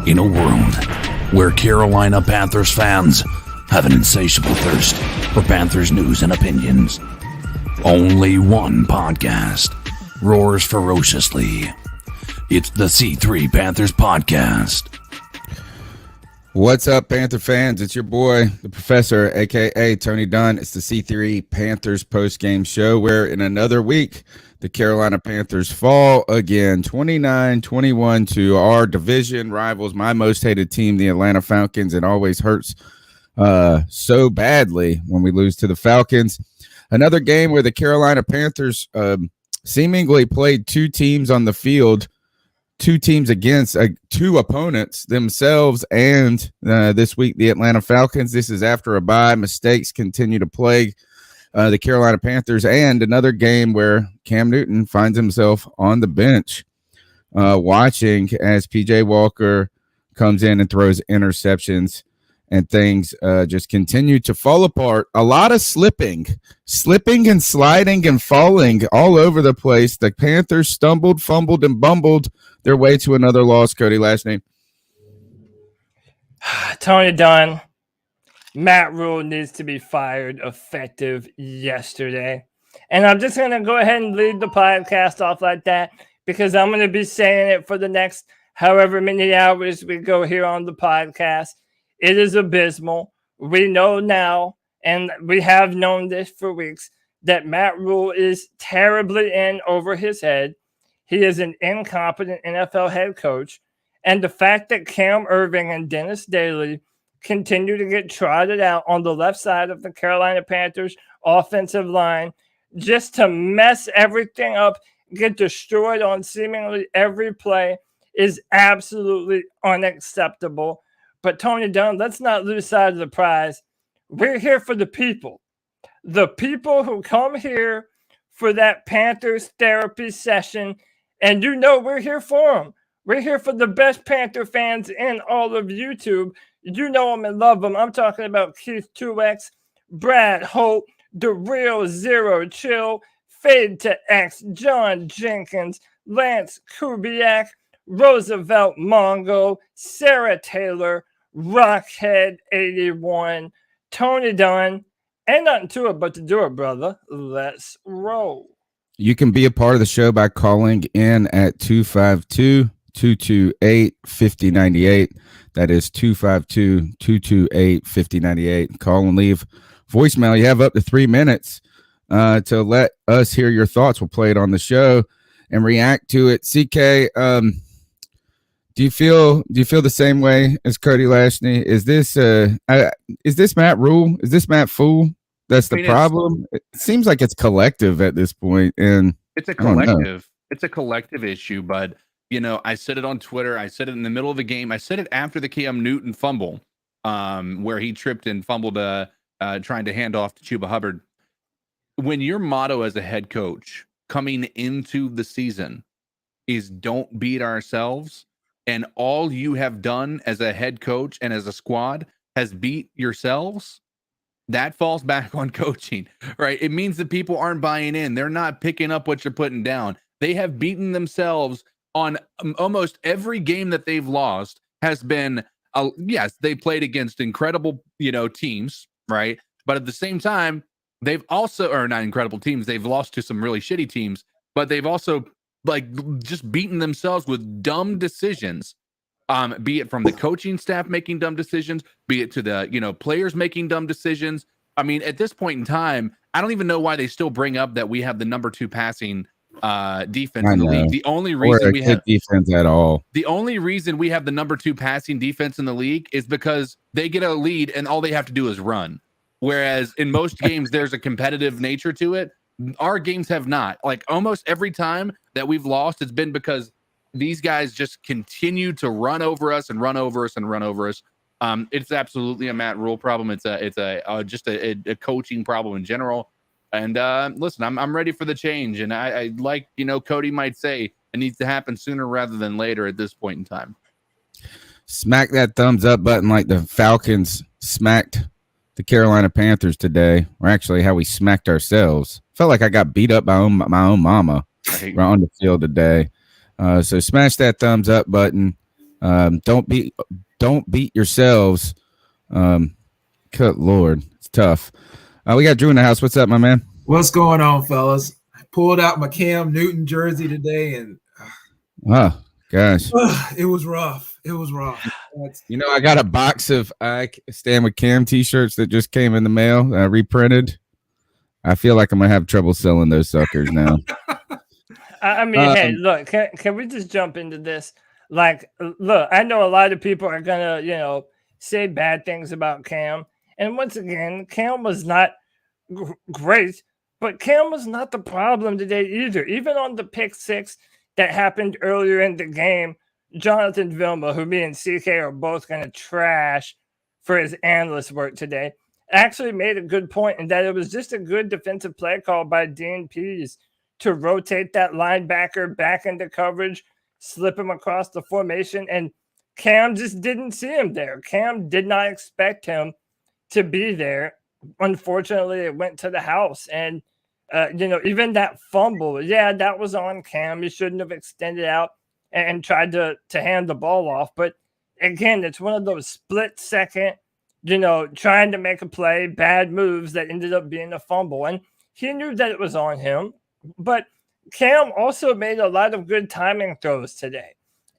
In a world where Carolina Panthers fans have an insatiable thirst for Panthers news and opinions, only one podcast roars ferociously. It's the C3 Panthers Podcast. What's up, Panther fans? It's your boy, the Professor, a.k.a. Tony Dunn. It's the C3 Panthers Postgame Show, where in another week, the Carolina Panthers fall again, 29-21 to our division rivals, my most hated team, the Atlanta Falcons. It always hurts so badly when we lose to the Falcons. Another game where the Carolina Panthers seemingly played two teams on the field, two teams against two opponents themselves, and this week the Atlanta Falcons. This is after a bye. Mistakes continue to plague the Carolina Panthers, and another game where Cam Newton finds himself on the bench watching as P.J. Walker comes in and throws interceptions, and things just continue to fall apart. A lot of slipping and sliding and falling all over the place. The Panthers stumbled, fumbled, and bumbled their way to another loss. Cody, last name? Tony Dunn. Matt Rhule needs to be fired effective yesterday. And I'm just going to go ahead and lead the podcast off like that because I'm going to be saying it for the next however many hours we go here on the podcast. It is abysmal. We know now, and we have known this for weeks, that Matt Rhule is terribly in over his head. He is an incompetent NFL head coach. And the fact that Cam Irving and Dennis Daly continue to get trotted out on the left side of the Carolina Panthers offensive line just to mess everything up, get destroyed on seemingly every play is absolutely unacceptable. But Tony Dunn, let's not lose sight of the prize. We're here for the people who come here for that Panthers therapy session, and you know we're here for them. We're here for the best Panther fans in all of YouTube. You know them and love them. I'm talking about Keith 2X, Brad Holt, The Real Zero Chill, Fade to X, John Jenkins, Lance Kubiak, Roosevelt Mongo, Sarah Taylor, Rockhead 81, Tony Dunn. Ain't nothing to it but to do it, brother. Let's roll. You can be a part of the show by calling in at 252-228-5098. That is 252-228-5098. Call and leave voicemail. You have up to 3 minutes to let us hear your thoughts. We'll play it on the show and react to it. CK, do you feel the same way as Cody Lashney? Is this Matt Rhule? Is this Matt Fool? That's the problem. It seems like it's collective at this point, and it's a collective. It's a collective issue, but you know, I said it on Twitter. I said it in the middle of the game. I said it after the Cam Newton fumble, where he tripped and fumbled, trying to hand off to Chuba Hubbard. When your motto as a head coach coming into the season is "Don't beat ourselves," and all you have done as a head coach and as a squad has beat yourselves, that falls back on coaching, right? It means that people aren't buying in. They're not picking up what you're putting down. They have beaten themselves on almost every game that they've lost. Has been, yes, they played against incredible, teams, right? But at the same time, they've also, or not incredible teams, they've lost to some really shitty teams, but they've also just beaten themselves with dumb decisions. Be it from the coaching staff making dumb decisions, be it to the, players making dumb decisions. I mean, at this point in time, I don't even know why they still bring up that we have the number 2 passing defense in the league. The only reason we have defense at all. The only reason we have the number 2 passing defense in the league is because they get a lead and all they have to do is run. Whereas in most games, there's a competitive nature to it. Our games have not. Like almost every time that we've lost, it's been because these guys just continue to run over us and run over us and run over us. It's absolutely a Matt Rhule problem. It's just a coaching problem in general. And listen, I'm ready for the change. And I like, Cody might say it needs to happen sooner rather than later at this point in time. Smack that thumbs up button like the Falcons smacked the Carolina Panthers today, or actually how we smacked ourselves. Felt like I got beat up by my own mama right on the field today. So smash that thumbs up button. Don't beat yourselves. Good Lord, it's tough. We got Drew in the house. What's up, my man? What's going on, fellas? I pulled out my Cam Newton jersey today, and Oh gosh, it was rough. It was rough. I got a box of I Stand With Cam t-shirts that just came in the mail, reprinted. I feel like I'm gonna have trouble selling those suckers now. I mean, hey, look, can we just jump into this? Like, look, I know a lot of people are gonna, say bad things about Cam, and once again, Cam was not great, but Cam was not the problem today either. Even on the pick six that happened earlier in the game, Jonathan Vilma, who me and CK are both going to trash for his analyst work today, actually made a good point in that it was just a good defensive play call by Dean Pease to rotate that linebacker back into coverage, slip him across the formation, and Cam just didn't see him there. Cam did not expect him to be there. Unfortunately, it went to the house. And, even that fumble, that was on Cam. He shouldn't have extended out and tried to hand the ball off. But, again, it's one of those split second, trying to make a play, bad moves that ended up being a fumble. And he knew that it was on him. But Cam also made a lot of good timing throws today.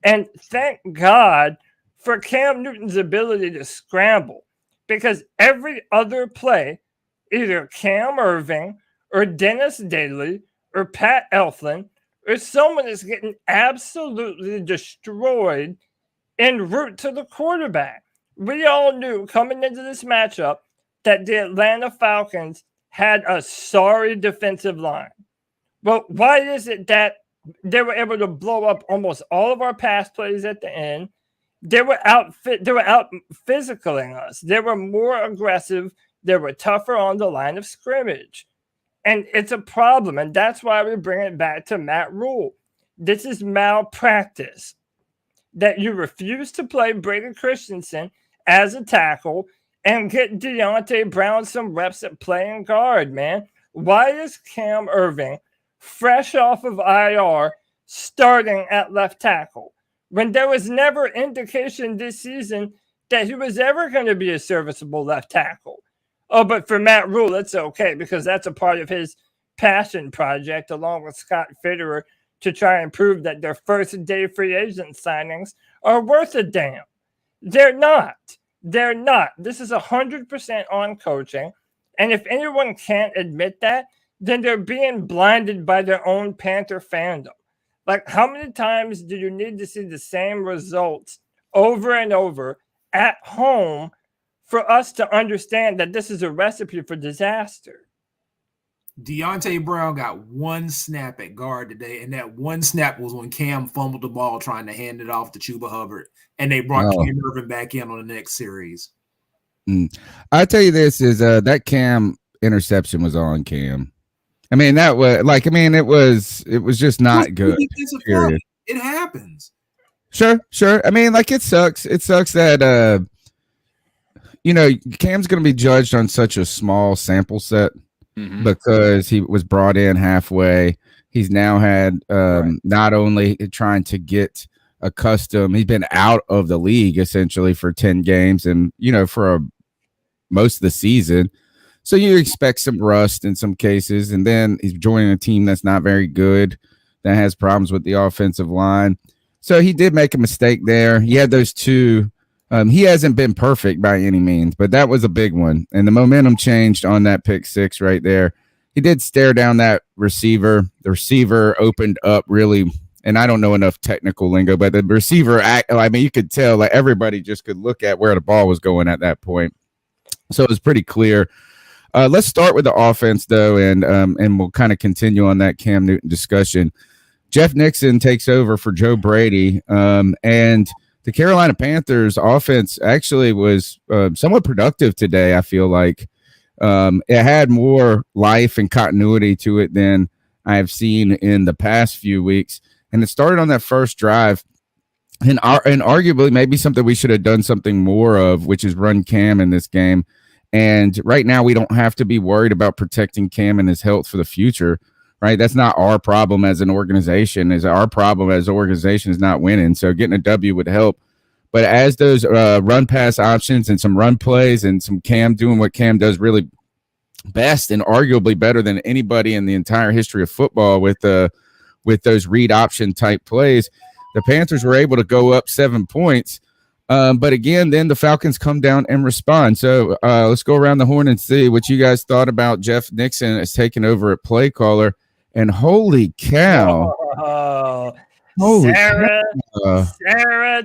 And thank God for Cam Newton's ability to scramble, because every other play, either Cam Irving or Dennis Daly or Pat Elflin or someone is getting absolutely destroyed en route to the quarterback. We all knew coming into this matchup that the Atlanta Falcons had a sorry defensive line. But why is it that they were able to blow up almost all of our pass plays at the end? They were out physicaling us. They were more aggressive. They were tougher on the line of scrimmage. And it's a problem. And that's why we bring it back to Matt Rhule. This is malpractice. That you refuse to play Brady Christensen as a tackle and get Deontay Brown some reps at playing guard, man. Why is Cam Irving fresh off of IR starting at left tackle when there was never indication this season that he was ever going to be a serviceable left tackle? Oh, but for Matt Rhule, it's okay because that's a part of his passion project along with Scott Fitterer to try and prove that their first day free agent signings are worth a damn. They're not. They're not. This is 100% on coaching. And if anyone can't admit that, then they're being blinded by their own Panther fandom. Like, how many times do you need to see the same results over and over at home for us to understand that this is a recipe for disaster? Deontay Brown got one snap at guard today, and that one snap was when Cam fumbled the ball trying to hand it off to Chuba Hubbard, and they brought Cam Irvin back in on the next series. I tell you this is that Cam interception was on Cam. I mean, that was it was just not good. Period. It happens. Sure. I mean, it sucks. It sucks that Cam's going to be judged on such a small sample set because he was brought in halfway. He's now had not only trying to get accustomed, he's been out of the league essentially for 10 games and for most of the season. So you expect some rust in some cases, and then he's joining a team that's not very good, that has problems with the offensive line. So he did make a mistake there. He had those two. He hasn't been perfect by any means, but that was a big one. And the momentum changed on that pick six right there. He did stare down that receiver. The receiver opened up really, and I don't know enough technical lingo, but the receiver, you could tell everybody just could look at where the ball was going at that point. So it was pretty clear. Let's start with the offense, though, and we'll kind of continue on that Cam Newton discussion. Jeff Nixon takes over for Joe Brady, and the Carolina Panthers offense actually was somewhat productive today, I feel like. It had more life and continuity to it than I have seen in the past few weeks, and it started on that first drive, and arguably maybe something we should have done something more of, which is run Cam in this game. And right now we don't have to be worried about protecting Cam and his health for the future, right? That's not our problem as an organization. Our problem as an organization is not winning. So getting a W would help. But as those run pass options and some run plays and some Cam doing what Cam does really best and arguably better than anybody in the entire history of football with those read option type plays, the Panthers were able to go up 7 points. But again, then the Falcons come down and respond. So let's go around the horn and see what you guys thought about Jeff Nixon as taking over at play caller. And holy cow. Sarah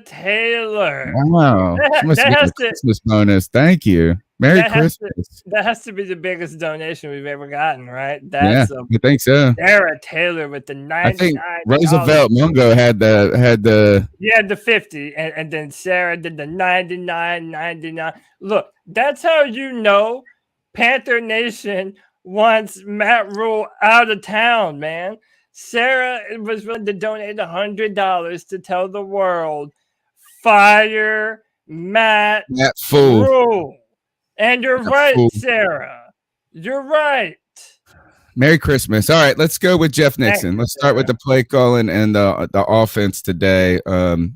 Taylor. Wow. She must have a Christmas bonus. Thank you. Merry Christmas. That has to be the biggest donation we've ever gotten, right? I think so. Sarah Taylor with the $99. I think Roosevelt Mungo had the He had the 50, and then Sarah did the 99. Look, that's how you know Panther Nation wants Matt Rhule out of town, man. Sarah was willing to donate $100 to tell the world, fire Matt Rhule. And you're right, Sarah. You're right. Merry Christmas. All right, let's go with Jeff Nixon. Let's start with the play calling and the offense today. What'd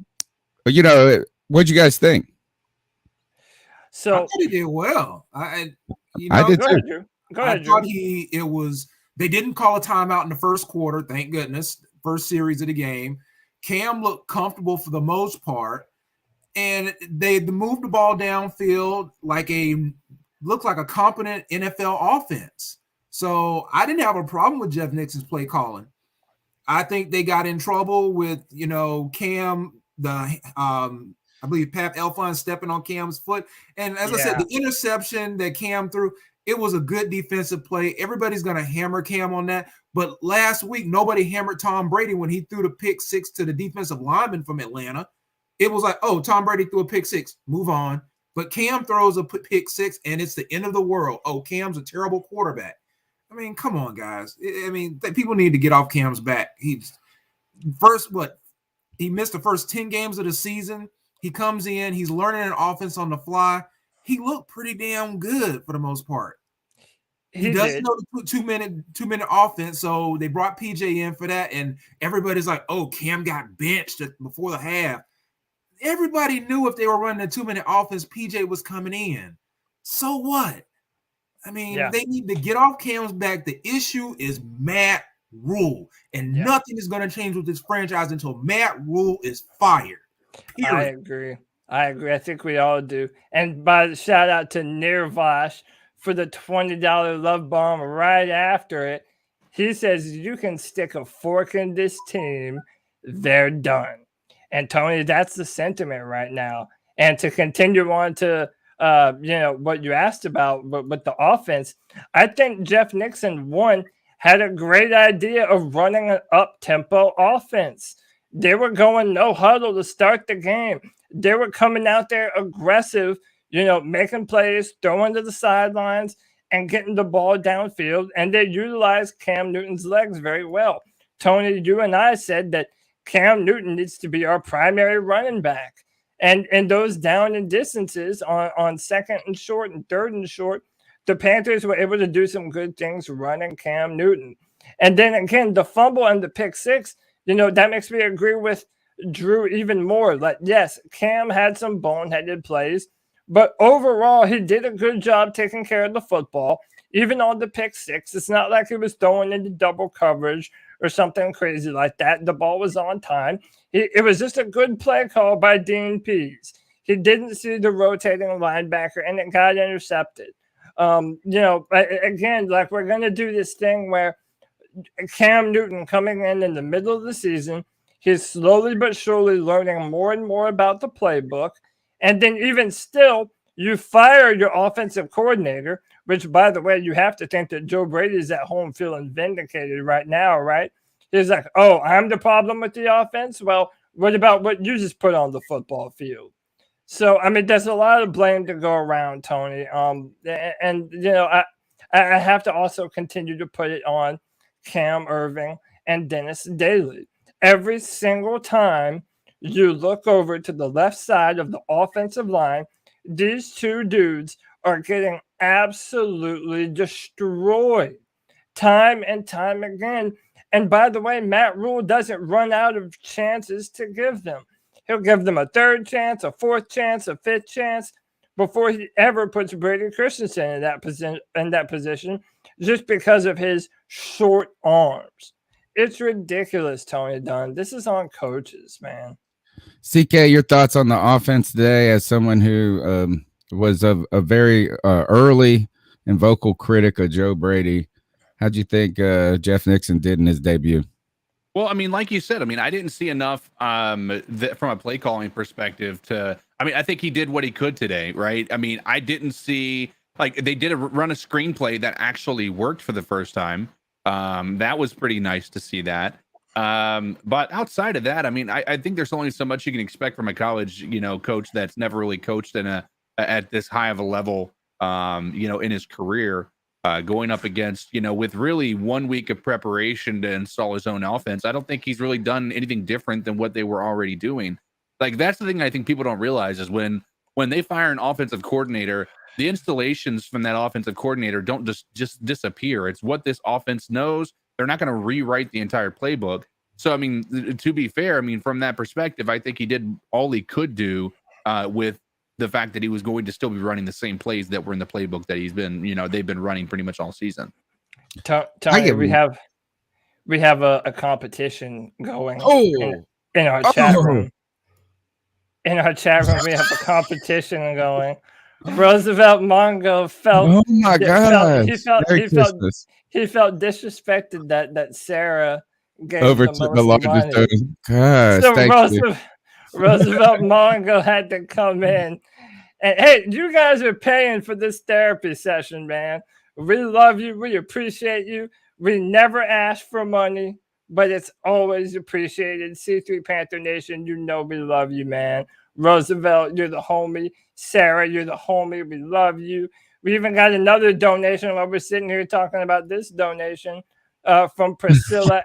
you guys think? So I thought he did well. I did too. Go ahead, I thought they didn't call a timeout in the first quarter, thank goodness. First series of the game. Cam looked comfortable for the most part. And they moved the ball downfield looked like a competent NFL offense. So I didn't have a problem with Jeff Nixon's play calling. I think they got in trouble with, Cam, I believe Pat Elflein stepping on Cam's foot. And as I said, the interception that Cam threw, it was a good defensive play. Everybody's going to hammer Cam on that. But last week, nobody hammered Tom Brady when he threw the pick six to the defensive lineman from Atlanta. It was like, oh, Tom Brady threw a pick six, move on. But Cam throws a pick six, and it's the end of the world. Oh, Cam's a terrible quarterback. I mean, come on, guys. People need to get off Cam's back. He missed the first 10 games of the season. He comes in, he's learning an offense on the fly. He looked pretty damn good for the most part. He doesn't know the two-minute offense, so they brought PJ in for that, and everybody's like, oh, Cam got benched before the half. Everybody knew if they were running a 2-minute offense, PJ was coming in. So what? I mean, They need to get off Cam's back. The issue is Matt Rhule, and nothing is going to change with this franchise until Matt Rhule is fired. Period. I agree. I think we all do. And by the shout out to Nirvash for the $20 love bomb right after it. He says, you can stick a fork in this team. They're done. And Tony, that's the sentiment right now. And to continue on to, what you asked about with the offense, I think Jeff Nixon, had a great idea of running an up-tempo offense. They were going no huddle to start the game. They were coming out there aggressive, making plays, throwing to the sidelines, and getting the ball downfield. And they utilized Cam Newton's legs very well. Tony, you and I said that Cam Newton needs to be our primary running back. And those down and distances on second and short and third and short, the Panthers were able to do some good things running Cam Newton. And then again, the fumble and the pick six, that makes me agree with Drew even more. Like, yes, Cam had some boneheaded plays, but overall, he did a good job taking care of the football. Even on the pick six, it's not like he was throwing into double coverage or something crazy like that. The ball was on time. It was just a good play call by Dean Pease. He didn't see the rotating linebacker, and it got intercepted. Again, like we're going to do this thing where Cam Newton coming in the middle of the season, he's slowly but surely learning more and more about the playbook. And then even still, you fire your offensive coordinator, which, by the way, you have to think that Joe Brady's at home feeling vindicated right now, right? He's like, oh, I'm the problem with the offense? Well, what about what you just put on the football field? So, I mean, there's a lot of blame to go around, Tony. I have to also continue to put it on Cam Irving and Dennis Daly. Every single time you look over to the left side of the offensive line, these two dudes are getting absolutely destroyed time and time again. And by the way, Matt Rhule doesn't run out of chances to give them. He'll give them a third chance, a fourth chance, a fifth chance before he ever puts Brady Christensen in that position just because of his short arms. It's ridiculous, Tony Dunn. This is on coaches, man. CK, your thoughts on the offense today as someone who was a very early and vocal critic of Joe Brady. How'd you think Jeff Nixon did in his debut? Well, I mean, like you said, I mean, I didn't see enough from a play calling perspective I think he did what he could today, right? I mean, I didn't see, like, they did run a screenplay that actually worked for the first time. That was pretty nice to see that. But outside of that, I mean, I think there's only so much you can expect from a college, coach that's never really coached at this high of a level, in his career. Going up against, with really 1 week of preparation to install his own offense. I don't think he's really done anything different than what they were already doing. Like, that's the thing I think people don't realize is when they fire an offensive coordinator, the installations from that offensive coordinator don't just disappear. It's what this offense knows. They're not going to rewrite the entire playbook. So, I mean, to be fair, I mean, from that perspective, I think he did all he could do with the fact that he was going to still be running the same plays that were in the playbook that he's been, they've been running pretty much all season. Tony, we have a competition going in our chat room. In our chat room, we have a competition going. Roosevelt Mongo felt. Oh my God! He felt disrespected that Sarah gave over the to most the largest. money. God, So Roosevelt Mongo had to come in. And hey, you guys are paying for this therapy session, man. We love you. We appreciate you. We never ask for money, but it's always appreciated. C3 Panther Nation, we love you, man. Roosevelt, you're the homie. Sarah, you're the homie. We love you. We even got another donation while we're sitting here talking about this donation from Priscilla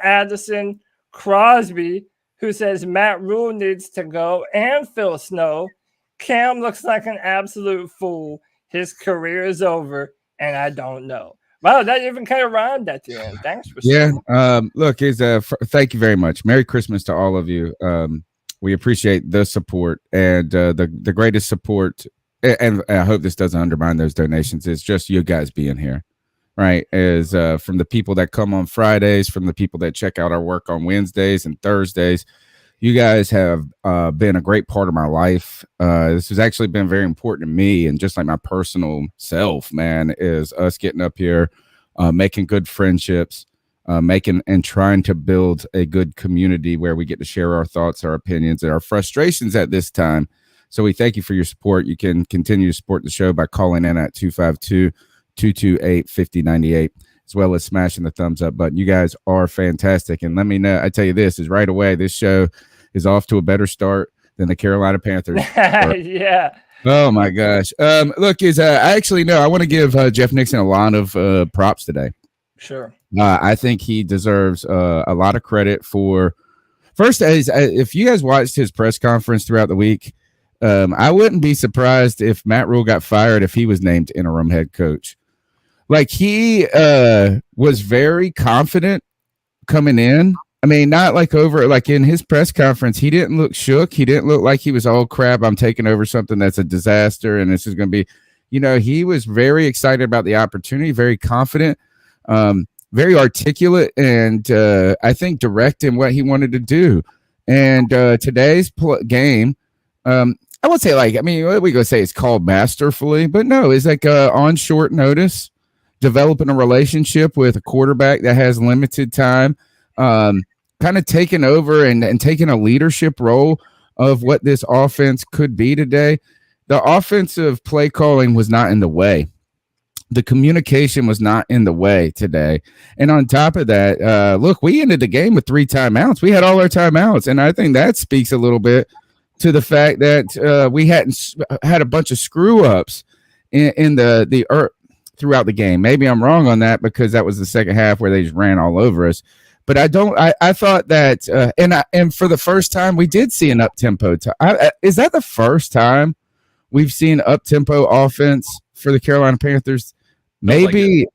Addison Crosby, who says Matt Rhule needs to go, and Phil Snow. Cam looks like an absolute fool. His career is over, and I don't know. Wow, that even kind of rhymed at the end. Thanks for look, thank you very much. Merry Christmas to all of you. We appreciate the support, and the greatest support, and I hope this doesn't undermine those donations, is just you guys being here. Right, is from the people that come on Fridays, from the people that check out our work on Wednesdays and Thursdays. You guys have been a great part of my life. This has actually been very important to me, and just like my personal self, man, is us getting up here, making good friendships, making and trying to build a good community where we get to share our thoughts, our opinions, and our frustrations at this time. So we thank you for your support. You can continue to support the show by calling in at 252-228-5098, as well as smashing the thumbs up button. You guys are fantastic. And let me know, I tell you this, is right away, this show is off to a better start than the Carolina Panthers. Yeah. Oh my gosh. Look, I actually know I want to give Jeff Nixon a lot of props today. Sure. I think he deserves a lot of credit for first, if you guys watched his press conference throughout the week, I wouldn't be surprised if Matt Rhule got fired if he was named interim head coach. Like, he was very confident coming in. I mean, not like in his press conference, he didn't look shook. He didn't look like he was, oh crap, I'm taking over something that's a disaster and this is going to be, he was very excited about the opportunity, very confident, very articulate, and I think direct in what he wanted to do. And today's game, I would say, what are we going to say? It's called masterfully, but no, it's like on short notice, developing a relationship with a quarterback that has limited time, kind of taking over and taking a leadership role of what this offense could be today. The offensive play calling was not in the way. The communication was not in the way today. And on top of that, look, we ended the game with 3 timeouts. We had all our timeouts. And I think that speaks a little bit to the fact that we hadn't had a bunch of screw ups in the throughout the game. Maybe I'm wrong on that because that was the second half where they just ran all over us. But I thought that, and for the first time, we did see an up-tempo. Is that the first time we've seen up-tempo offense for the Carolina Panthers? Maybe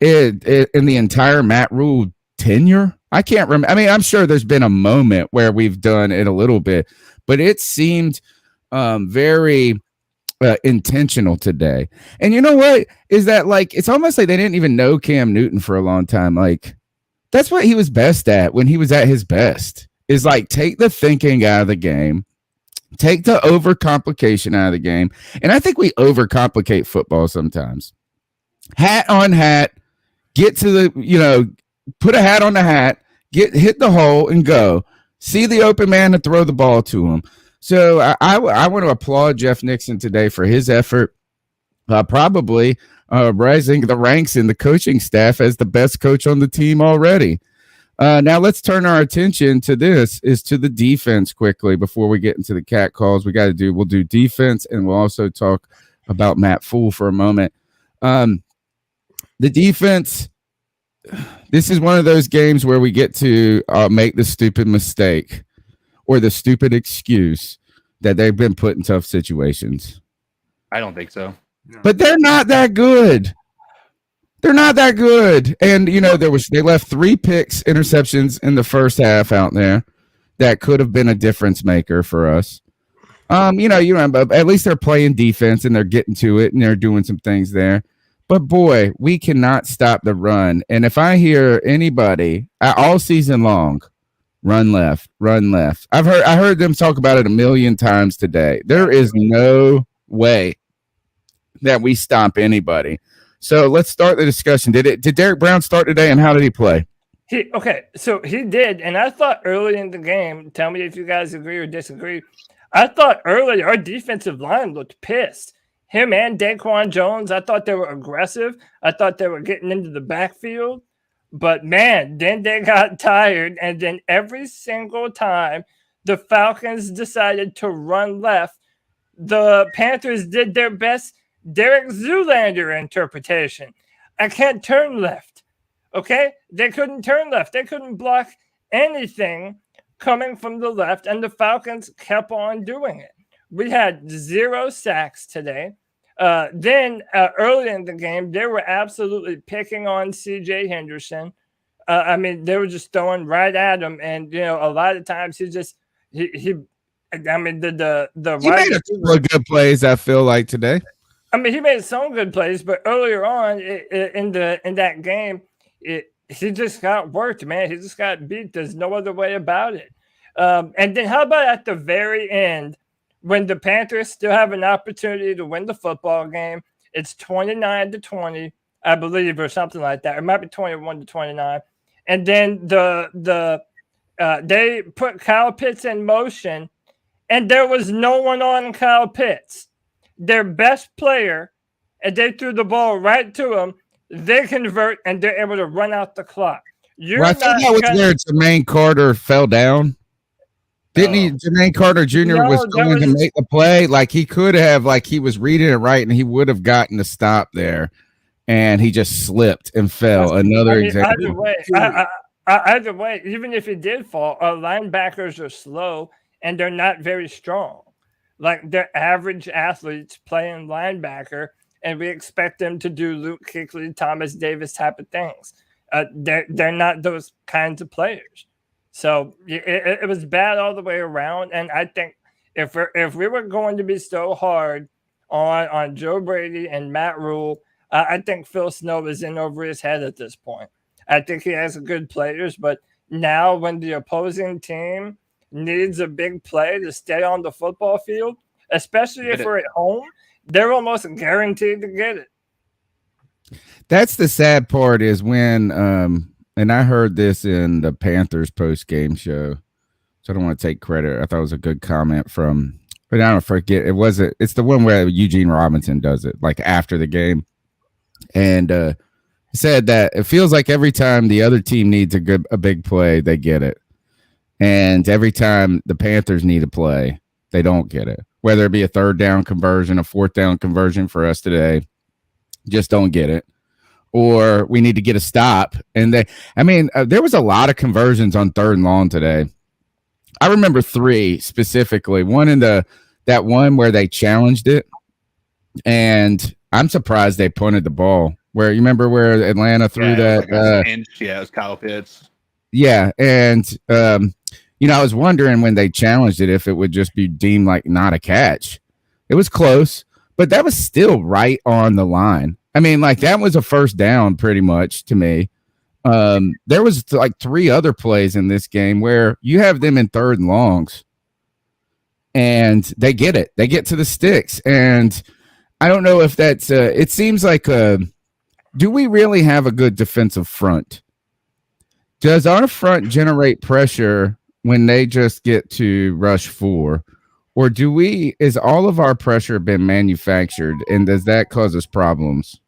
in the entire Matt Rhule tenure. I can't remember. I mean, I'm sure there's been a moment where we've done it a little bit, but it seemed very intentional today. And you know what? Is that like, it's almost like they didn't even know Cam Newton for a long time. Like, that's what he was best at when he was at his best, is like take the thinking out of the game, take the overcomplication out of the game. And I think we overcomplicate football sometimes. Hat on hat, get to the, put a hat on the hat, hit the hole and go. See the open man and throw the ball to him. So I want to applaud Jeff Nixon today for his effort, probably rising the ranks in the coaching staff as the best coach on the team already. Now let's turn our attention to the defense quickly before we get into the cat calls. We'll do defense, and we'll also talk about Matt Rhule for a moment. The defense, this is one of those games where we get to make the stupid mistake or the stupid excuse that they've been put in tough situations. I don't think so. No. But they're not that good. They're not that good. And, they left 3 picks, interceptions in the first half out there that could have been a difference maker for us. At least they're playing defense and they're getting to it and they're doing some things there. But boy, we cannot stop the run. And if I hear anybody all season long, run left. I heard them talk about it a million times today. There is no way that we stop anybody. So let's start the discussion. Did Derek Brown start today, and how did he play? So he did, and I thought early in the game, tell me if you guys agree or disagree, I thought early our defensive line looked pissed. Him and Daquan Jones, I thought they were aggressive. I thought they were getting into the backfield. But, man, then they got tired, and then every single time the Falcons decided to run left, the Panthers did their best Derek Zoolander interpretation. I can't turn left, okay? They couldn't turn left. They couldn't block anything coming from the left, and the Falcons kept on doing it. We had 0 sacks today. Then early in the game, they were absolutely picking on C.J. Henderson. They were just throwing right at him, and a lot of times he made a couple of good plays. I feel like today. He made some good plays, but earlier on in that game, he just got worked, man. He just got beat. There's no other way about it. And then how about at the very end, when the Panthers still have an opportunity to win the football game? It's 29-20, I believe, or something like that. It might be 21-29. And then they put Kyle Pitts in motion, and there was no one on Kyle Pitts, their best player, and they threw the ball right to him. They convert, and they're able to run out the clock. I think that was where Jermaine Carter fell down. Didn't he? Jermaine Carter Jr. was going to make the play. Like he could have, like he was reading it right, and he would have gotten the stop there, and he just slipped and fell. Another example. Either way, even if he did fall, our linebackers are slow and they're not very strong. Like they're average athletes playing linebacker, and we expect them to do Luke Kuechly, Thomas Davis type of things. They're not those kinds of players. So it was bad all the way around. And I think if we were going to be so hard on Joe Brady and Matt Rhule, I think Phil Snow is in over his head at this point. I think he has good players, but now when the opposing team needs a big play to stay on the football field, especially if we're at home, they're almost guaranteed to get it. That's the sad part is when and I heard this in the Panthers post-game show, so I don't want to take credit. I thought it was a good comment from, but I don't forget. It's the one where Eugene Robinson does it, like after the game. And he said that it feels like every time the other team needs a big play, they get it. And every time the Panthers need a play, they don't get it. Whether it be a 3rd down conversion, a 4th down conversion for us today, just don't get it. Or we need to get a stop. And there was a lot of conversions on 3rd and long today. I remember 3 specifically. One in that one where they challenged it, and I'm surprised they punted the ball. Where you remember where Atlanta threw that? It was Kyle Pitts. Yeah, and I was wondering when they challenged it if it would just be deemed like not a catch. It was close, but that was still right on the line. I mean, like that was a first down pretty much to me. There was like 3 other plays in this game where you have them in 3rd and longs and they get it. They get to the sticks. And I don't know if that's it seems like do we really have a good defensive front? Does our front generate pressure when they just get to rush 4? Or is all of our pressure been manufactured, and does that cause us problems?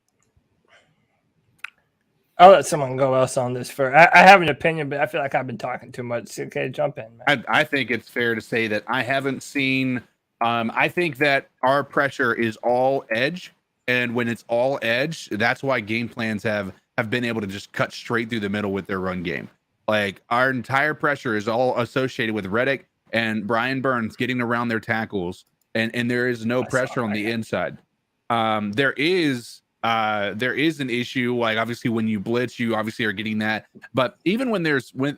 I'll let someone go else on this first. I have an opinion, but I feel like I've been talking too much. Okay, jump in, man. I think it's fair to say that I haven't seen I think that our pressure is all edge, and when it's all edge, that's why game plans have been able to just cut straight through the middle with their run game. Like our entire pressure is all associated with Reddick and Brian Burns getting around their tackles, and there is no pressure on the inside. There is an issue, like obviously when you blitz, you obviously are getting that. But even when that's one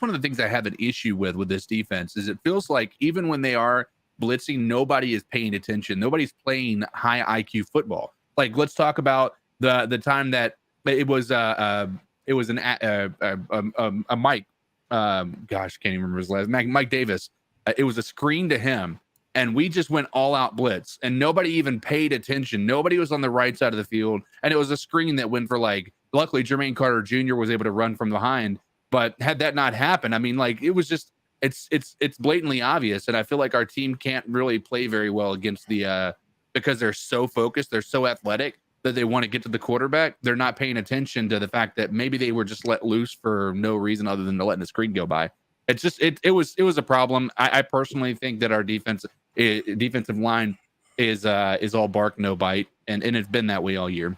of the things I have an issue with this defense is it feels like even when they are blitzing, nobody is paying attention. Nobody's playing high IQ football. Like let's talk about the time that it was a Mike. Gosh, can't even remember his last name. Mike Davis. It was a screen to him, and we just went all out blitz, and nobody even paid attention. Nobody was on the right side of the field, and it was a screen that went for luckily Jermaine Carter Jr. was able to run from behind, but had that not happened, I mean, like it was just it's blatantly obvious, and I feel like our team can't really play very well against because they're so focused, they're so athletic that they want to get to the quarterback. They're not paying attention to the fact that maybe they were just let loose for no reason other than to letting the screen go by. It's just it was a problem. I personally think that our defensive line is all bark no bite, and it's been that way all year.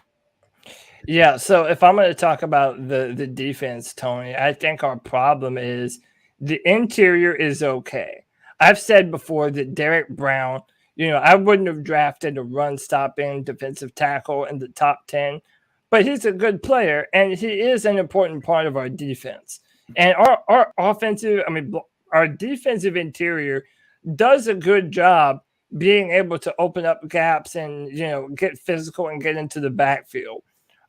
Yeah, so if I'm going to talk about the defense, Tony, I think our problem is the interior is okay. I've said before that Derek Brown, I wouldn't have drafted a run-stopping defensive tackle in the top 10, but he's a good player, and he is an important part of our defense. And our our defensive interior does a good job being able to open up gaps and, get physical and get into the backfield.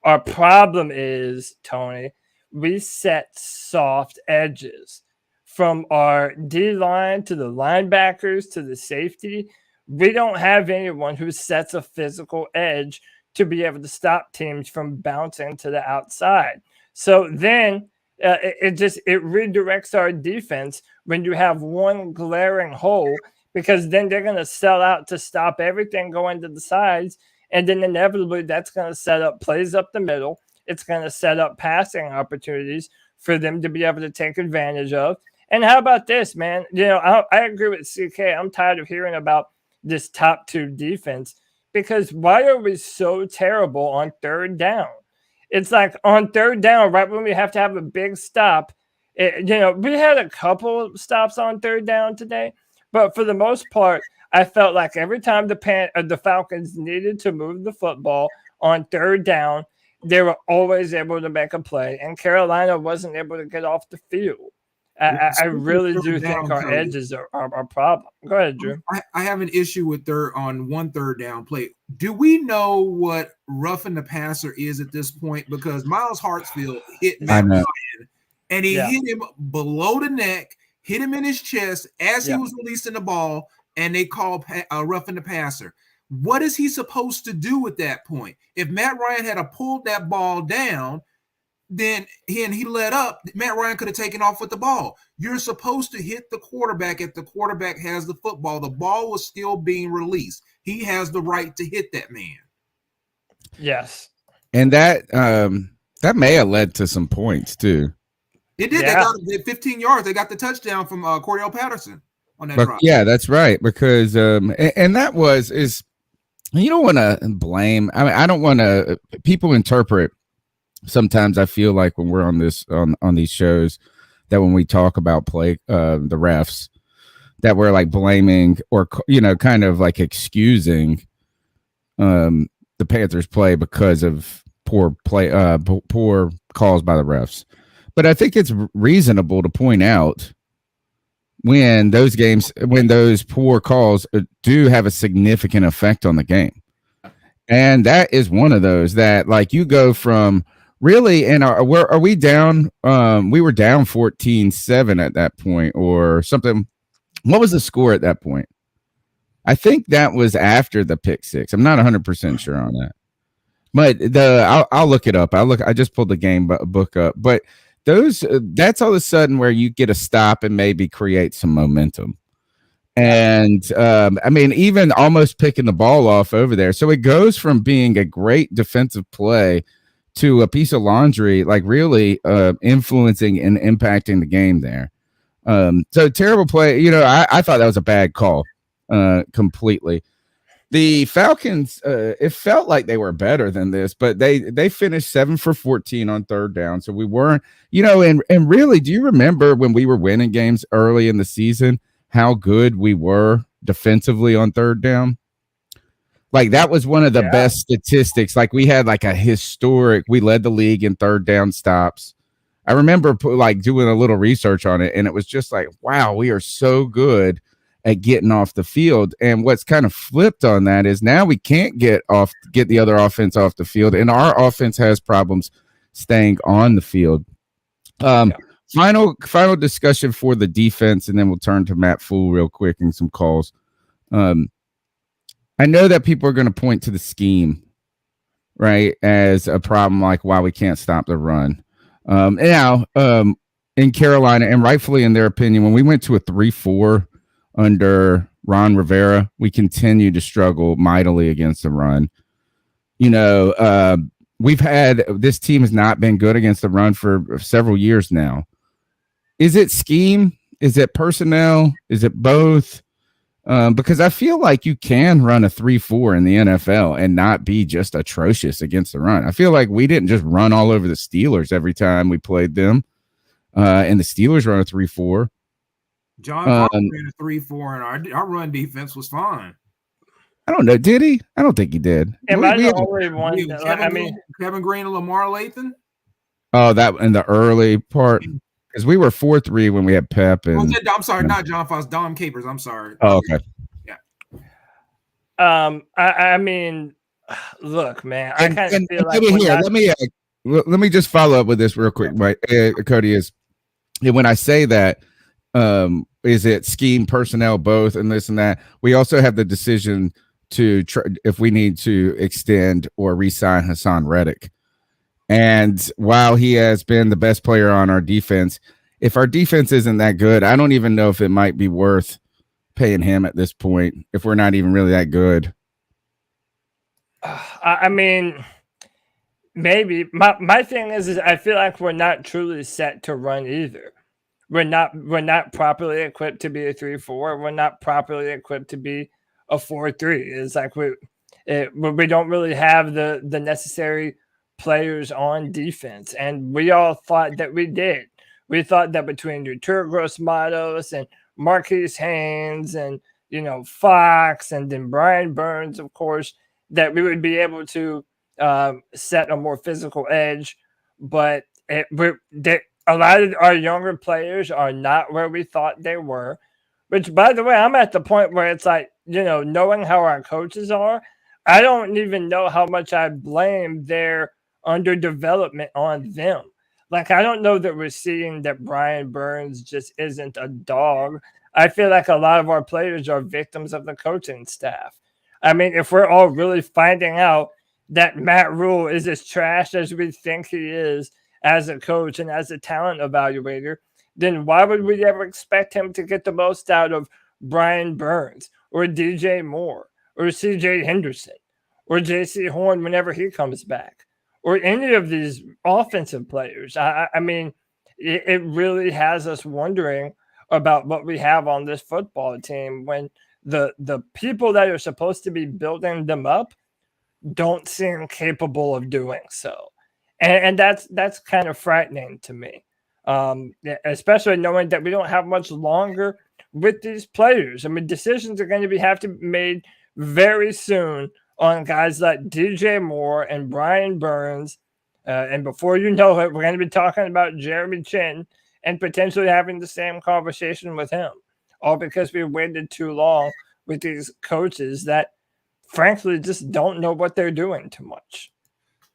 Our problem is, Tony, we set soft edges from our D-line to the linebackers to the safety. We don't have anyone who sets a physical edge to be able to stop teams from bouncing to the outside. So then it redirects our defense when you have one glaring hole, because then they're going to sell out to stop everything going to the sides. And then inevitably that's going to set up plays up the middle. It's going to set up passing opportunities for them to be able to take advantage of. And how about this, man? I agree with CK. I'm tired of hearing about this top 2 defense, because why are we so terrible on 3rd down? It's like on 3rd down, right when we have to have a big stop. We had a couple stops on 3rd down today, but for the most part, I felt like every time the Falcons needed to move the football on 3rd down, they were always able to make a play, and Carolina wasn't able to get off the field. I really do think our edges are a problem. Go ahead, Drew. I have an issue with 3rd down play. Do we know what roughing the passer is at this point? Because Miles Hartsfield hit Matt Ryan, and he hit him below the neck, hit him in his chest as he was releasing the ball, and they call roughing the passer. What is he supposed to do at that point? If Matt Ryan had pulled that ball down, then he let up, Matt Ryan could have taken off with the ball. You're supposed to hit the quarterback if the quarterback has the football. The ball was still being released. He has the right to hit that man. Yes. And that may have led to some points too. It did. Yeah. They got 15 yards. They got the touchdown from Cordell Patterson on that drop. Yeah, that's right. Because and that is you don't want to blame. I mean, I don't want to. People interpret. Sometimes I feel like when we're on these shows that when we talk about the refs, that we're like blaming or kind of like excusing the Panthers play because of poor calls by the refs. But I think it's reasonable to point out when those poor calls do have a significant effect on the game. And that is one of those that, like, you go from really, and are we down? We were down 14-7 at that point or something. What was the score at that point? I think that was after the pick six. I'm not 100% sure on that. But I'll look it up. I just pulled the game book up. But that's all of a sudden where you get a stop and maybe create some momentum. And I mean, even almost picking the ball off over there. So it goes from being a great defensive play to a piece of laundry, like really influencing and impacting the game there. So terrible play. You know, I thought that was a bad call completely. The Falcons, it felt like they were better than this, but they finished 7 for 14 on third down. So we weren't, you know, and really, do you remember when we were winning games early in the season, how good we were defensively on third down? Like that was one of the best statistics. Like we had like we led the league in third down stops. I remember like doing a little research on it, and it was just like, wow, we are so good at getting off the field. And what's kind of flipped on that is now we can't get the other offense off the field, and our offense has problems staying on the field. Final discussion for the defense, and then we'll turn to Matt Rhule real quick and some calls. I know that people are going to point to the scheme, right, as a problem, like why we can't stop the run. Now, in Carolina, and rightfully in their opinion, when we went to a 3-4 under Ron Rivera, we continue to struggle mightily against the run. You know, this team has not been good against the run for several years now. Is it scheme? Is it personnel? Is it both? Because I feel like you can run a 3-4 in the NFL and not be just atrocious against the run. I feel like we didn't just run all over the Steelers every time we played them, and the Steelers run a 3-4. John ran a 3-4, and our run defense was fine. I don't know. Did he? I don't think he did. Am I the only one? Kevin Green and Lamar Lathan. Oh, that in the early part. Because we were 4-3 when we had Pep. And I'm sorry, not John Foss, Dom Capers. I'm sorry. Oh, okay. Yeah. I mean, look, man. I kind of feel like let me just follow up with this real quick, right? Cody, is when I say that, is it scheme, personnel, both, and this and that? We also have the decision to if we need to extend or re-sign Hassan Reddick. And while he has been the best player on our defense, if our defense isn't that good, I don't even know if it might be worth paying him at this point if we're not even really that good. I mean, maybe. My thing is I feel like we're not truly set to run either. We're not properly equipped to be a 3-4. We're not properly equipped to be a 4-3. It's like we don't really have the necessary players on defense, and we all thought that we did. We thought that between Turgos Matos and Marquise Haynes and Fox and then Brian Burns, of course, that we would be able to set a more physical edge. But a lot of our younger players are not where we thought they were. Which, by the way, I'm at the point where it's like, knowing how our coaches are, I don't even know how much I blame their underdevelopment on them. Like, I don't know that we're seeing that Brian Burns just isn't a dog. I feel like a lot of our players are victims of the coaching staff. I mean, if we're all really finding out that Matt Rhule is as trash as we think he is as a coach and as a talent evaluator, then why would we ever expect him to get the most out of Brian Burns or DJ Moore or CJ Henderson or JC Horn whenever he comes back? Or any of these offensive players. I mean, it really has us wondering about what we have on this football team when the people that are supposed to be building them up don't seem capable of doing so. And that's kind of frightening to me, especially knowing that we don't have much longer with these players. I mean, decisions are going to have to be made very soon on guys like DJ Moore and Brian Burns, And before you know it, we're going to be talking about Jeremy Chin and potentially having the same conversation with him, all because we waited too long with these coaches that frankly just don't know what they're doing too much.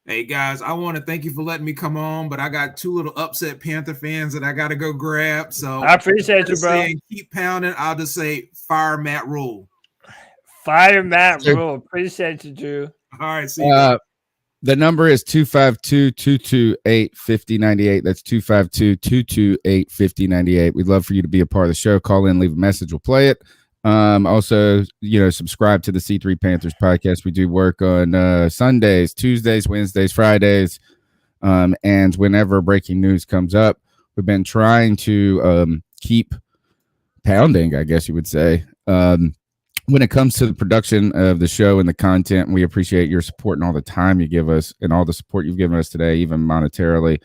Hey guys, I want to thank you for letting me come on, but I got two little upset Panther fans that I got to go grab. So I appreciate you, bro. Keep pounding. I'll just say fire Matt Rhule. Fire Matt Rhule. Appreciate you, Drew. All right, see you. The number is 252-228-5098. That's 252-228-5098. We'd love for you to be a part of the show. Call in, leave a message. We'll play it. Also, subscribe to the C3 Panthers podcast. We do work on Sundays, Tuesdays, Wednesdays, Fridays, and whenever breaking news comes up. We've been trying to keep pounding, I guess you would say, when it comes to the production of the show and the content. We appreciate your support and all the time you give us and all the support you've given us today, even monetarily.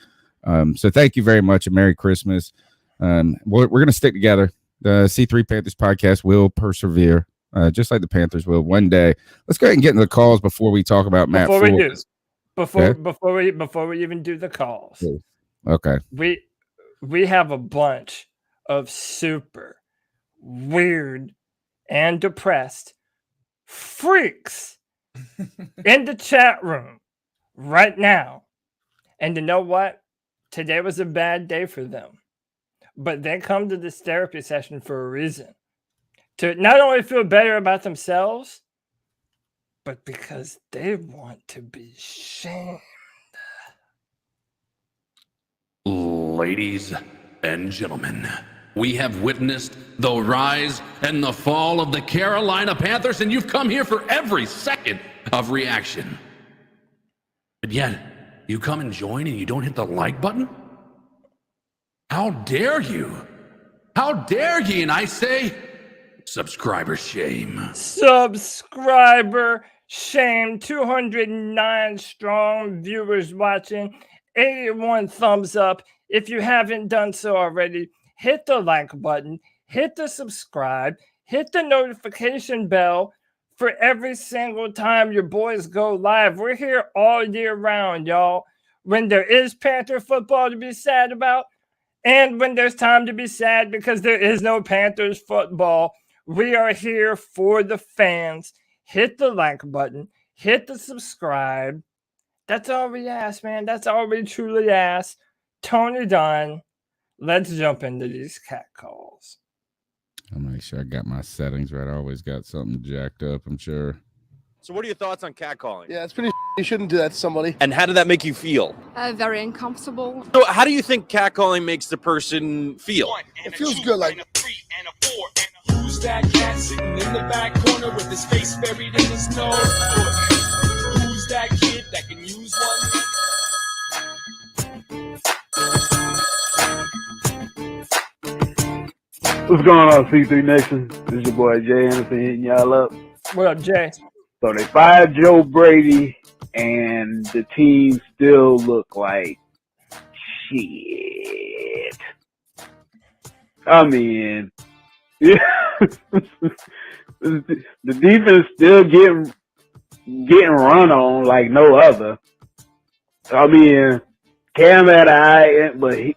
So thank you very much, and Merry Christmas. We're going to stick together. The C3 Panthers podcast will persevere, just like the Panthers will one day. Let's go ahead and get into the calls before we talk about Matt Rhule. Before we even do the calls. Okay. We have a bunch of super weird and depressed freaks in the chat room right now. And you know what? Today was a bad day for them. But they come to this therapy session for a reason. To not only feel better about themselves, but because they want to be shamed. Ladies and gentlemen, we have witnessed the rise and the fall of the Carolina Panthers, and you've come here for every second of reaction. But yet, you come and join and you don't hit the like button? How dare you? How dare ye? And I say, subscriber shame. Subscriber shame. 209 strong viewers watching. 81 thumbs up. If you haven't done so already, hit the like button. Hit the subscribe. Hit the notification bell for every single time your boys go live. We're here all year round, y'all. When there is Panther football to be sad about, and when there's time to be sad because there is no Panthers football, we are here for the fans. Hit the like button. Hit the subscribe. That's all we ask, man. That's all we truly ask. Tony Dunn, let's jump into these cat calls. I'll make sure I got my settings right. I always got something jacked up, I'm sure. So what are your thoughts on catcalling? Yeah, it's pretty. You shouldn't do that to somebody. And how did that make you feel? Very uncomfortable. So how do you think catcalling makes the person feel? It feels good, like. Who's that cat sitting in the back corner with his face buried in the snow? Who's that kid that can use one? What's going on, C3 Nixon? This is your boy Jay Anderson hitting y'all up. What up, Jay? So they fired Joe Brady, and the team still look like shit. I mean, yeah, the defense still getting run on like no other. I mean, Cam had an eye, but he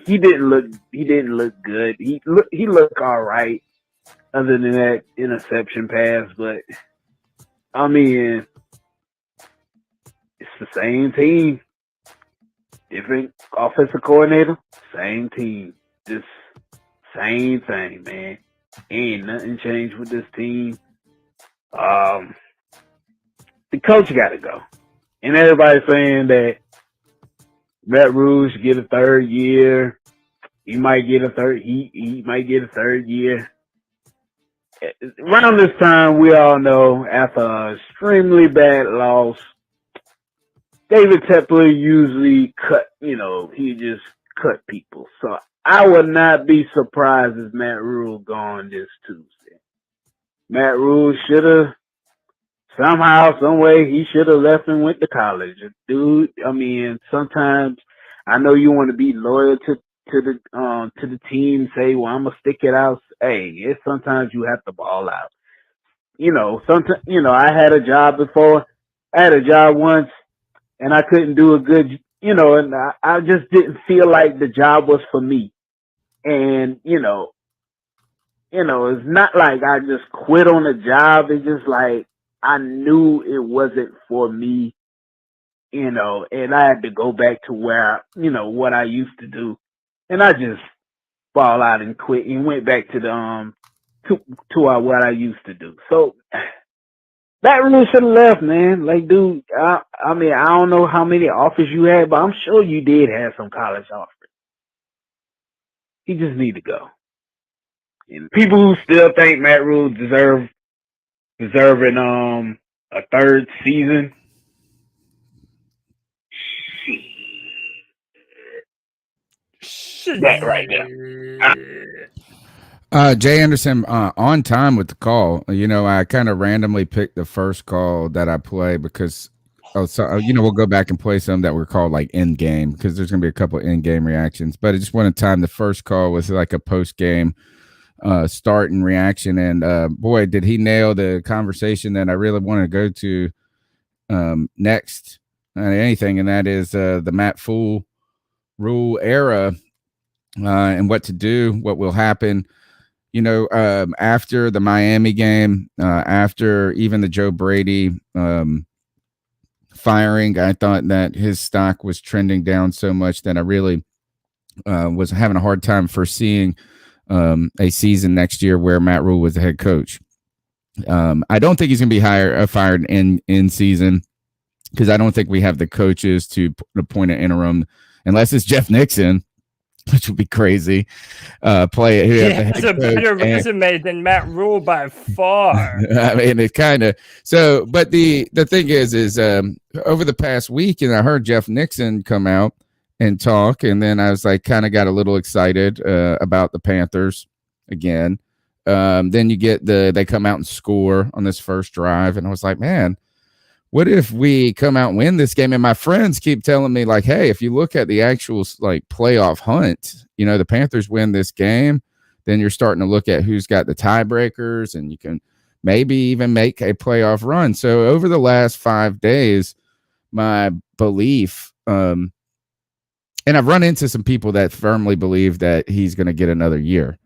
didn't look good. He looked all right, other than that interception pass. But I mean, it's the same team, different offensive coordinator, same team, just same thing, man. Ain't nothing changed with this team. The coach got to go, and everybody's saying that Matt Rhule should get a third year. He might get a third. He might get a third year. Around this time, we all know after an extremely bad loss, David Tepper usually he just cut people. So I would not be surprised if Matt Rhule gone this Tuesday. Matt Rhule should have somehow, some way, he should have left and went to college. Dude, I mean, sometimes I know you want to be loyal to the team, say, well, I'm gonna stick it out. Hey, it's sometimes you have to ball out. Sometimes, I had a job before. I had a job once. and I couldn't do a good, and I just didn't feel like the job was for me. And, it's not like I just quit on the job. It's just like I knew it wasn't for me, and I had to go back to where, what I used to do. And I just fall out and quit and went back to the, what I used to do. So that really should have left, man. Like, dude, I mean, I don't know how many offers you had, but I'm sure you did have some college offers. He just need to go. And people who still think Matt Rhule deserving a third season. That right there. Jay Anderson, on time with the call. I kind of randomly picked the first call that I play because, we'll go back and play some that were called like end game because there's going to be a couple end game reactions. But I just wanted time. The first call was like a post game start and reaction. And boy, did he nail the conversation that I really want to go to next anything. And that is the Matt Rhule era and what to do, what will happen. After the Miami game, after even the Joe Brady firing, I thought that his stock was trending down so much that I really was having a hard time foreseeing a season next year where Matt Rhule was the head coach. I don't think he's going to be fired in season because I don't think we have the coaches to appoint an interim unless it's Jeff Nixon, which would be crazy. Play it. Yeah, it's a better resume than Matt Rhule by far. I mean, it kind of so. But the thing is over the past week, and I heard Jeff Nixon come out and talk, and then I was like, kind of got a little excited about the Panthers again. Then you get they come out and score on this first drive, and I was like, man, what if we come out and win this game? And my friends keep telling me, like, hey, if you look at the actual like playoff hunt, the Panthers win this game, then you're starting to look at who's got the tiebreakers, and you can maybe even make a playoff run. So over the last 5 days, my belief, and I've run into some people that firmly believe that he's going to get another year.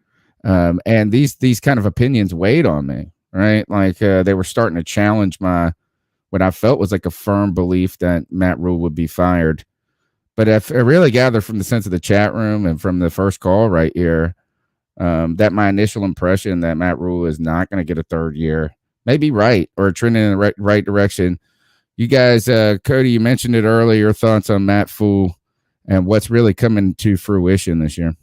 And these kind of opinions weighed on me, right? Like they were starting to challenge what I felt was like a firm belief that Matt Rhule would be fired. But I really gathered from the sense of the chat room and from the first call right here, that my initial impression that Matt Rhule is not going to get a third year may be right or trending in the right direction. You guys, Cody, you mentioned it earlier, your thoughts on Matt Rhule and what's really coming to fruition this year.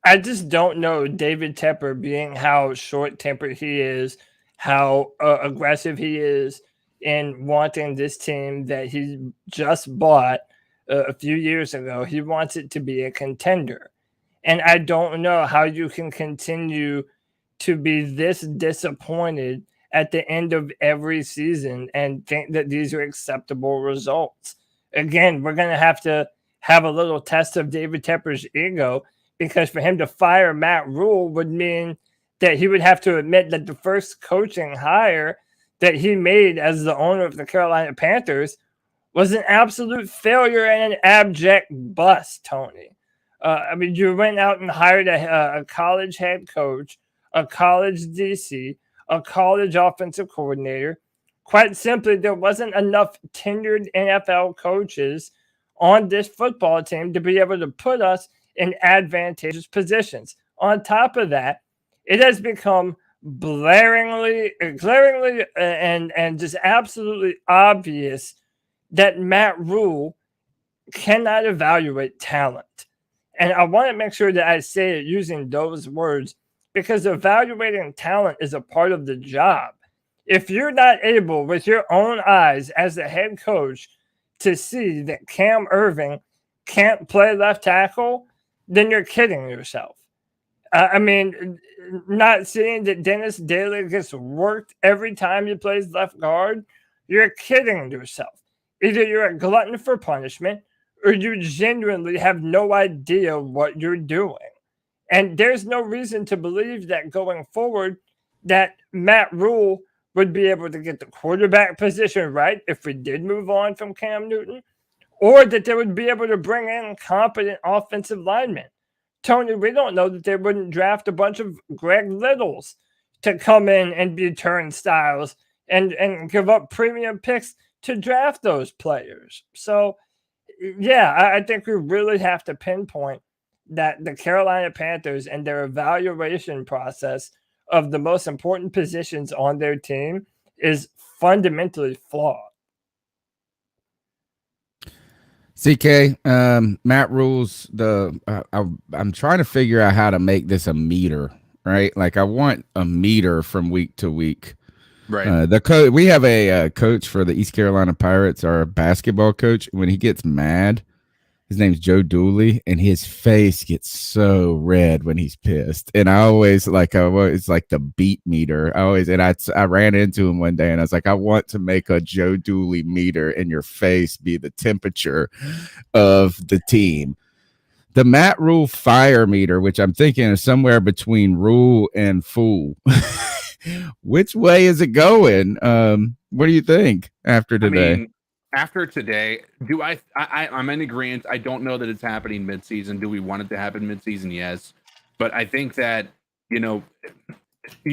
I just don't know David Tepper being how short-tempered he is, how aggressive he is, in wanting this team that he just bought a few years ago. He wants it to be a contender. And I don't know how you can continue to be this disappointed at the end of every season and think that these are acceptable results. Again, we're going to have a little test of David Tepper's ego, because for him to fire Matt Rhule would mean that he would have to admit that the first coaching hire that he made as the owner of the Carolina Panthers was an absolute failure and an abject bust, Tony. I mean, you went out and hired a college head coach, a college DC, a college offensive coordinator. Quite simply, there wasn't enough tenured NFL coaches on this football team to be able to put us in advantageous positions. On top of that, it has become glaringly and just absolutely obvious that Matt Rhule cannot evaluate talent. And I want to make sure that I say it using those words, because evaluating talent is a part of the job. If you're not able with your own eyes as a head coach to see that Cam Irving can't play left tackle, then you're kidding yourself. I mean, not seeing that Dennis Daly gets worked every time he plays left guard, you're kidding yourself. Either you're a glutton for punishment or you genuinely have no idea what you're doing. And there's no reason to believe that going forward that Matt Rhule would be able to get the quarterback position right if we did move on from Cam Newton, or that they would be able to bring in competent offensive linemen. Tony, we don't know that they wouldn't draft a bunch of Greg Littles to come in and be turnstiles and give up premium picks to draft those players. So, yeah, I think we really have to pinpoint that the Carolina Panthers and their evaluation process of the most important positions on their team is fundamentally flawed. CK, Matt Rhule's I'm trying to figure out how to make this a meter, right? Like I want a meter from week to week. Right. We have a coach for the East Carolina Pirates, our basketball coach. When he gets mad, his name's Joe Dooley, and his face gets so red when he's pissed. And I always it's like the beat meter. I ran into him one day and I was like, I want to make a Joe Dooley meter and your face be the temperature of the team. The Matt Rhule fire meter, which I'm thinking is somewhere between Rhule and Fool. Which way is it going? What do you think after today? I mean, after today, I'm in agreement. I don't know that it's happening midseason. Do we want it to happen midseason? Yes. But I think that, you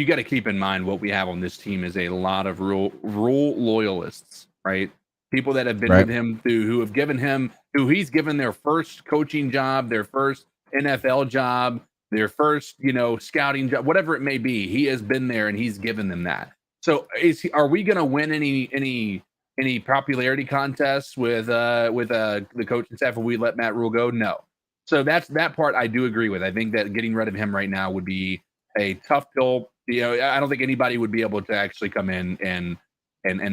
got to keep in mind what we have on this team is a lot of Rhule loyalists, right? People that have been with him who he's given their first coaching job, their first NFL job, their first, scouting job, whatever it may be. He has been there and he's given them that. So are we going to win any popularity contests with the coaching staff if we let Matt Rhule go? No. So that part I do agree with. I think that getting rid of him right now would be a tough pill. I don't think anybody would be able to actually come in and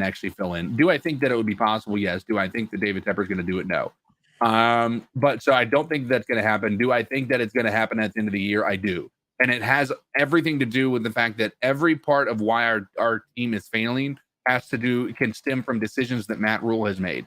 actually fill in. Do I think that it would be possible? Yes. Do I think that David Tepper's going to do it? No. But so I don't think that's going to happen. Do I think that it's going to happen at the end of the year? I do. And it has everything to do with the fact that every part of why our team is failing can stem from decisions that Matt Rhule has made.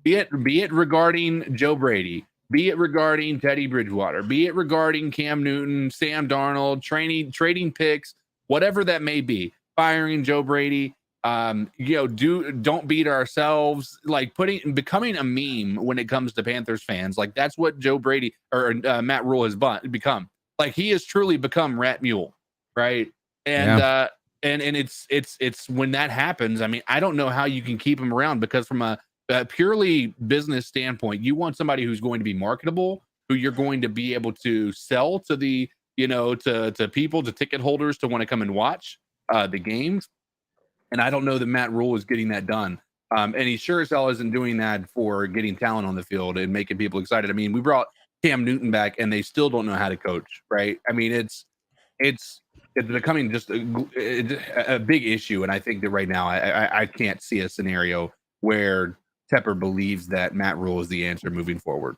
Be it regarding Joe Brady, be it regarding Teddy Bridgewater, be it regarding Cam Newton, Sam Darnold, trading picks, whatever that may be, firing Joe Brady, don't beat ourselves, like becoming a meme when it comes to Panthers fans. Like that's what Joe Brady or Matt Rhule has become. Like he has truly become Rat Mule, right? And and it's when that happens. I mean, I don't know how you can keep him around because from a purely business standpoint, you want somebody who's going to be marketable, who you're going to be able to sell to the to people, to ticket holders to want to come and watch the games. And I don't know that Matt Rhule is getting that done. And he sure as hell isn't doing that for getting talent on the field and making people excited. I mean, we brought Cam Newton back and they still don't know how to coach, right? I mean, it's becoming just a big issue. And I think that right now I can't see a scenario where Tepper believes that Matt Rhule is the answer moving forward.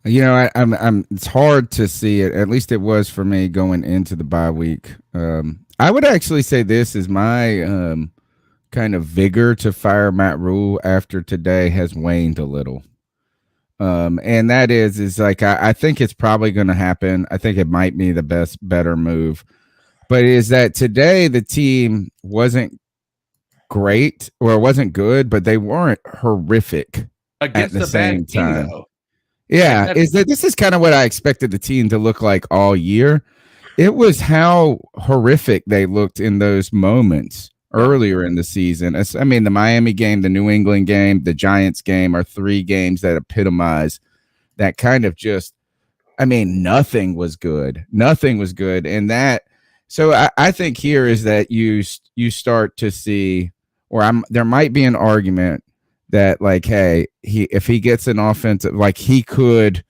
I'm it's hard to see it. At least it was for me going into the bye week. I would actually say this is my kind of vigor to fire Matt Rhule after today has waned a little. And that is like, I think it's probably going to happen. I think it might be the better move, but is that today the team wasn't great or wasn't good, but they weren't horrific against at the same time. Team, yeah. This is kind of what I expected the team to look like all year. It was how horrific they looked in those moments earlier in the season. I mean, the Miami game, the New England game, the Giants game are three games that epitomize that kind of just, I mean, nothing was good. Nothing was good. And that, so I think here is that you start to see, or there might be an argument that like, hey, if he gets an offensive, like he could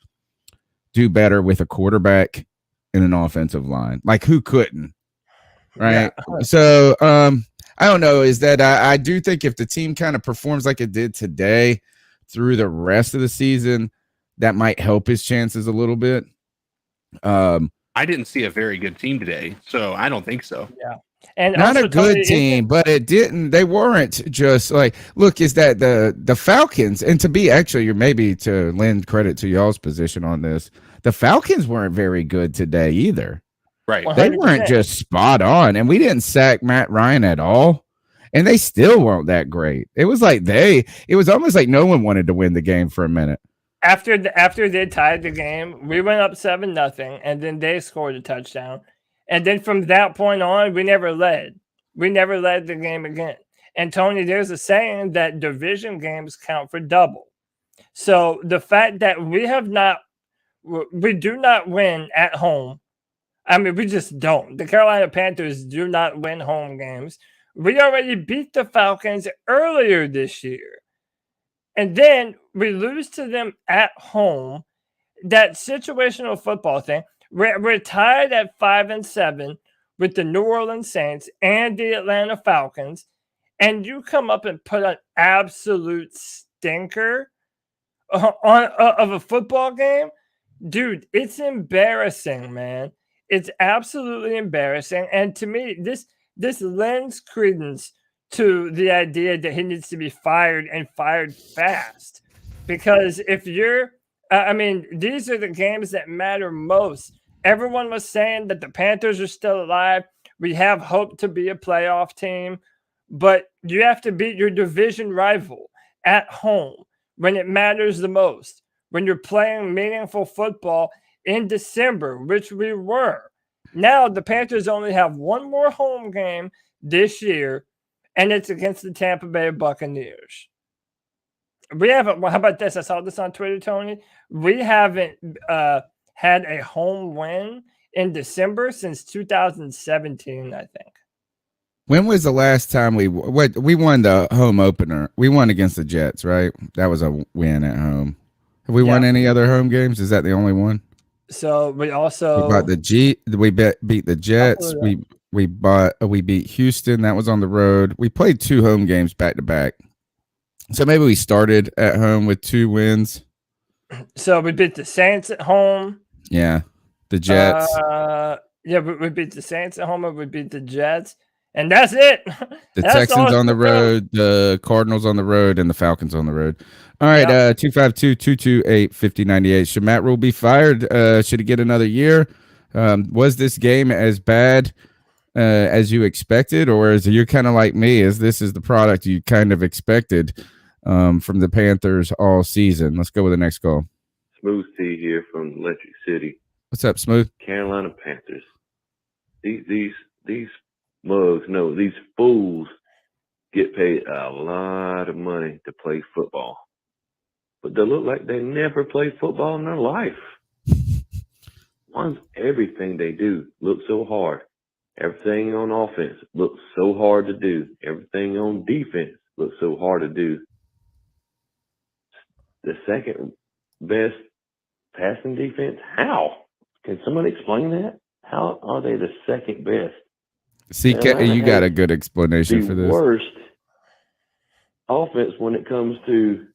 do better with a quarterback in an offensive line. Like who couldn't? Right. Yeah. So, I don't know, is that I do think if the team kind of performs like it did today through the rest of the season, that might help his chances a little bit. I didn't see a very good team today, so I don't think so. Yeah. And not a good team, but they weren't just like, look, is that the Falcons, and to be actually, you're maybe to lend credit to y'all's position on this, the Falcons weren't very good today either. Right. 100%. They weren't just spot on, and we didn't sack Matt Ryan at all. And they still weren't that great. It was like it was almost like no one wanted to win the game for a minute. After they tied the game, we went up 7-0, and then they scored a touchdown. And then from that point on, we never led. We never led the game again. And Tony, there's a saying that division games count for double. So the fact that we do not win at home. I mean, we just don't. The Carolina Panthers do not win home games. We already beat the Falcons earlier this year. And then we lose to them at home. That situational football thing. We're tied at 5-7 with the New Orleans Saints and the Atlanta Falcons. And you come up and put an absolute stinker of a football game. Dude, it's embarrassing, man. It's absolutely embarrassing. And to me, this lends credence to the idea that he needs to be fired and fired fast. Because if you're, these are the games that matter most. Everyone was saying that the Panthers are still alive. We have hope to be a playoff team. But you have to beat your division rival at home when it matters the most. When you're playing meaningful football in December, which we were. Now the Panthers only have one more home game this year, and it's against the Tampa Bay Buccaneers. We haven't. How about this? I saw this on Twitter, Tony. We haven't had a home win in December since 2017, I think. When was the last time we won the home opener? We won against the Jets, right? That was a win at home. Have we won any other home games? Is that the only one? So we also we beat the Jets. We beat Houston. That was on the road. We played 2 home games back to back. So maybe we started at home with 2 wins. So we beat the Saints at home. Yeah, the Jets. We beat the Saints at home, and we beat the Jets, and that's it. The Texans on the road, the Cardinals on the road, and the Falcons on the road. All right, 252-228-5098. Should Matt Rhule be fired? Should he get another year? Was this game as bad as you expected, or is you're kind of like me? This is the product you kind of expected from the Panthers all season? Let's go with the next call. Smooth T here from Electric City. What's up, Smooth? Carolina Panthers. These mugs, no, these fools get paid a lot of money to play football. But they look like they never played football in their life. Everything they do looks so hard. Everything on offense looks so hard to do. Everything on defense looks so hard to do. The second best passing defense? How? Can somebody explain that? How are they the second best? See, you got a good explanation for this. The worst offense when it comes to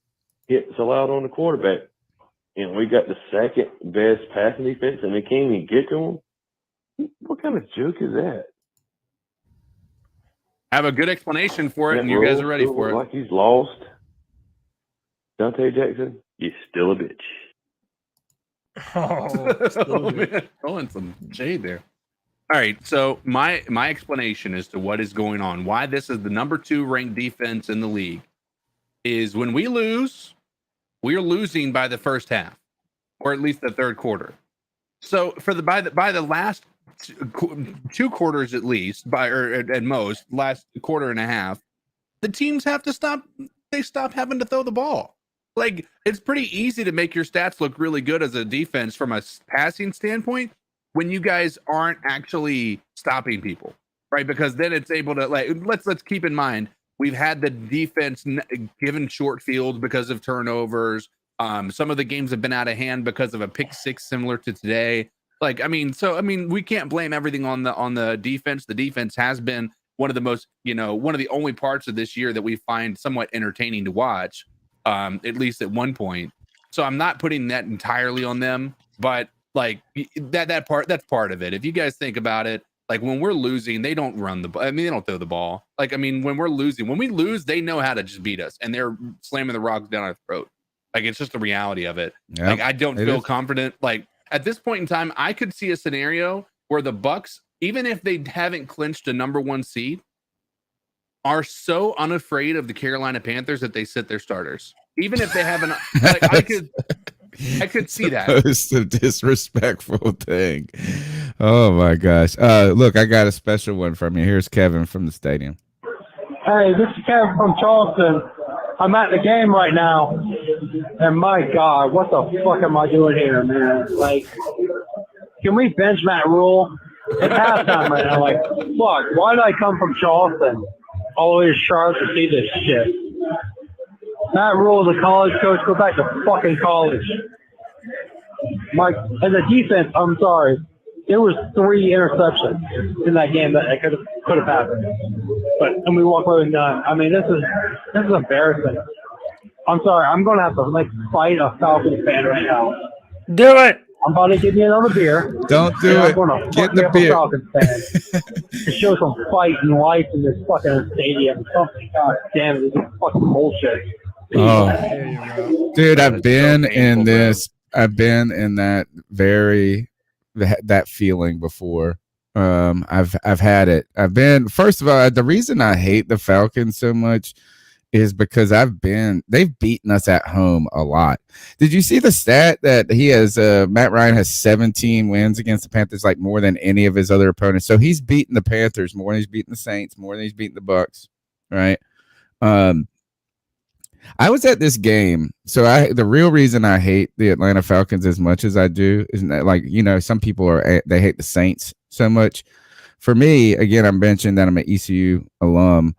hitting so loud on the quarterback. And we got the second best passing defense, and they can't even get to them. What kind of joke is that? I have a good explanation for it, and you guys are ready for it. Like he's lost. Dante Jackson, you're still a bitch. Oh, man. Throwing some shade there. All right, so my explanation as to what is going on, why this is the number 2 ranked defense in the league, is when we lose, we are losing by the first half, or at least the third quarter. So by the last 2 quarters, at least, or at most last quarter and a half, the teams have to stop. They stop having to throw the ball. Like, it's pretty easy to make your stats look really good as a defense from a passing standpoint when you guys aren't actually stopping people, right? Because then it's able to, like, let's keep in mind, we've had the defense given short fields because of turnovers. Some of the games have been out of hand because of a pick six similar to today. We can't blame everything on the defense. The defense has been one of the most, one of the only parts of this year that we find somewhat entertaining to watch, at least at one point. So I'm not putting that entirely on them, but like that's part of it. If you guys think about it, like when we're losing, they don't run the ball. They don't throw the ball. When we lose, they know how to just beat us, and they're slamming the rocks down our throat. Like, it's just the reality of it. Yep, I don't feel confident. Like, at this point in time, I could see a scenario where the Bucs, even if they haven't clinched a number 1 seed, are so unafraid of the Carolina Panthers that they sit their starters. Even if they haven't, like, I could see that. It's a disrespectful thing. Oh my gosh. Look, I got a special one from you. Here's Kevin from the stadium. Hey, this is Kevin from Charleston. I'm at the game right now, and my God, what the fuck am I doing here, man? Like, can we bench Matt Rhule? It's halftime right now. Like, fuck, why did I come from Charleston all the way to Charlotte to see this shit? Matt Rhule is a college coach. Go back to fucking college. Mike, and the defense, I'm sorry. There was 3 interceptions in that game that could have happened. And we walk away with none. I mean, this is embarrassing. I'm sorry. I'm going to have to fight a Falcons fan right now. Do it. I'm about to give you another beer. Don't do it. Get the beer. Falcons fan. To show some fight and life in this fucking stadium. Something. God damn it. This is fucking bullshit. Oh, dude, I've been in this. I've been in that that feeling before. I've had it. First of all, the reason I hate the Falcons so much is because they've beaten us at home a lot. Did you see the stat that Matt Ryan has 17 wins against the Panthers, like more than any of his other opponents? So he's beaten the Panthers more than he's beaten the Saints, more than he's beaten the Bucs, right? I was at this game. So the real reason I hate the Atlanta Falcons as much as I do isn't that, like, some people they hate the Saints so much. For me, again, I'm mentioning that I'm an ECU alum.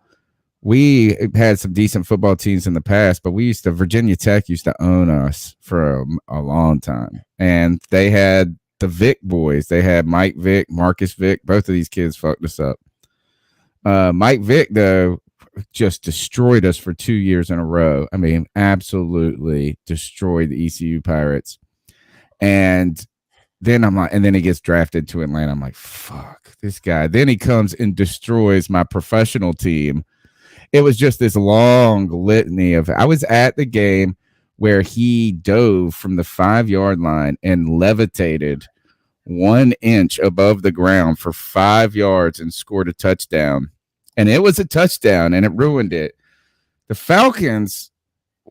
We had some decent football teams in the past, but Virginia Tech used to own us for a long time. And they had the Vick boys. They had Mike Vick, Marcus Vick. Both of these kids fucked us up. Mike Vick, though, just destroyed us for 2 years in a row. I mean, absolutely destroyed the ECU Pirates. And then and then he gets drafted to Atlanta. I'm like, fuck this guy. Then he comes and destroys my professional team. It was just this long litany I was at the game where he dove from the 5-yard line and levitated 1 inch above the ground for 5 yards and scored a touchdown. And it was a touchdown, and it ruined it. The Falcons,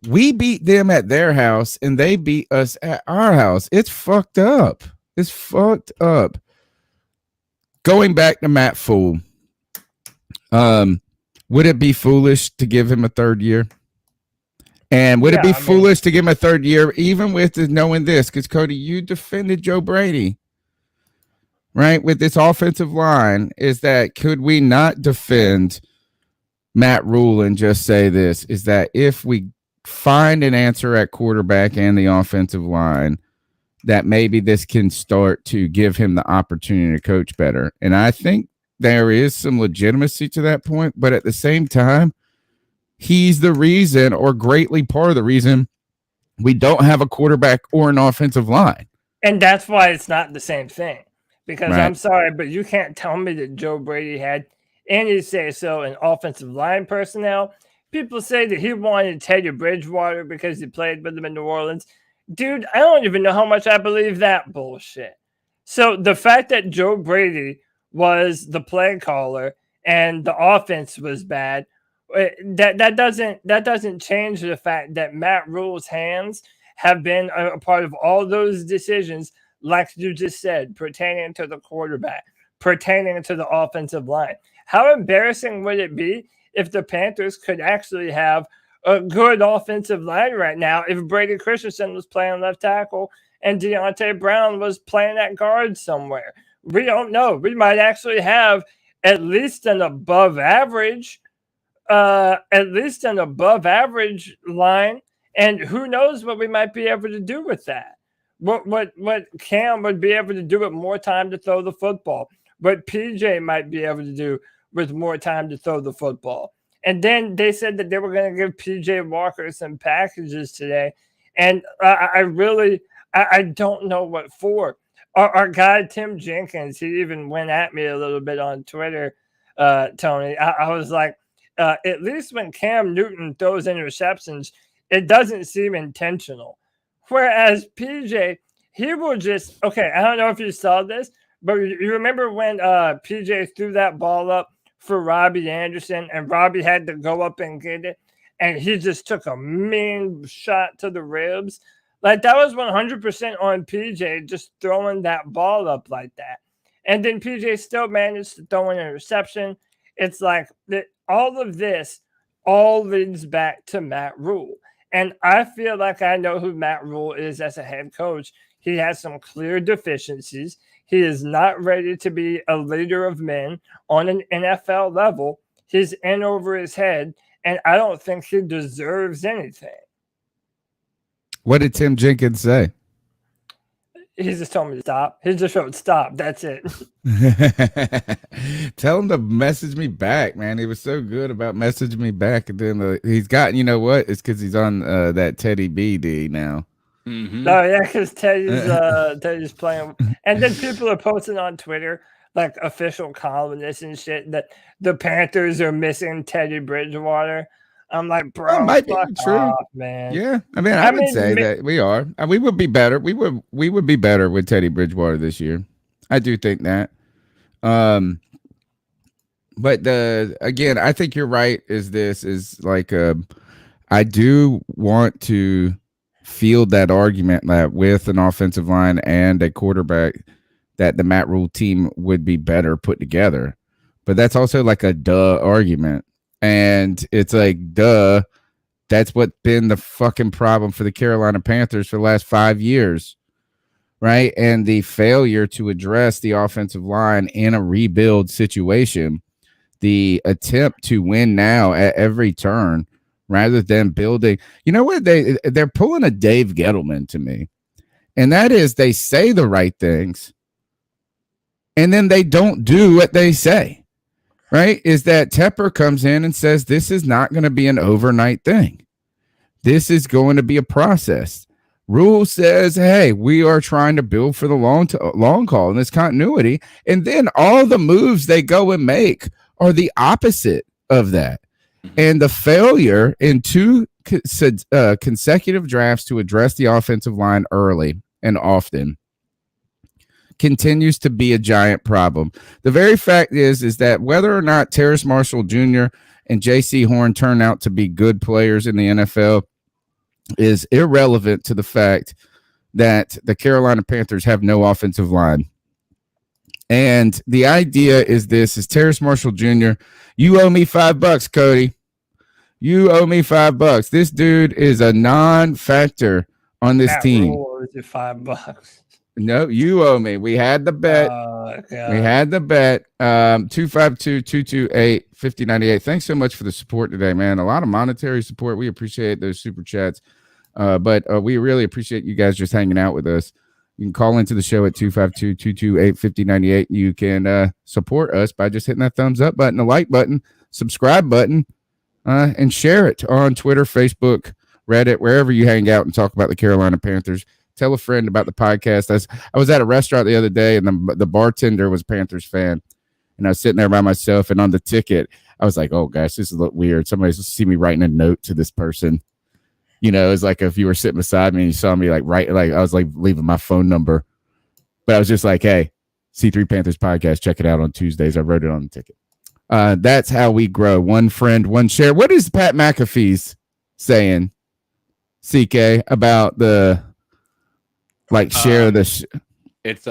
we beat them at their house, and they beat us at our house. It's fucked up. It's fucked up. Going back to Matt Rhule, would it be foolish to give him a 3rd year? And would it be foolish to give him a 3rd year, even with knowing this? Because, Cody, you defended Joe Brady. Right, with this offensive line, is that could we not defend Matt Rhule and just say this, is that if we find an answer at quarterback and the offensive line, that maybe this can start to give him the opportunity to coach better. And I think there is some legitimacy to that point, but at the same time, he's the reason, or greatly part of the reason, we don't have a quarterback or an offensive line. And that's why it's not the same thing. Because right. I'm sorry, but you can't tell me that Joe Brady had any say-so in offensive line personnel. People say that he wanted Teddy Bridgewater because he played with him in New Orleans. Dude, I don't even know how much I believe that bullshit. So the fact that Joe Brady was the play caller and the offense was bad, that doesn't change the fact that Matt Rhule's hands have been a part of all those decisions, like you just said, pertaining to the quarterback, pertaining to the offensive line. How embarrassing would it be if the Panthers could actually have a good offensive line right now if Brady Christensen was playing left tackle and Deontay Brown was playing at guard somewhere? We don't know. We might actually have at least an above average line, and who knows what we might be able to do with that. What Cam would be able to do with more time to throw the football, what PJ might be able to do with more time to throw the football. And then they said that they were going to give PJ Walker some packages today. And I don't know what for. Our guy, Tim Jenkins, he even went at me a little bit on Twitter, Tony. I was like, at least when Cam Newton throws interceptions, it doesn't seem intentional. Whereas PJ, he will just, okay, I don't know if you saw this, But you remember when PJ threw that ball up for Robbie Anderson and Robbie had to go up and get it and he just took a mean shot to the ribs? Like, that was 100% on PJ just throwing that ball up like that. And then PJ still managed to throw an interception. It's like all of this all leads back to Matt Rhule. And I feel like I know who Matt Rhule is as a head coach. He has some clear deficiencies. He is not ready to be a leader of men on an NFL level. He's in over his head, and I don't think he deserves anything. What did Tim Jenkins say? He just told me to stop. He just wrote stop. That's it. Tell him to message me back, man. He was so good about messaging me back. And then he's got, you know what? It's because he's on that Teddy BD now. Mm-hmm. Oh, yeah, because Teddy's playing. And then people are posting on Twitter, like official columnists and shit, that the Panthers are missing Teddy Bridgewater. I'm like, bro, that might be true, off, man. Yeah, I would say that we are. We would be better. We would be better with Teddy Bridgewater this year. I do think that. But again, I think you're right. Is like I do want to field that argument that with an offensive line and a quarterback, that the Matt Rhule team would be better put together. But that's also like a duh argument. And it's like, duh, that's what's been the fucking problem for the Carolina Panthers for the last 5 years, right? And the failure to address the offensive line in a rebuild situation, the attempt to win now at every turn rather than building. You know what? They're pulling a Dave Gettleman to me, and that is they say the right things, and then they don't do what they say. Right, is that Tepper comes in and says this is not going to be an overnight thing. This is going to be a process. Rhule says, hey, we are trying to build for the long haul and this continuity. And then all the moves they go and make are the opposite of that. And the failure in two consecutive drafts to address the offensive line early and often continues to be a giant problem. The very fact is that whether or not Terrace Marshall Jr. and J.C. Horn turn out to be good players in the NFL is irrelevant to the fact that the Carolina Panthers have no offensive line. And the idea is Terrace Marshall Jr., you owe me $5, Cody. You owe me $5. This dude is a non-factor on this team. Rhule owes you $5. No, you owe me. We had the bet. We had the bet. 252-228-5098. Thanks so much for the support today, man. A lot of monetary support. We appreciate those super chats. But we really appreciate you guys just hanging out with us. You can call into the show at 252-228-5098. You can support us by just hitting that thumbs up button, the like button, subscribe button, and share it on Twitter, Facebook, Reddit, wherever you hang out and talk about the Carolina Panthers. Tell a friend about the podcast. I was at a restaurant the other day, and the bartender was a Panthers fan. And I was sitting there by myself, and on the ticket, I was like, oh, gosh, this is a little weird. Somebody's supposed to see me writing a note to this person. You know, it's like if you were sitting beside me and you saw me, like I was like leaving my phone number. But I was just like, hey, C3 Panthers Podcast, check it out on Tuesdays. I wrote it on the ticket. That's how we grow. One friend, one share. What is Pat McAfee's saying, CK, about the... Like share this. It's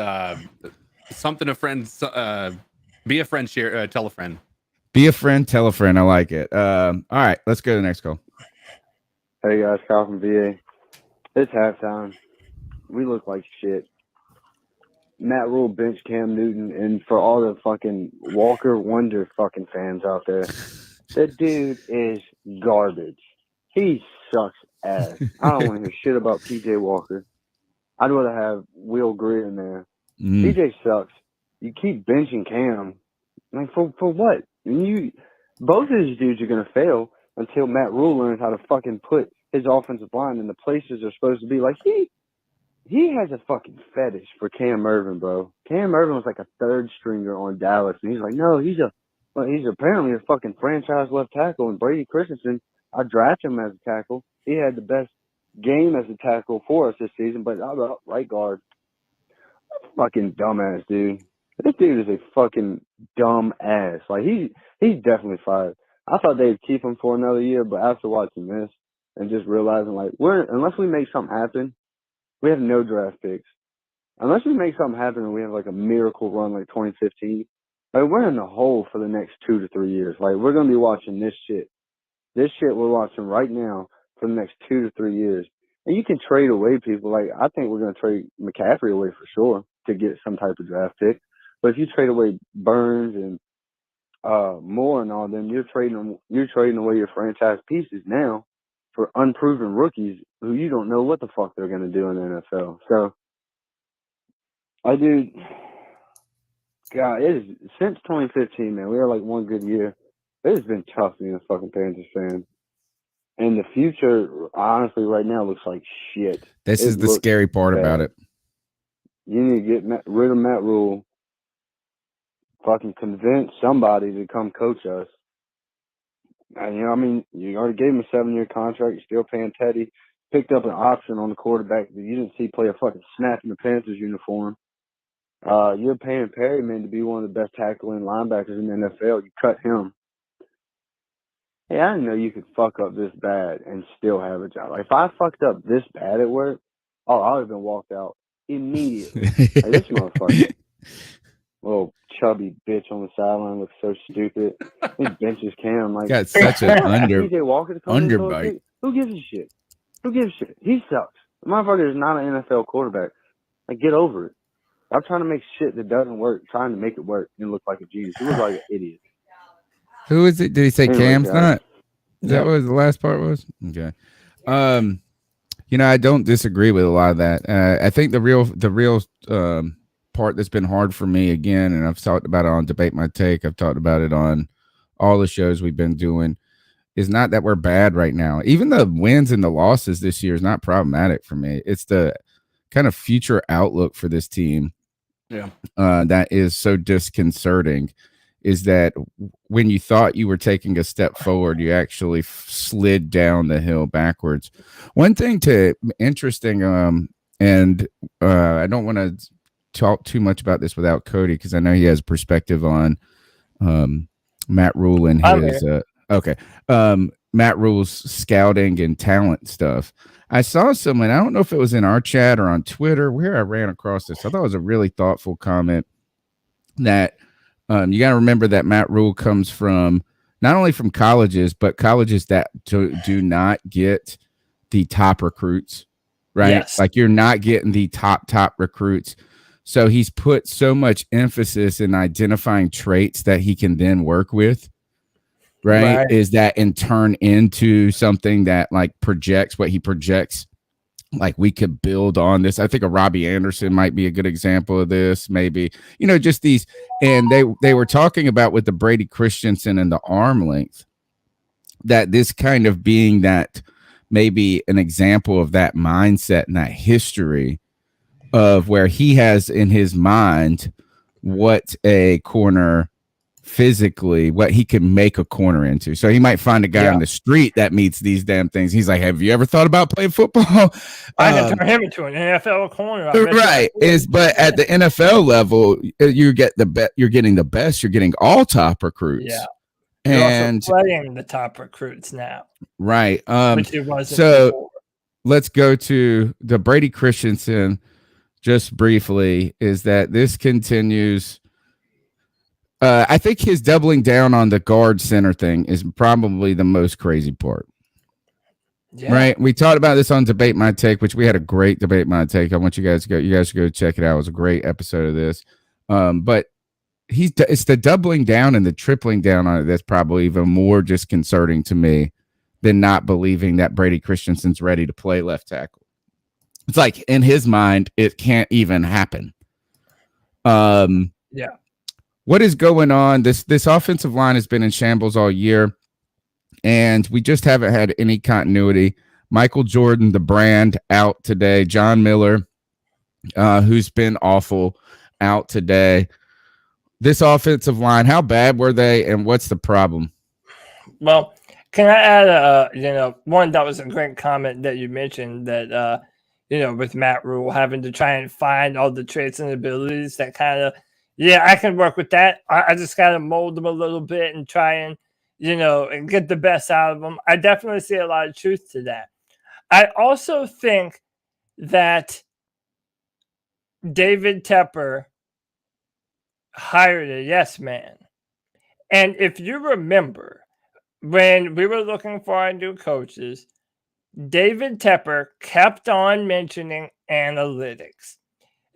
something a friend. Be a friend. Share. Tell a friend. Be a friend. Tell a friend. I like it. All right, let's go to the next call. Hey guys, Kyle from VA. It's halftime. We look like shit. Matt Rhule bench Cam Newton, and for all the fucking Walker Wonder fucking fans out there, that dude is garbage. He sucks ass. I don't want to hear shit about PJ Walker. I'd rather have Will Greer in there. PJ sucks. You keep benching Cam. Like, for what? Both of these dudes are going to fail until Matt Rhule learns how to fucking put his offensive line in the places they're supposed to be. Like, he has a fucking fetish for Cam Ervin, bro. Cam Ervin was like a third stringer on Dallas, and he's like, no, he's apparently a fucking franchise left tackle. And Brady Christensen, I drafted him as a tackle. He had the best game as a tackle for us this season, but I'm a right guard. Fucking dumbass, dude. This dude is a fucking dumb ass. Like he's definitely fired. I thought they'd keep him for another year, but after watching this and just realizing like unless we make something happen, we have no draft picks. Unless we make something happen and we have like a miracle run like 2015, like we're in the hole for the next 2 to 3 years. Like we're gonna be watching this shit. This shit we're watching right now for the next 2 to 3 years. And you can trade away people. Like I think we're gonna trade McCaffrey away for sure to get some type of draft pick. But if you trade away Burns and Moore and all them, you're trading away your franchise pieces now for unproven rookies who you don't know what the fuck they're gonna do in the NFL. So God, it is since 2015, man. We are like one good year. It has been tough being a fucking Panthers fan. And the future, honestly, right now looks like shit. This is the scary part about it. You need to get rid of Matt Rhule. Fucking convince somebody to come coach us. And, you already gave him a 7-year contract. You're still paying Teddy. Picked up an option on the quarterback that you didn't see play a fucking snap in the Panthers uniform. You're paying Perryman to be one of the best tackling linebackers in the NFL. You cut him. Hey, I didn't know you could fuck up this bad and still have a job. Like, if I fucked up this bad at work, I would have been walked out immediately. Like, this motherfucker. Little chubby bitch on the sideline looks so stupid. His benches Cam. Like, got such an underbite. Who gives a shit? He sucks. The motherfucker is not an NFL quarterback. Like, get over it. I'm trying to make shit that doesn't work, trying to make it work and look like a genius. He looks like an idiot. Who is it? Did he say Cam's not? Is that Yep. what the last part was? Okay. I don't disagree with a lot of that. I think the real part that's been hard for me again, and I've talked about it on Debate My Take, I've talked about it on all the shows we've been doing, is not that we're bad right now. Even the wins and the losses this year is not problematic for me. It's the kind of future outlook for this team. Yeah. That is so disconcerting, is that when you thought you were taking a step forward, you actually slid down the hill backwards. One thing interesting, and I don't want to talk too much about this without Cody, because I know he has perspective on Matt Rhule and his Matt Rhule's scouting and talent stuff. I saw someone, I don't know if it was in our chat or on Twitter, where I ran across this. I thought it was a really thoughtful comment that you got to remember that Matt Rhule comes from not only from colleges, but colleges that do not get the top recruits, right? Yes. Like you're not getting the top recruits. So he's put so much emphasis in identifying traits that he can then work with. Right? Is that in turn into something that like projects what he projects? Like we could build on this. I think a Robbie Anderson might be a good example of this. Maybe, just these. And they were talking about with the Brady Christensen and the arm length, that this kind of being that maybe an example of that mindset and that history of where he has in his mind what a corner physically, what he can make a corner into. So he might find a guy on the street that meets these damn things. He's like, have you ever thought about playing football? I can turn him into an NFL corner. Right. But at the NFL level, you get you're getting the best. You're getting all top recruits. Yeah. And you're also playing the top recruits now. Right. Which it wasn't so before. Let's go to the Brady Christensen just briefly, is that this continues. I think his doubling down on the guard center thing is probably the most crazy part. Yeah. Right. We talked about this on Debate My Take, which we had a great Debate My Take. I want you guys to go check it out. It was a great episode of this. But it's the doubling down and the tripling down on it that's probably even more disconcerting to me than not believing that Brady Christensen's ready to play left tackle. It's like in his mind, it can't even happen. Yeah. What is going on? This offensive line has been in shambles all year, and we just haven't had any continuity. Michael Jordan, the brand, out today. John Miller, who's been awful, out today. This offensive line, how bad were they, and what's the problem? Well, can I add, one, that was a great comment that you mentioned that, with Matt Rhule having to try and find all the traits and abilities that kind of, Yeah, I can work with that. I just got to mold them a little bit and try and, and get the best out of them. I definitely see a lot of truth to that. I also think that David Tepper hired a yes man. And if you remember, when we were looking for our new coaches, David Tepper kept on mentioning analytics.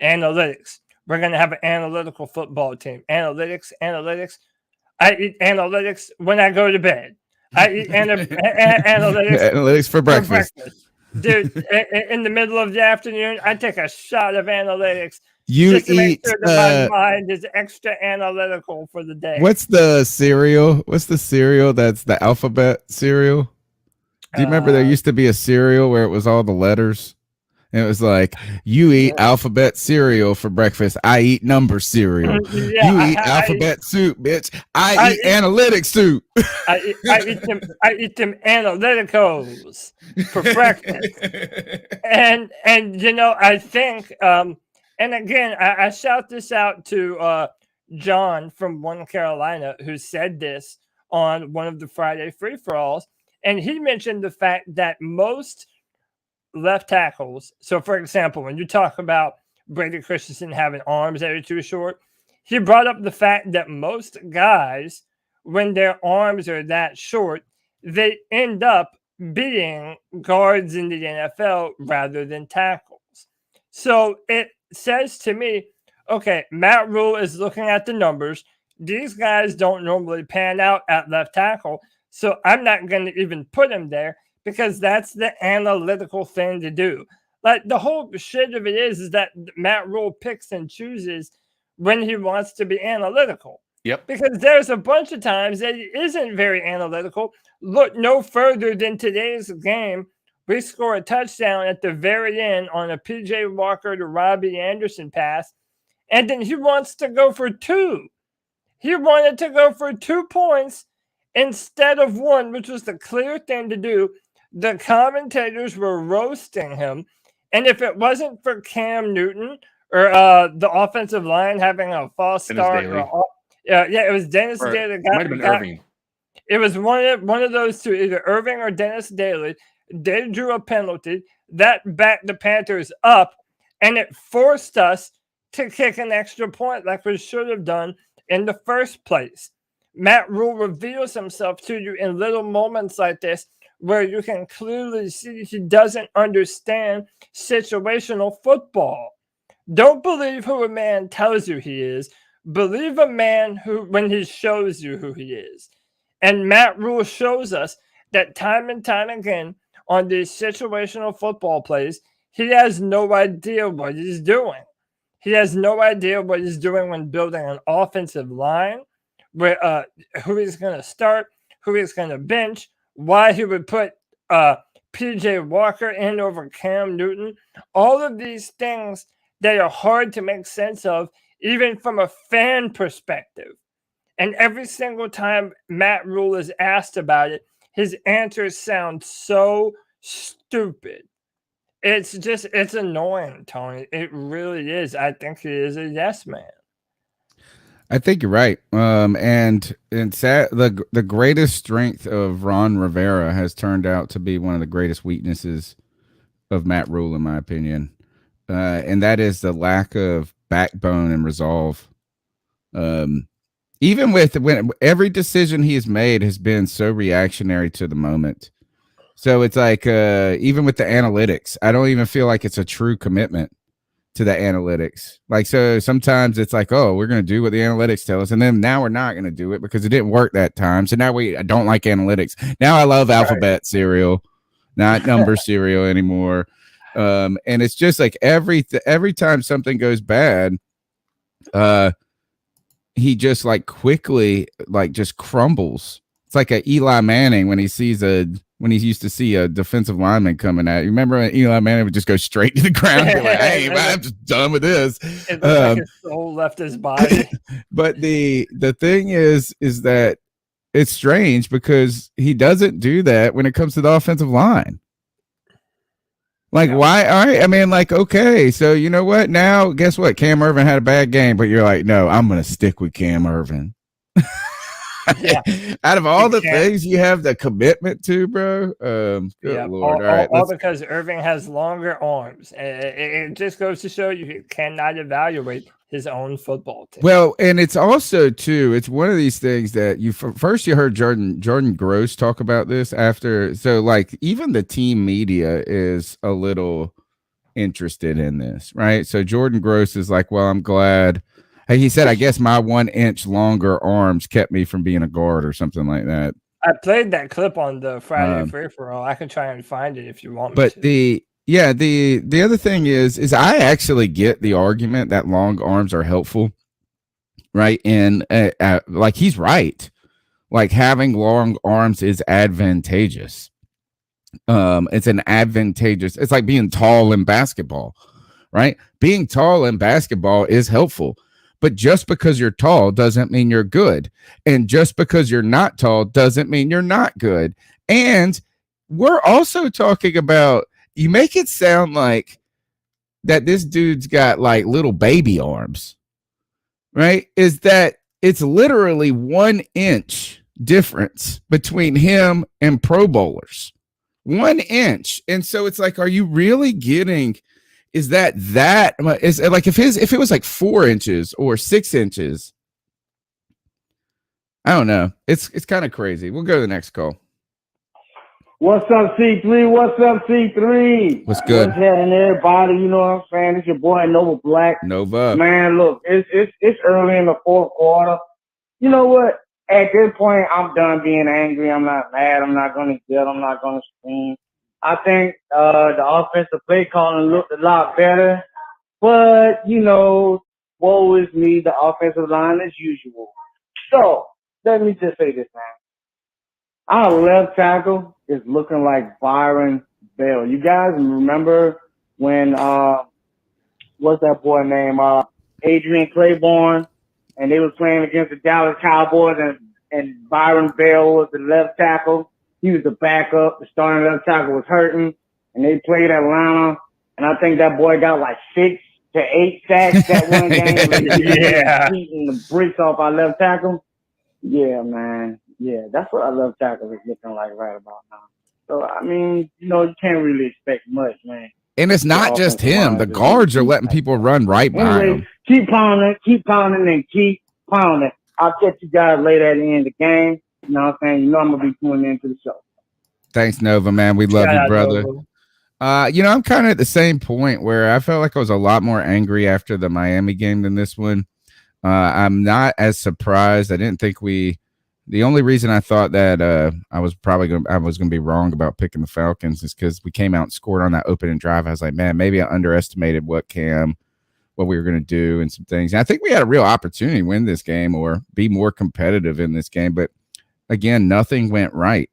Analytics. We're going to have an analytical football team. Analytics. I eat analytics when I go to bed. I eat analytics for breakfast. Dude, in the middle of the afternoon, I take a shot of analytics. You just to eat. Make sure that my mind is extra analytical for the day. What's the cereal? What's the cereal that's the alphabet cereal? Do you remember there used to be a cereal where it was all the letters? And it was like, you eat alphabet cereal for breakfast. I eat number cereal. Yeah, you eat alphabet soup, bitch. I eat analytics soup. I eat them analyticals for breakfast. And I think and again, I shout this out to John from One Carolina, who said this on one of the Friday free-for-alls. And he mentioned the fact that most left tackles, so for example, when you talk about Brady Christensen having arms that are too short, he brought up the fact that most guys, when their arms are that short, they end up being guards in the NFL rather than tackles. So it says to me, okay, Matt Rhule is looking at the numbers. These guys don't normally pan out at left tackle, so I'm not going to even put him there because that's the analytical thing to do. Like, the whole shit of it is that Matt Rhule picks and chooses when he wants to be analytical. Yep. Because there's a bunch of times that he isn't very analytical. Look no further than today's game. We score a touchdown at the very end on a PJ Walker to Robbie Anderson pass, and then he wants to go for 2. He wanted to go for 2 points instead of 1, which was the clear thing to do. The commentators were roasting him. And if it wasn't for Cam Newton or the offensive line having a false start, it was Dennis Daly. Might have been Irving. It was one of those two, either Irving or Dennis Daly. They drew a penalty that backed the Panthers up, and it forced us to kick an extra point like we should have done in the first place. Matt Rhule reveals himself to you in little moments like this where you can clearly see he doesn't understand situational football. Don't believe who a man tells you he is. Believe a man who when he shows you who he is. And Matt Rhule shows us that time and time again on these situational football plays, he has no idea what he's doing. He has no idea what he's doing when building an offensive line, where who he's going to start, who he's going to bench, why he would put PJ Walker in over Cam Newton. All of these things that are hard to make sense of, even from a fan perspective. And every single time Matt Rhule is asked about it, his answers sound so stupid. It's annoying, Tony. It really is. I think he is a yes man. I think you're right. And the greatest strength of Ron Rivera has turned out to be one of the greatest weaknesses of Matt Rhule, in my opinion. And that is the lack of backbone and resolve. Even when every decision he has made has been so reactionary to the moment. So it's like, even with the analytics, I don't even feel like it's a true commitment to the analytics. Like, so sometimes it's like, oh, we're going to do what the analytics tell us. And then now we're not going to do it because it didn't work that time. So now I don't like analytics. Now I love alphabet cereal, not number cereal anymore. And it's just like every time something goes bad, he just like quickly like just crumbles. It's like a Eli Manning when he used to see a defensive lineman coming at you. Remember when Eli Manning would just go straight to the ground? You're like, hey, man, I'm just done with this. It like his soul left his body. But the thing is that it's strange because he doesn't do that when it comes to the offensive line. Like, why? All right. I mean, like, okay. So, you know what? Now, guess what? Cam Irvin had a bad game, but you're like, no, I'm going to stick with Cam Irvin. Yeah. Out of all the things you have the commitment to, bro. Good Lord. All right. All because Irving has longer arms. It just goes to show you cannot evaluate his own football team. Well, and it's also, too, it's one of these things that first you heard Jordan Gross talk about this after. So, like, even the team media is a little interested in this, right? So Jordan Gross is like, well, I'm glad. Hey, he said, I guess my 1 inch longer arms kept me from being a guard or something like that. I played that clip on the Friday Free For All. I can try and find it if you want me but to. the other thing is I actually get the argument that long arms are helpful, right? And like he's right. Like having long arms is advantageous. It's an advantageous. It's like being tall in basketball, right? Being tall in basketball is helpful. But just because you're tall doesn't mean you're good. And just because you're not tall doesn't mean you're not good. And we're also talking about, you make it sound like that this dude's got like little baby arms, right? Is that it's literally 1 inch difference between him and Pro Bowlers. 1 inch. And so it's like, are you really getting... Is that is like if it was like 4 inches or 6 inches? I don't know. It's kind of crazy. We'll go to the next call. What's up, C3? What's up, C3? What's good? What's happening, everybody? You know what I'm saying? It's your boy Nova Black. Nova. Man, look, it's early in the fourth quarter. You know what? At this point, I'm done being angry. I'm not mad. I'm not going to yell. I'm not going to scream. I think the offensive play calling looked a lot better, but, you know, woe is me, the offensive line as usual. So, let me just say this, man. Our left tackle is looking like Byron Bell. You guys remember when, what's that boy name? Adrian Claiborne, and they were playing against the Dallas Cowboys, and Byron Bell was the left tackle. He was the backup. The starting left tackle was hurting, and they played Atlanta. And I think that boy got like 6 to 8 sacks that one game. Yeah, beating the bricks off our left tackle. Yeah, man. Yeah, that's what our left tackle is looking like right about now. So I mean, you know, you can't really expect much, man. And it's not just him. The guards are letting people run right by him. Keep pounding, and keep pounding. I'll catch you guys later at the end of the game. You know what I'm saying? You know I'm going to be tuning into the show. Thanks, Nova, man. We love you, brother. You know, I'm kind of at the same point where I felt like I was a lot more angry after the Miami game than this one. I'm not as surprised. I didn't think the only reason I thought that I was going to be wrong about picking the Falcons is because we came out and scored on that opening drive. I was like, man, maybe I underestimated what we were going to do and some things. And I think we had a real opportunity to win this game or be more competitive in this game, but again, nothing went right.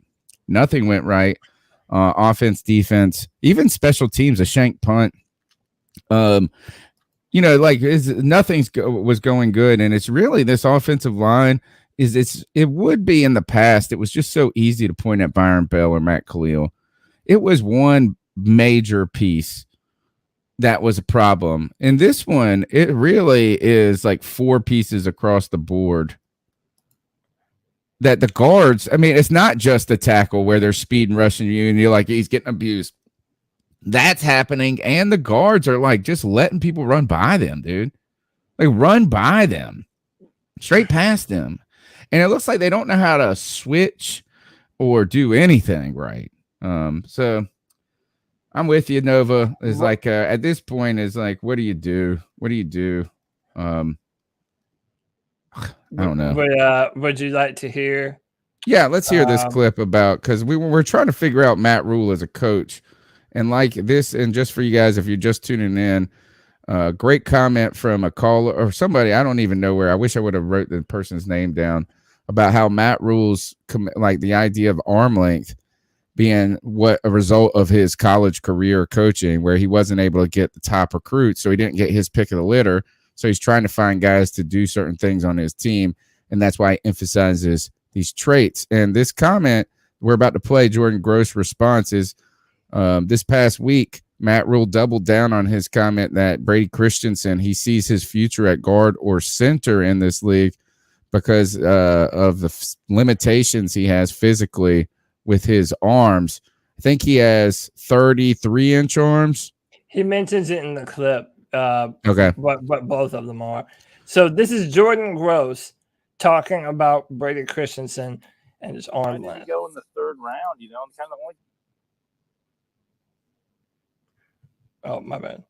Offense, defense, even special teams, a shank punt. You know, like nothing was going good. And it's really this offensive line it would be in the past. It was just so easy to point at Byron Bell or Matt Khalil. It was one major piece that was a problem. And this one, it really is like 4 pieces across the board. That the guards, I mean, it's not just the tackle where they're speed and rushing you and you're like, he's getting abused. That's happening. And the guards are like just letting people run by them, dude. Like run by them, straight past them. And it looks like they don't know how to switch or do anything right. So I'm with you, Nova. Is like at this point is like, what do you do? I don't know. Would you like to hear? Yeah, let's hear this clip about, because we're trying to figure out Matt Rhule as a coach, and like this, and just for you guys, if you're just tuning in, great comment from a caller or somebody, I don't even know where. I wish I would have wrote the person's name down about how Matt Rhule's like the idea of arm length being what a result of his college career coaching, where he wasn't able to get the top recruits, so he didn't get his pick of the litter. So he's trying to find guys to do certain things on his team, and that's why he emphasizes these traits. And this comment we're about to play, Jordan Gross' response is, this past week, Matt Rhule doubled down on his comment that Brady Christensen, he sees his future at guard or center in this league because of the limitations he has physically with his arms. I think he has 33-inch arms. He mentions it in the clip. Okay. What both of them are. So this is Jordan Gross talking about Brady Christensen and his arm length. Go in the third round, I'm kind of only. Oh, my bad.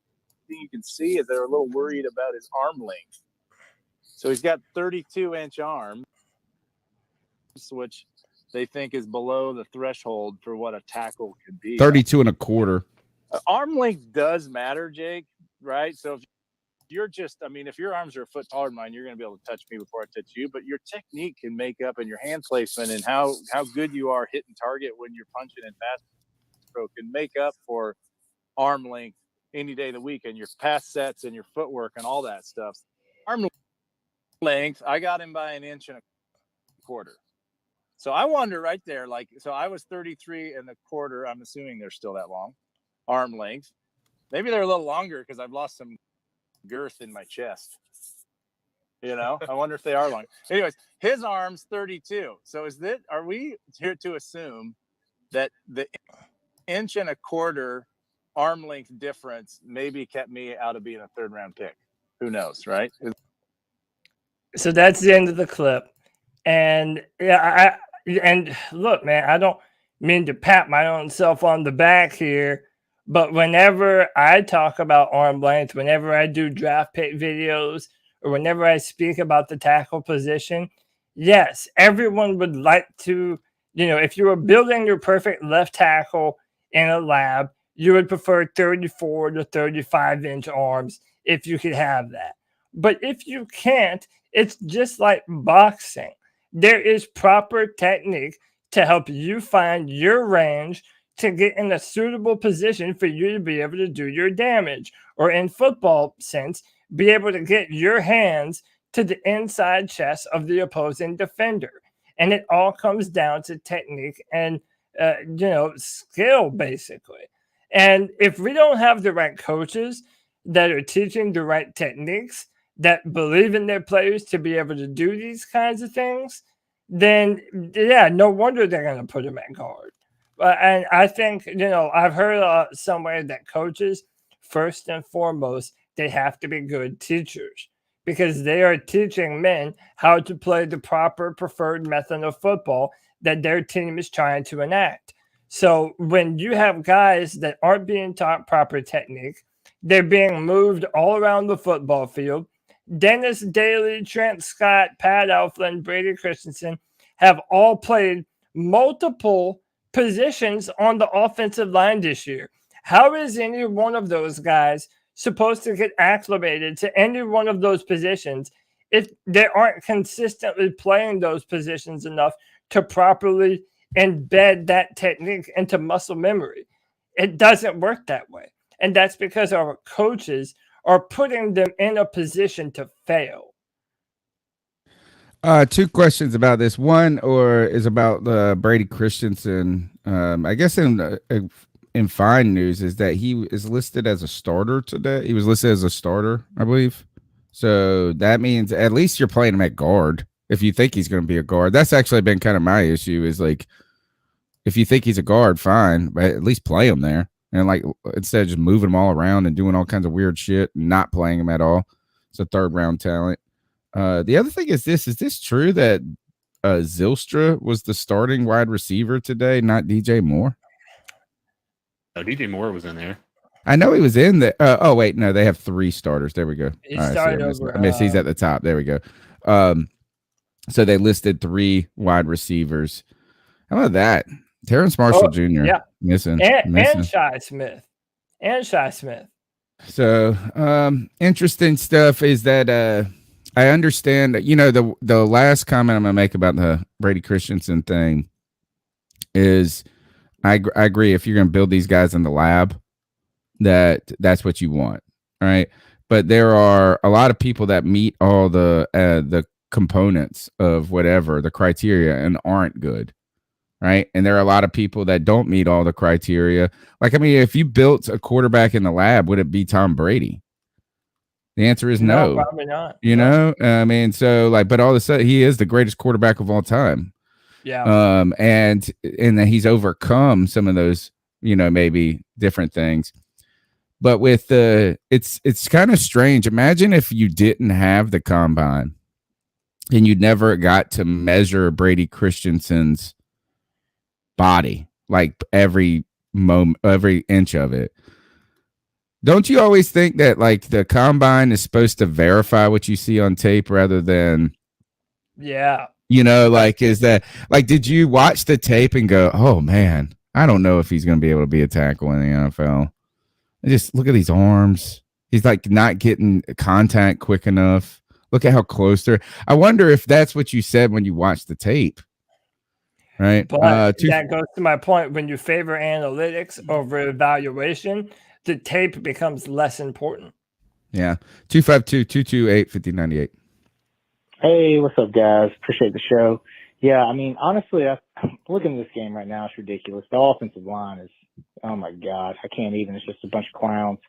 Thing you can see is they're a little worried about his arm length. So he's got 32-inch arms, which they think is below the threshold for what a tackle could be. 32 and a quarter. Arm length does matter, Jake, right? So if you're just, if your arms are a foot taller than mine, you're going to be able to touch me before I touch you, but your technique can make up, and your hand placement and how good you are hitting target when you're punching and fast throw can make up for arm length any day of the week, and your pass sets and your footwork and all that stuff. Arm length, I got him by 1.25 inches. So I wonder right there, so I was 33 and a quarter. I'm assuming they're still that long. Arm length. Maybe they're a little longer because I've lost some girth in my chest. I wonder if they are long. Anyways, his arm's 32. So are we here to assume that the 1.25 inch arm length difference maybe kept me out of being a third round pick? Who knows, right? So that's the end of the clip. And and look, man, I don't mean to pat my own self on the back here, but whenever I talk about arm length, whenever I do draft pick videos, or whenever I speak about the tackle position, yes, everyone would like to, if you were building your perfect left tackle in a lab, you would prefer 34 to 35-inch arms if you could have that. But if you can't, it's just like boxing. There is proper technique to help you find your range to get in a suitable position for you to be able to do your damage, or in football sense, be able to get your hands to the inside chest of the opposing defender. And it all comes down to technique and, skill, basically. And if we don't have the right coaches that are teaching the right techniques, that believe in their players to be able to do these kinds of things, then, no wonder they're going to put them at guard. And I think, I've heard somewhere that coaches, first and foremost, they have to be good teachers because they are teaching men how to play the proper preferred method of football that their team is trying to enact. So when you have guys that aren't being taught proper technique, they're being moved all around the football field. Dennis Daly, Trent Scott, Pat Elflein, Brady Christensen have all played multiple positions on the offensive line this year. How is any one of those guys supposed to get acclimated to any one of those positions if they aren't consistently playing those positions enough to properly embed that technique into muscle memory? It doesn't work that way. And that's because our coaches are putting them in a position to fail. Two questions about this. One is about Brady Christensen. I guess in fine news is that he is listed as a starter today. He was listed as a starter, I believe. So that means at least you're playing him at guard. If you think he's going to be a guard, that's actually been kind of my issue is if you think he's a guard, fine, but at least play him there. And instead of just moving him all around and doing all kinds of weird shit and not playing him at all. It's a third round talent. The other thing is this true that Zylstra was the starting wide receiver today, not DJ Moore? No, DJ Moore was in there. I know he was in there. Oh, wait, no, they have three starters. There we go. He started over. I missed. He's at the top. There we go. So they listed three wide receivers. How about that? Terrence Marshall Jr. Yeah. Missing. And Shi Smith. So interesting stuff is that I understand that, the last comment I'm going to make about the Brady Christensen thing is I agree. If you're going to build these guys in the lab, that's what you want. All right. But there are a lot of people that meet all the components of whatever the criteria and aren't good. right? And there are a lot of people that don't meet all the criteria. Like, I mean, if you built a quarterback in the lab, would it be Tom Brady? The answer is no. Probably not. You know, I mean, so like, but all of a sudden, he is the greatest quarterback of all time. Yeah. And then he's overcome some of those, you know, maybe different things. But with it's kind of strange. Imagine if you didn't have the combine and you never got to measure Brady Christensen's body, like every moment, every inch of it. Don't you always think that like the combine is supposed to verify what you see on tape rather than, yeah, you know, like, is that like, did you watch the tape and go, oh man, I don't know if he's going to be able to be a tackle in the NFL. Just look at these arms. He's like not getting contact quick enough. Look at how close they're. I wonder if that's what you said when you watched the tape. Right. But that goes to my point. When you favor analytics over evaluation, the tape becomes less important. Yeah. 252-228-5098. Hey, what's up, guys? Appreciate the show. Yeah, I mean, honestly, I'm looking at this game right now. It's ridiculous. The offensive line is, oh my God, I can't even. It's just a bunch of clowns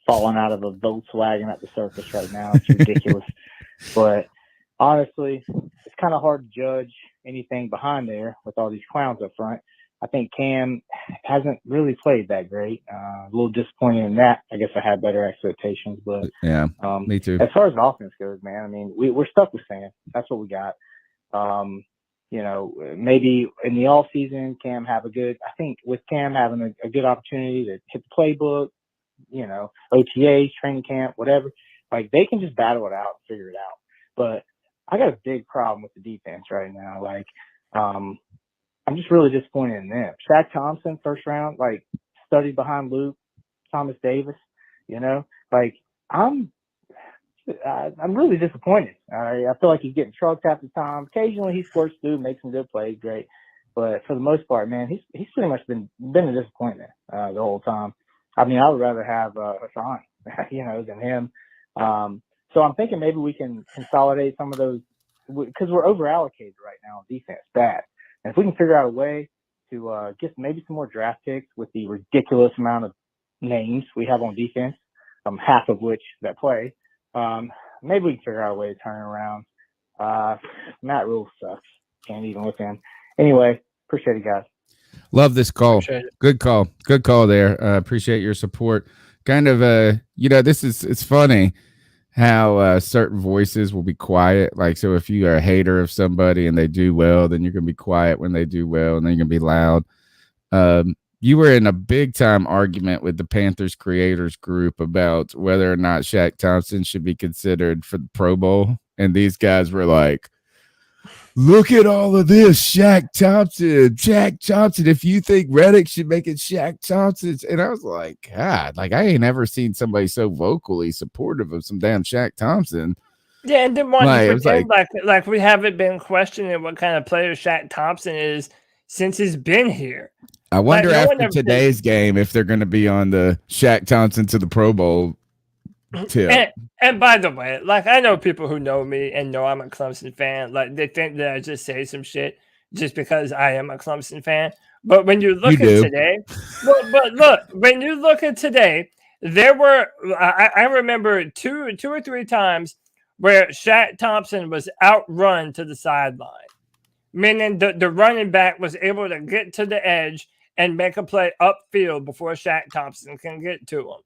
falling out of a Volkswagen at the surface right now. It's ridiculous. But honestly, it's kind of hard to judge anything behind there with all these clowns up front. I think Cam hasn't really played that great. A little disappointed in that. I guess I had better expectations, but yeah, me too. As far as the offense goes, man, I mean, we're stuck with Sam. That's what we got. You know, maybe in the offseason, Cam have a good. I think with Cam having a good opportunity to hit the playbook, you know, OTAs, training camp, whatever, like they can just battle it out, figure it out. But I got a big problem with the defense right now. Like, I'm just really disappointed in them. Shaq Thompson, first round, like studied behind Luke, Thomas Davis, you know, like I'm really disappointed. I feel like he's getting trucked half the time. Occasionally he squirts through, makes some good plays, great. But for the most part, man, he's pretty much been a disappointment the whole time. I mean, I would rather have Hassan, you know, than him. So I'm thinking maybe we can consolidate some of those because we're over allocated right now on defense, bad. And if we can figure out a way to get maybe some more draft picks with the ridiculous amount of names we have on defense, half of which that play, maybe we can figure out a way to turn it around. Matt Rhule sucks. Can't even with him. Anyway, appreciate it, guys. Love this call. Good call. Good call there. Appreciate your support. Kind of, you know, it's funny how certain voices will be quiet. Like, so if you are a hater of somebody and they do well, then you're going to be quiet when they do well, and then you're going to be loud. You were in a big time argument with the Panthers creators group about whether or not Shaq Thompson should be considered for the Pro Bowl. And these guys were like, look at all of this, Shaq Thompson. If you think Reddick should make it Shaq Thompson. And I was like, God, like I ain't ever seen somebody so vocally supportive of some damn Shaq Thompson. Yeah, and didn't want to pretend like we haven't been questioning what kind of player Shaq Thompson is since he's been here. I wonder after today's game if they're going to be on the Shaq Thompson to the Pro Bowl tip. And by the way, like I know people who know me and know I'm a Clemson fan. Like they think that I just say some shit just because I am a Clemson fan. But when you look at today, but look, when you look at today, there were I remember two or three times where Shaq Thompson was outrun to the sideline, meaning the running back was able to get to the edge and make a play upfield before Shaq Thompson can get to him.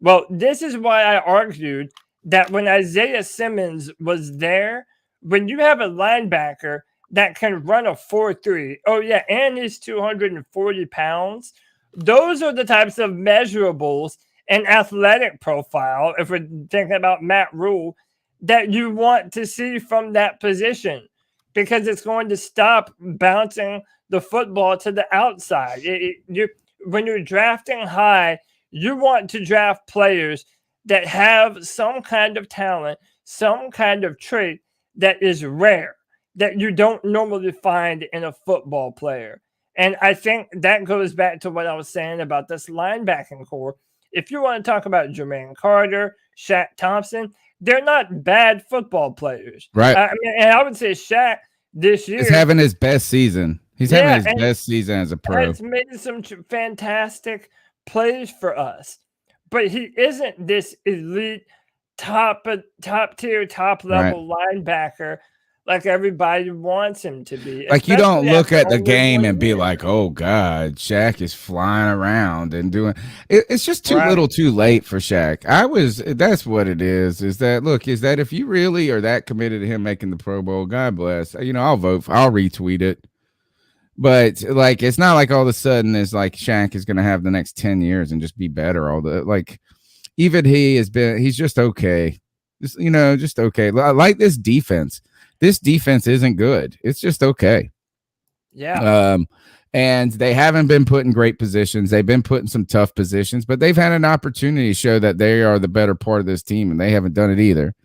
Well, this is why I argued that when Isaiah Simmons was there, when you have a linebacker that can run a 4.3, oh yeah, and he's 240 pounds, those are the types of measurables and athletic profile, if we're thinking about Matt Rhule, that you want to see from that position, because it's going to stop bouncing the football to the outside. When you're drafting high, you want to draft players that have some kind of talent, some kind of trait that is rare, that you don't normally find in a football player. And I think that goes back to what I was saying about this linebacking core. If you want to talk about Jermaine Carter, Shaq Thompson, they're not bad football players. Right. I mean, and I would say Shaq this year is having his best season. He's having his best season as a pro. Has made some fantastic plays for us, but he isn't this elite top tier, top level linebacker like everybody wants him to be. Like, you don't look at the game and be like, oh God, Shaq is flying around and doing it's just too little too late for Shaq. That's what it is that if you really are that committed to him making the Pro Bowl, God bless, I'll vote I'll retweet it. But like, it's not like all of a sudden it's like Shaq is going to have the next 10 years and just be better. Even he's just okay. Just okay. Like this defense. This defense isn't good. It's just okay. Yeah. And they haven't been put in great positions. They've been put in some tough positions, but they've had an opportunity to show that they are the better part of this team, and they haven't done it either.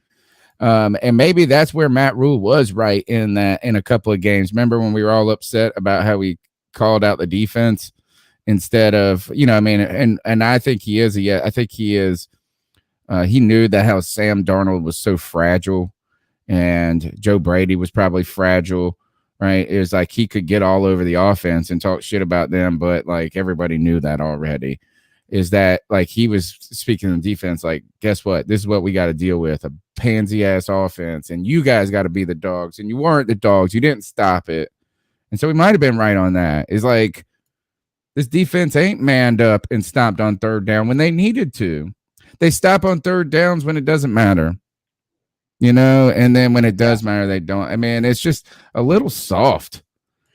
And maybe that's where Matt Rhule was right in a couple of games. Remember when we were all upset about how we called out the defense instead of, and I think he is. I think he is. He knew that how Sam Darnold was so fragile. And Joe Brady was probably fragile, right? It was like he could get all over the offense and talk shit about them, but like everybody knew that already. Is that like he was speaking of defense, like, guess what? This is what we got to deal with, a pansy-ass offense, and you guys got to be the dogs, and you weren't the dogs. You didn't stop it. And so we might have been right on that. It's like this defense ain't manned up and stopped on third down when they needed to. They stop on third downs when it doesn't matter. And then when it does matter, they don't. I mean, it's just a little soft.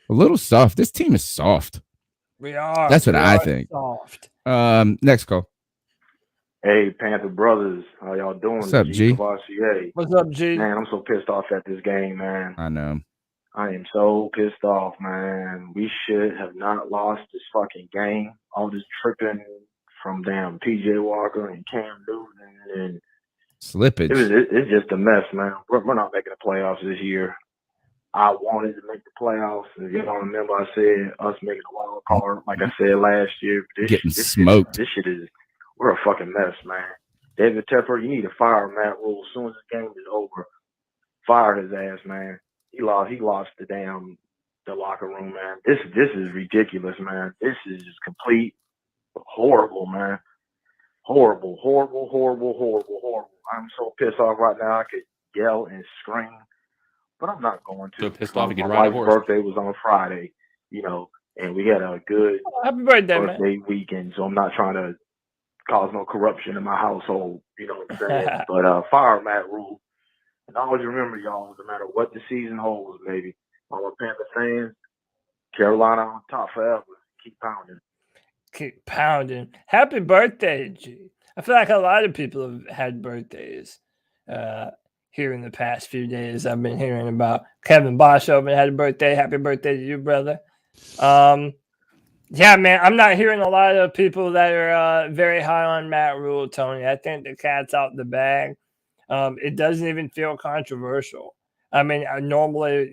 This team is soft. We are. That's what I think. Soft. Next call. Hey, Panther brothers, how y'all doing? What's up, G? What's up, G? Man, I'm so pissed off at this game, man. I know. I am so pissed off, man. We should have not lost this fucking game. All this tripping from damn PJ Walker and Cam Newton and slippage. It's just a mess, man. We're not making the playoffs this year. I wanted to make the playoffs. If you don't remember, I said us making a wild card, like I said last year. This smoked. This shit is, we're a fucking mess, man. David Tepper, you need to fire Matt Rhule as soon as the game is over. Fire his ass, man. He lost the locker room, man. This is ridiculous, man. This is just complete horrible, man. Horrible. I'm so pissed off right now. I could yell and scream, but I'm not going to. So pissed off you can My ride a wife's horse. birthday was on Friday, and we had a good Happy birthday, weekend, so I'm not trying to cause no corruption in my household, you know what I'm saying? But fire Matt Rhule. And always remember, y'all, no matter what the season holds, baby, all our Panther fans, Carolina on top forever. Keep pounding. Keep pounding. Happy birthday, G. I feel like a lot of people have had birthdays here in the past few days. I've been hearing about Kevin Boshoven had a birthday. Happy birthday to you, brother. Yeah, man, I'm not hearing a lot of people that are very high on Matt Rhule, Tony. I think the cat's out the bag. It doesn't even feel controversial. I mean, normally,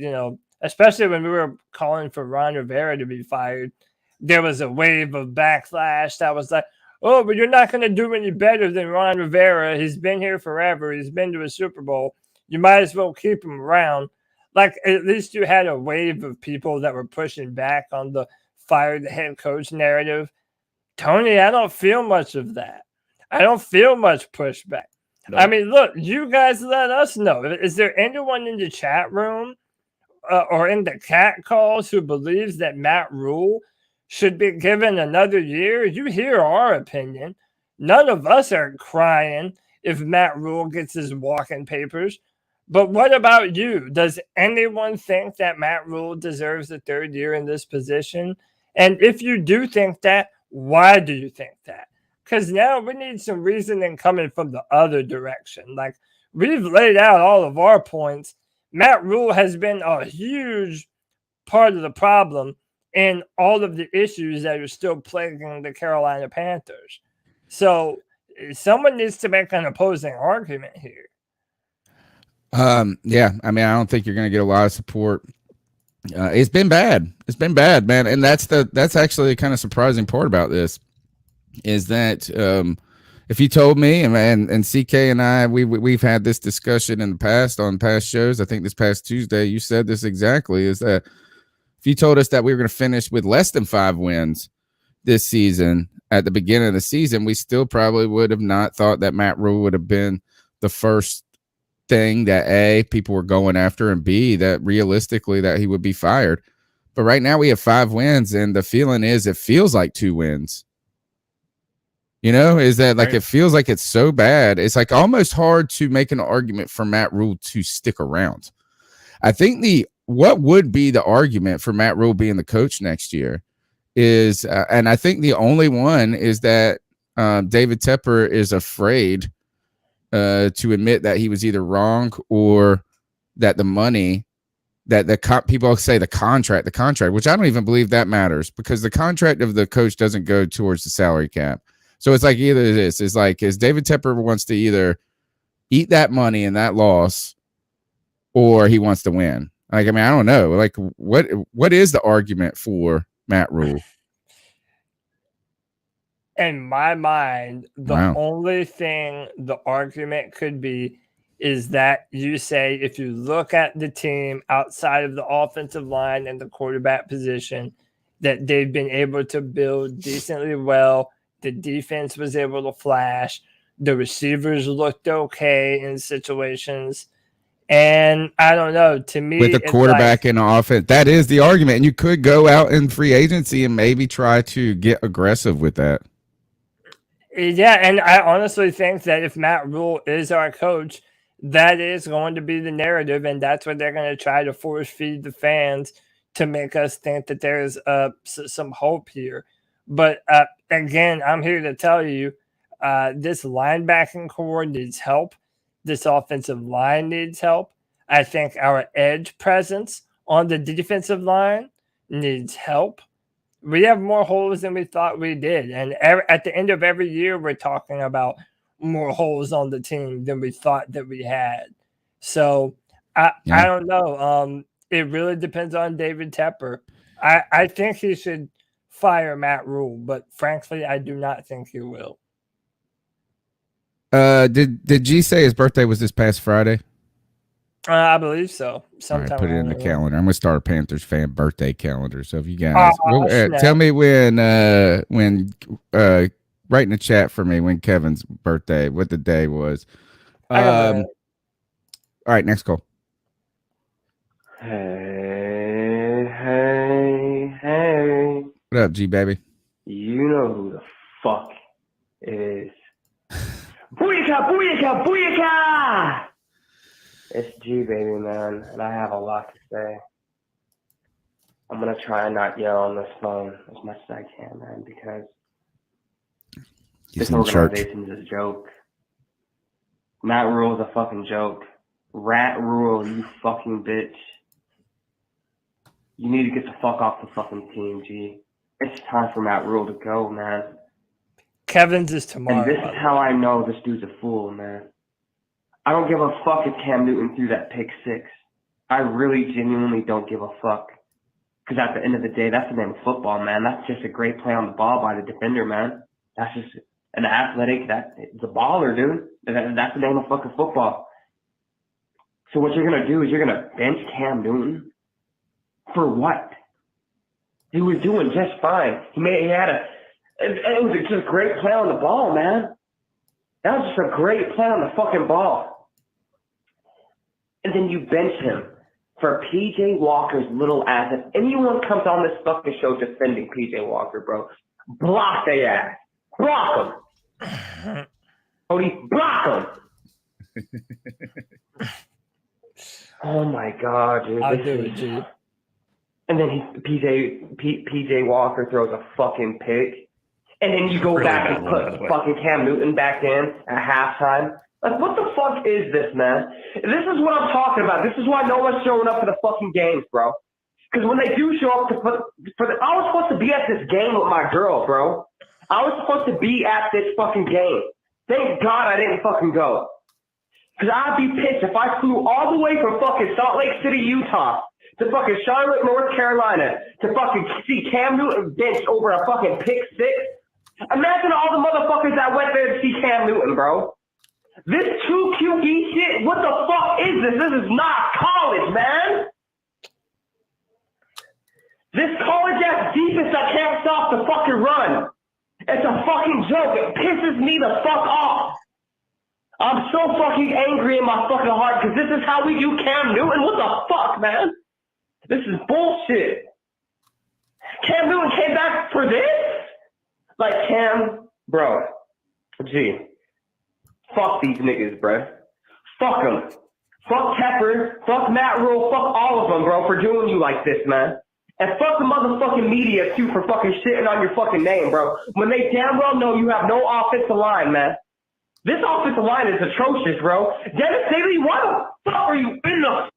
especially when we were calling for Ron Rivera to be fired, there was a wave of backlash that was like, oh, but you're not going to do any better than Ron Rivera. He's been here forever. He's been to a Super Bowl. You might as well keep him around. Like, at least you had a wave of people that were pushing back on the fire the head coach narrative. Tony, I don't feel much of that. I don't feel much pushback. No. I mean, look, you guys let us know. Is there anyone in the chat room or in the cat calls who believes that Matt Rhule should be given another year? You hear our opinion. None of us are crying if Matt Rhule gets his walking papers. But what about you? Does anyone think that Matt Rhule deserves a third year in this position? And if you do think that, why do you think that? Because now we need some reasoning coming from the other direction. Like, we've laid out all of our points. Matt Rhule has been a huge part of the problem in all of the issues that are still plaguing the Carolina Panthers. So someone needs to make an opposing argument here. Yeah, I mean, I don't think you're going to get a lot of support. It's been bad. It's been bad, man. And that's actually the kind of surprising part about this is that if you told me and CK and I, we've had this discussion in the past on past shows. I think this past Tuesday, you said this exactly, is that if you told us that we were going to finish with less than 5 wins this season at the beginning of the season, we still probably would have not thought that Matt Rhule would have been the first thing that A, people were going after, and B, that realistically that he would be fired. But right now we have 5 wins, and the feeling is it feels like 2 wins. You know, is that like it feels like it's so bad. It's like almost hard to make an argument for Matt Rhule to stick around. I think what would be the argument for Matt Rhule being the coach next year is, and I think the only one is that David Tepper is afraid to admit that he was either wrong or that the money that people say the contract, which I don't even believe that matters, because the contract of the coach doesn't go towards the salary cap. So it's like either this is like, is David Tepper wants to either eat that money and that loss, or he wants to win. Like, I mean, I don't know. Like, what is the argument for Matt Rhule? In my mind, the only thing the argument could be is that you say, if you look at the team outside of the offensive line and the quarterback position, that they've been able to build decently well. The defense was able to flash. The receivers looked okay in situations. And I don't know, to me, with the quarterback in the offense, that is the argument. And you could go out in free agency and maybe try to get aggressive with that. Yeah, and I honestly think that if Matt Rhule is our coach, that is going to be the narrative, and that's what they're going to try to force feed the fans to make us think that there is some hope here. But again, I'm here to tell you, this linebacking core needs help. This offensive line needs help. I think our edge presence on the defensive line needs help. We have more holes than we thought we did. And at the end of every year, we're talking about more holes on the team than we thought that we had. So I don't know. It really depends on David Tepper. I think he should fire Matt Rhule, but frankly, I do not think he will. Did G say his birthday was this past Friday? I believe so. All right, put it in the calendar. I'm gonna start a Panthers fan birthday calendar. So if you guys tell me when write in the chat for me when Kevin's birthday, what the day was. All right, next call. Hey. What up, G baby? You know who the fuck is Booyaka! It's G, baby, man, and I have a lot to say. I'm going to try and not yell on this phone as much as I can, man, because this organization is a joke. Matt Rhule is a fucking joke. Rat Rhule, you fucking bitch. You need to get the fuck off the fucking team, G. It's time for Matt Rhule to go, man. Kevin's is tomorrow. And this is how I know this dude's a fool, man. I don't give a fuck if Cam Newton threw that pick 6. I really genuinely don't give a fuck. Because at the end of the day, that's the name of football, man. That's just a great play on the ball by the defender, man. That's just an athletic, it's a baller, dude. That's the name of fucking football. So what you're going to do is you're going to bench Cam Newton? For what? He was doing just fine. It was just a great play on the ball, man. That was just a great play on the fucking ball. And then you bench him for P.J. Walker's little ass. If anyone comes on this fucking show defending P.J. Walker, bro, block their ass. Block him. Cody, block him. Oh, my God, dude. I'll do it, G. And then P.J. Walker throws a fucking pick. And then you go back and put fucking Cam Newton back in at halftime. Like, what the fuck is this, man? This is what I'm talking about. This is why no one's showing up for the fucking games, bro. Because when they do show up I was supposed to be at this game with my girl, bro. I was supposed to be at this fucking game. Thank God I didn't fucking go. Because I'd be pissed if I flew all the way from fucking Salt Lake City, Utah to fucking Charlotte, North Carolina to fucking see Cam Newton benched over a fucking pick 6. Imagine all the motherfuckers that went there to see Cam Newton, bro. This 2 QB shit, what the fuck is this? This is not college, man. This college-ass defense that can't stop the fucking run. It's a fucking joke. It pisses me the fuck off. I'm so fucking angry in my fucking heart because this is how we do Cam Newton. What the fuck, man? This is bullshit. Cam Newton came back for this? Like, Cam, bro. Gee. Fuck these niggas, bro. Fuck them. Fuck Tepper. Fuck Matt Rhule. Fuck all of them, bro, for doing you like this, man. And fuck the motherfucking media, too, for fucking shitting on your fucking name, bro. When they damn well know you have no offensive line, man. This offensive line is atrocious, bro. Dennis Daly, why the fuck are you in the...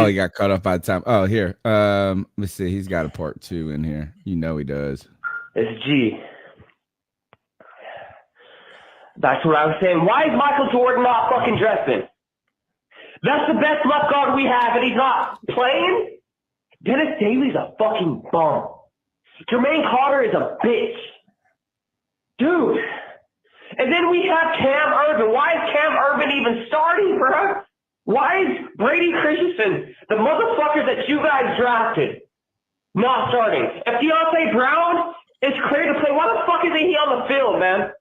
He got cut off by the time. Oh, here. Let's see. He's got a part 2 in here. You know he does. It's G. That's what I was saying. Why is Michael Jordan not fucking dressing? That's the best left guard we have, and he's not playing? Dennis Daly's a fucking bum. Jermaine Carter is a bitch. Dude. And then we have Cam Urban. Why is Cam Urban even starting, bro? Why is Brady Christensen, the motherfucker that you guys drafted, not starting? If Deontay Brown is clear to play, why the fuck isn't he on the field, man?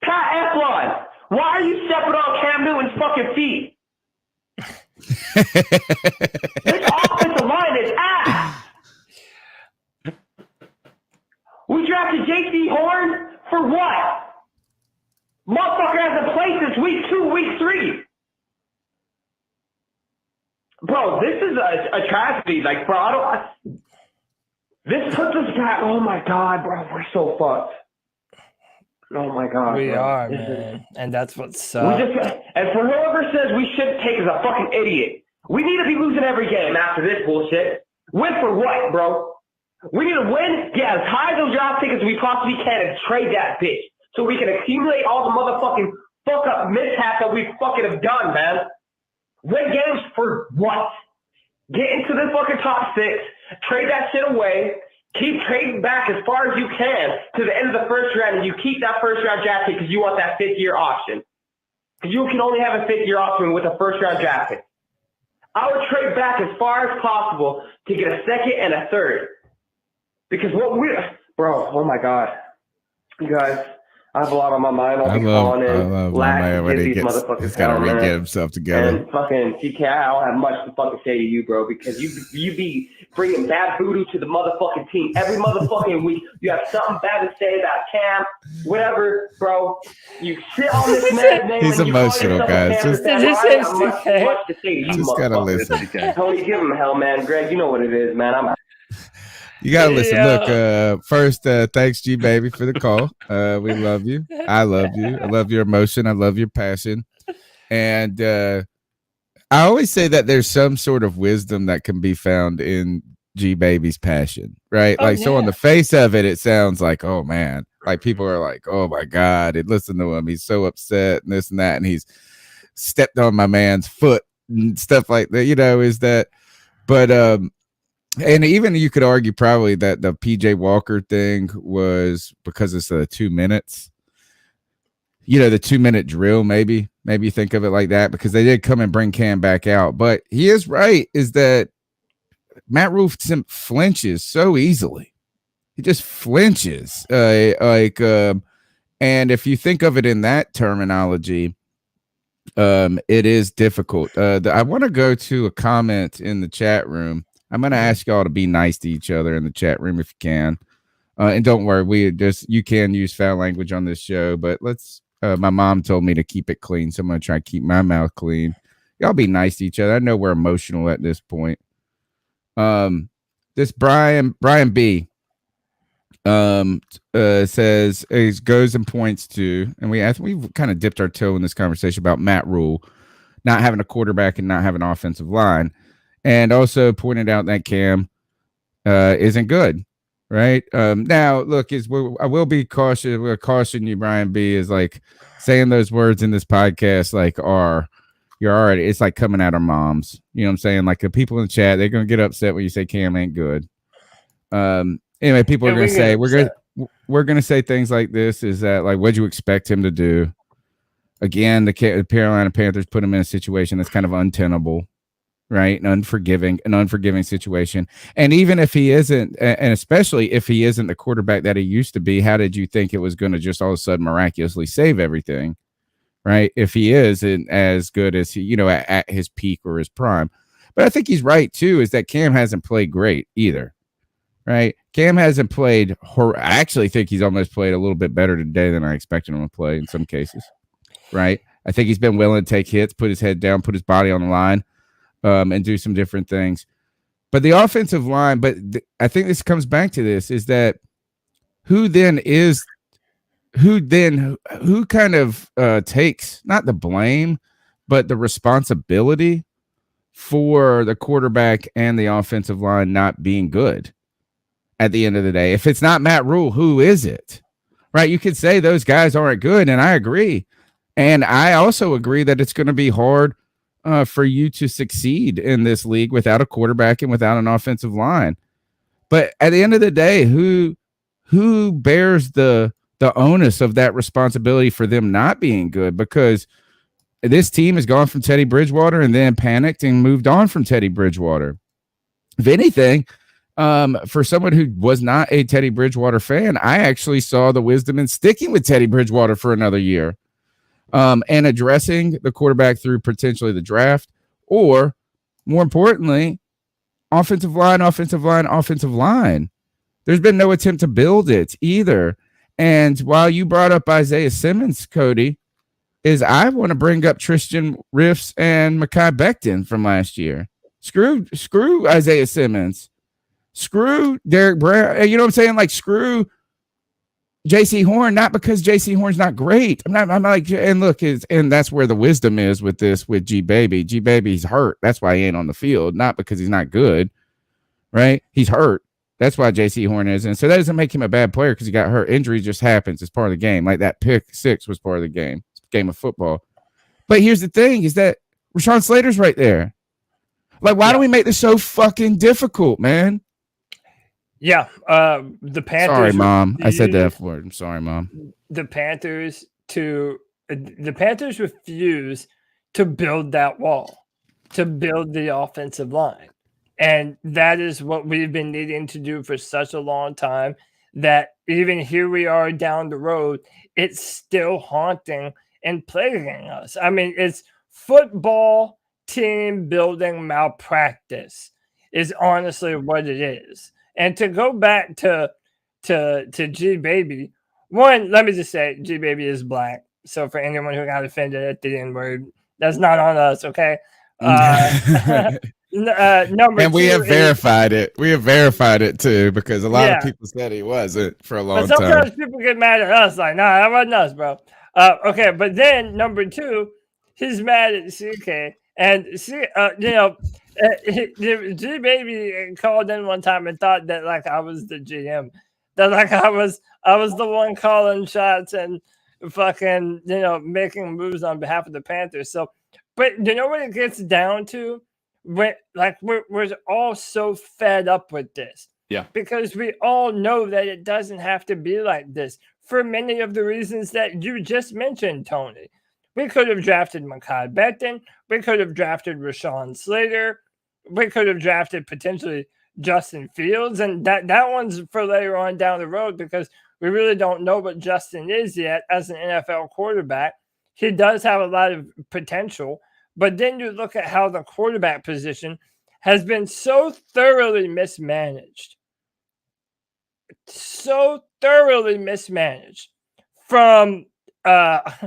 Pat Eflon, why are you stepping on Cam Newton's fucking feet? This offensive line is ass. We drafted J.C. Horn for what? Motherfucker hasn't played since week 2, week 3. Bro, this is a tragedy. Like, bro, this puts us back. Oh my God, bro, we're so fucked. Oh my God, we bro. are, This man, and that's what sucks. And for whoever says we should take as a fucking idiot, we need to be losing every game after this bullshit. Win for what, bro? We need to win, get as high those draft tickets as we possibly can and trade that bitch so we can accumulate all the motherfucking fuck up mishaps that we fucking have done, man. Win games for what? Get into the fucking top 6, trade that shit away, keep trading back as far as you can to the end of the first round, and you keep that first round draft pick because you want that 5th-year option. Because you can only have a 5th-year option with a first round draft pick. I would trade back as far as possible to get a 2nd and a 3rd. Because what bro, oh my God. You guys, I have a lot on my mind. I'll be calling in. My man when he's got to re-get himself together. And fucking TK, I don't have much to fucking say to you, bro, because you be bringing bad voodoo to the motherfucking team. Every motherfucking week, you have something bad to say about Cam, whatever, bro. You sit on this man's name. He's emotional, guys. Just gotta listen. Tony, give him hell, man. Greg, you know what it is, man. You gotta listen. Look, first, thanks, G baby, for the call. We love you. I love you. I love your emotion. I love your passion. And I always say that there's some sort of wisdom that can be found in G baby's passion, right? So on the face of it, it sounds like, oh man, like people are like, oh my God, listen to him. He's so upset and this and that, and he's stepped on my man's foot and stuff like that. But and even you could argue probably that the PJ Walker thing was because it's 2 minutes. The 2-minute drill, maybe you think of it like that, because they did come and bring Cam back out. But he is right, is that Matt Rhule flinches so easily. He just flinches. And if you think of it in that terminology, it is difficult. I want to go to a comment in the chat room. I'm going to ask y'all to be nice to each other in the chat room if you can. And don't worry, you can use foul language on this show, but my mom told me to keep it clean, so I'm going to try to keep my mouth clean. Y'all be nice to each other. I know we're emotional at this point. This Brian B says, goes and points to, and we've kind of dipped our toe in this conversation about Matt Rhule not having a quarterback and not having an offensive line. And also pointed out that Cam isn't good, right? Now, look, I will be cautious. We'll caution you, Brian B, is like saying those words in this podcast, like it's like coming out of moms. You know what I'm saying? Like the people in the chat, they're gonna get upset when you say Cam ain't good. Anyway, people are gonna say we're gonna say things like this. Is that like what'd you expect him to do? Again, the Carolina Panthers put him in a situation that's kind of untenable, right? An unforgiving situation. And even if he isn't, and especially if he isn't the quarterback that he used to be, how did you think it was going to just all of a sudden miraculously save everything, right? If he isn't as good as he, at his peak or his prime. But I think he's right too, is that Cam hasn't played great either, right? Cam hasn't played. I actually think he's almost played a little bit better today than I expected him to play in some cases, right? I think he's been willing to take hits, put his head down, put his body on the line, and do some different things. But the offensive line, I think this comes back to this, is that who kind of takes not the blame, but the responsibility for the quarterback and the offensive line not being good at the end of the day. If it's not Matt Rhule, who is it? Right? You could say those guys aren't good, and I agree. And I also agree that it's going to be hard for you to succeed in this league without a quarterback and without an offensive line. But at the end of the day, who bears the onus of that responsibility for them not being good? Because this team has gone from Teddy Bridgewater and then panicked and moved on from Teddy Bridgewater. If anything, for someone who was not a Teddy Bridgewater fan, I actually saw the wisdom in sticking with Teddy Bridgewater for another year, and addressing the quarterback through potentially the draft, or more importantly, offensive line. There's been no attempt to build it either. And while you brought up Isaiah Simmons, Cody, I want to bring up Tristan Riffs and Mekhi Becton from last year. Screw Isaiah Simmons. Screw Derek Brown. You know what I'm saying? Like, screw JC Horn, not because JC Horn's not great. I'm like, and look, and that's where the wisdom is with this, with G Baby. G Baby's hurt. That's why he ain't on the field, not because he's not good, right? He's hurt. That's why JC Horn isn't. So that doesn't make him a bad player because he got hurt. Injury just happens. It's part of the game. Like that pick 6 was part of the game. It's a game of football. But here's the thing, is that Rashawn Slater's right there. Like, why do we make this so fucking difficult, man? Yeah, the Panthers. Sorry, Mom. I said the F word. I'm sorry, Mom. The Panthers refuse to build that wall, to build the offensive line. And that is what we've been needing to do for such a long time, that even here we are down the road, it's still haunting and plaguing us. I mean, it's football team building malpractice is honestly what it is. And to go back to G Baby, one, let me just say, G Baby is black. So for anyone who got offended at the N word, that's not on us, okay? And we have verified it. We have verified it too, because a lot of people said he wasn't for a long time. Sometimes people get mad at us, like, nah, that wasn't us, bro. Okay, but then number 2, he's mad at CK, and G Baby called in one time and thought that like I was the GM, that like I was the one calling shots and fucking making moves on behalf of the Panthers. So, but you know what it gets down to? We're all so fed up with this. Yeah. Because we all know that it doesn't have to be like this for many of the reasons that you just mentioned, Tony. We could have drafted Mekhi Becton. We could have drafted Rashawn Slater. We could have drafted potentially Justin Fields. And that one's for later on down the road, because we really don't know what Justin is yet as an NFL quarterback. He does have a lot of potential. But then you look at how the quarterback position has been so thoroughly mismanaged. So thoroughly mismanaged from Teddy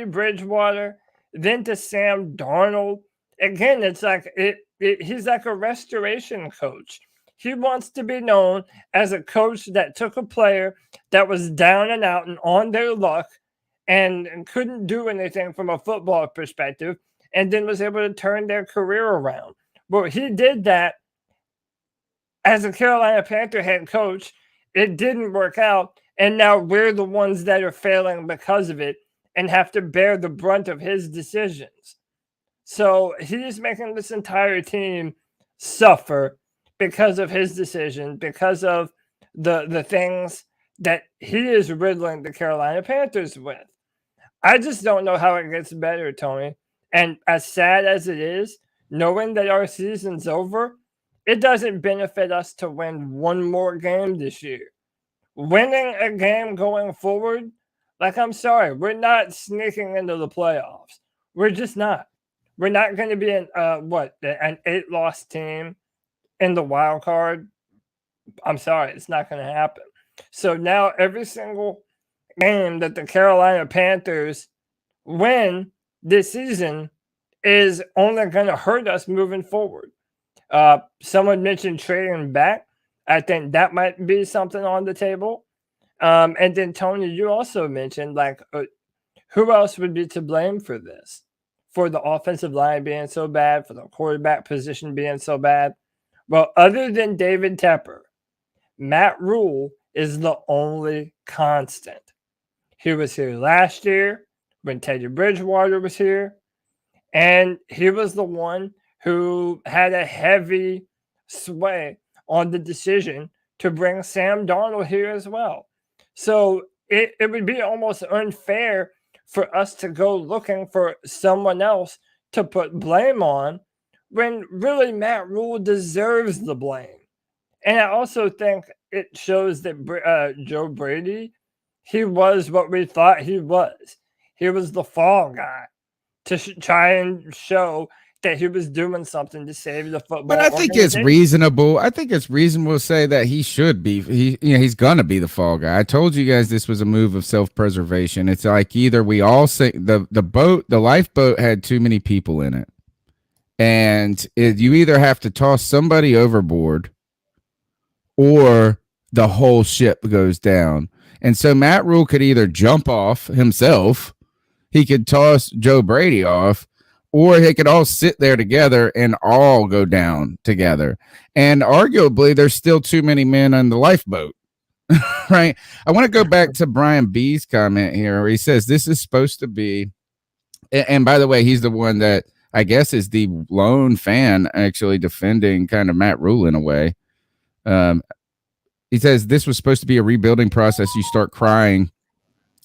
Bridgewater, then to Sam Darnold. Again, it's like he's like a restoration coach. He wants to be known as a coach that took a player that was down and out and on their luck and couldn't do anything from a football perspective, and then was able to turn their career around. Well, he did that as a Carolina Panther head coach. It didn't work out, and now we're the ones that are failing because of it and have to bear the brunt of his decisions. So he's making this entire team suffer because of his decision, because of the things that he is riddling the Carolina Panthers with. I just don't know how it gets better, Tony. And as sad as it is, knowing that our season's over, it doesn't benefit us to win one more game this year. Winning a game going forward, like, I'm sorry, we're not sneaking into the playoffs. We're just not. We're not going to be an 8-loss team in the wild card. I'm sorry, it's not going to happen. So now every single game that the Carolina Panthers win this season is only going to hurt us moving forward. Someone mentioned trading back. I think that might be something on the table. And then, Tony, you also mentioned, who else would be to blame for this? For the offensive line being so bad, for the quarterback position being so bad? Well, other than David Tepper, Matt Rhule is the only constant. He was here last year when Teddy Bridgewater was here, and he was the one who had a heavy sway on the decision to bring Sam Darnold here as well. So it would be almost unfair for us to go looking for someone else to put blame on when really Matt Rhule deserves the blame. And I also think it shows that Joe Brady, he was what we thought he was. He was the fall guy to try and show that he was doing something to save the football. But I think it's reasonable. I think it's reasonable to say that he should be. He's gonna be the fall guy. I told you guys this was a move of self-preservation. It's like either we all say the lifeboat had too many people in it, and you either have to toss somebody overboard, or the whole ship goes down. And so Matt Rhule could either jump off himself, he could toss Joe Brady off, or they could all sit there together and all go down together. And arguably, there's still too many men on the lifeboat, right? I want to go back to Brian B's comment here, where he says this is supposed to be, and by the way, he's the one that I guess is the lone fan actually defending kind of Matt Rhule in a way. He says this was supposed to be a rebuilding process. You start crying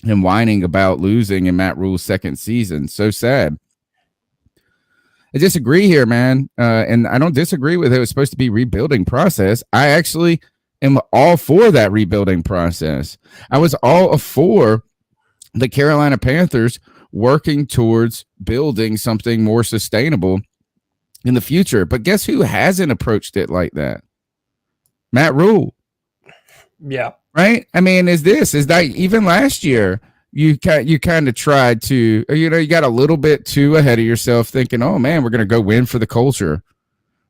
and whining about losing in Matt Rhule's second season. So sad. I disagree here, man. And I don't disagree with it. It was supposed to be rebuilding process. I actually am all for that rebuilding process. I was all for the Carolina Panthers working towards building something more sustainable in the future. But guess who hasn't approached it like that? Matt Rhule. Yeah. Right? I mean, is that even last year? You kind of tried to, you got a little bit too ahead of yourself thinking, oh, man, we're going to go win for the culture,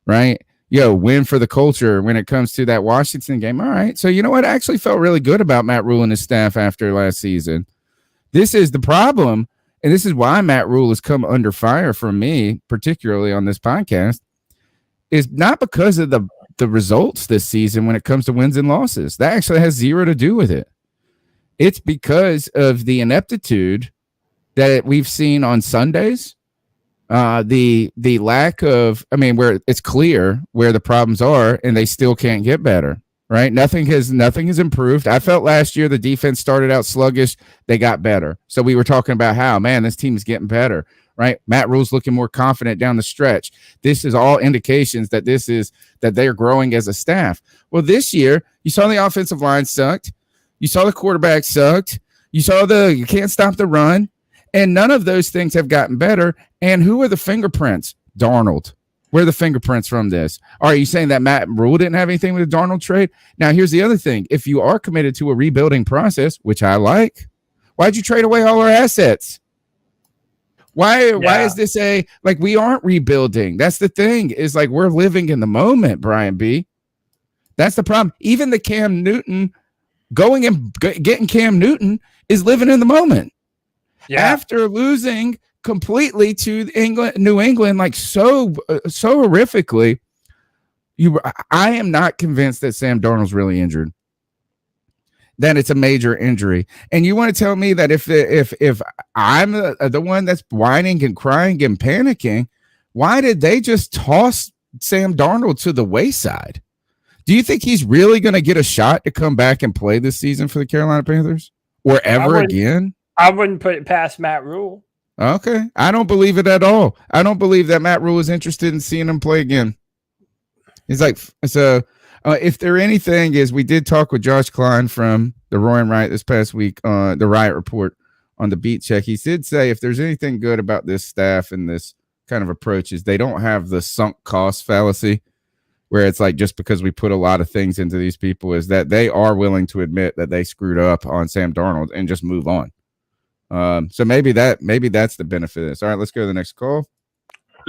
right? Win for the culture when it comes to that Washington game. All right. So, you know what? I actually felt really good about Matt Rhule and his staff after last season. This is the problem, and this is why Matt Rhule has come under fire from me, particularly on this podcast, is not because of the results this season when it comes to wins and losses. That actually has zero to do with it. It's because of the ineptitude that we've seen on Sundays, the lack of, where it's clear where the problems are and they still can't get better, right? Nothing has improved. I felt last year the defense started out sluggish. They got better. So we were talking about how, man, this team is getting better, right? Matt Rhule's looking more confident down the stretch. This is all indications that that they're growing as a staff. Well, this year you saw the offensive line sucked. You saw the quarterback sucked. You saw you can't stop the run. And none of those things have gotten better. And who are the fingerprints? Darnold. Where are the fingerprints from this? Are you saying that Matt Rhule didn't have anything with the Darnold trade? Now, here's the other thing. If you are committed to a rebuilding process, which I like, why'd you trade away all our assets? Why is this we aren't rebuilding? That's the thing, is we're living in the moment, Brian B. That's the problem. Even the Cam Newton, going and getting Cam Newton, is living in the moment. Yeah. After losing completely to New England, so horrifically, I am not convinced that Sam Darnold's really injured. That it's a major injury. And you want to tell me that if I'm the one that's whining and crying and panicking, why did they just toss Sam Darnold to the wayside? Do you think he's really going to get a shot to come back and play this season for the Carolina Panthers or ever again? I wouldn't put it past Matt Rhule. Okay. I don't believe it at all. I don't believe that Matt Rhule is interested in seeing him play again. He's like, so if there anything is, we did talk with Josh Klein from the Roaring Riot this past week, the Riot Report on the Beat Check. He did say if there's anything good about this staff and this kind of approach is they don't have the sunk cost fallacy, where it's like just because we put a lot of things into these people, is that they are willing to admit that they screwed up on Sam Darnold and just move on. So maybe that's the benefit of this. All right, let's go to the next call.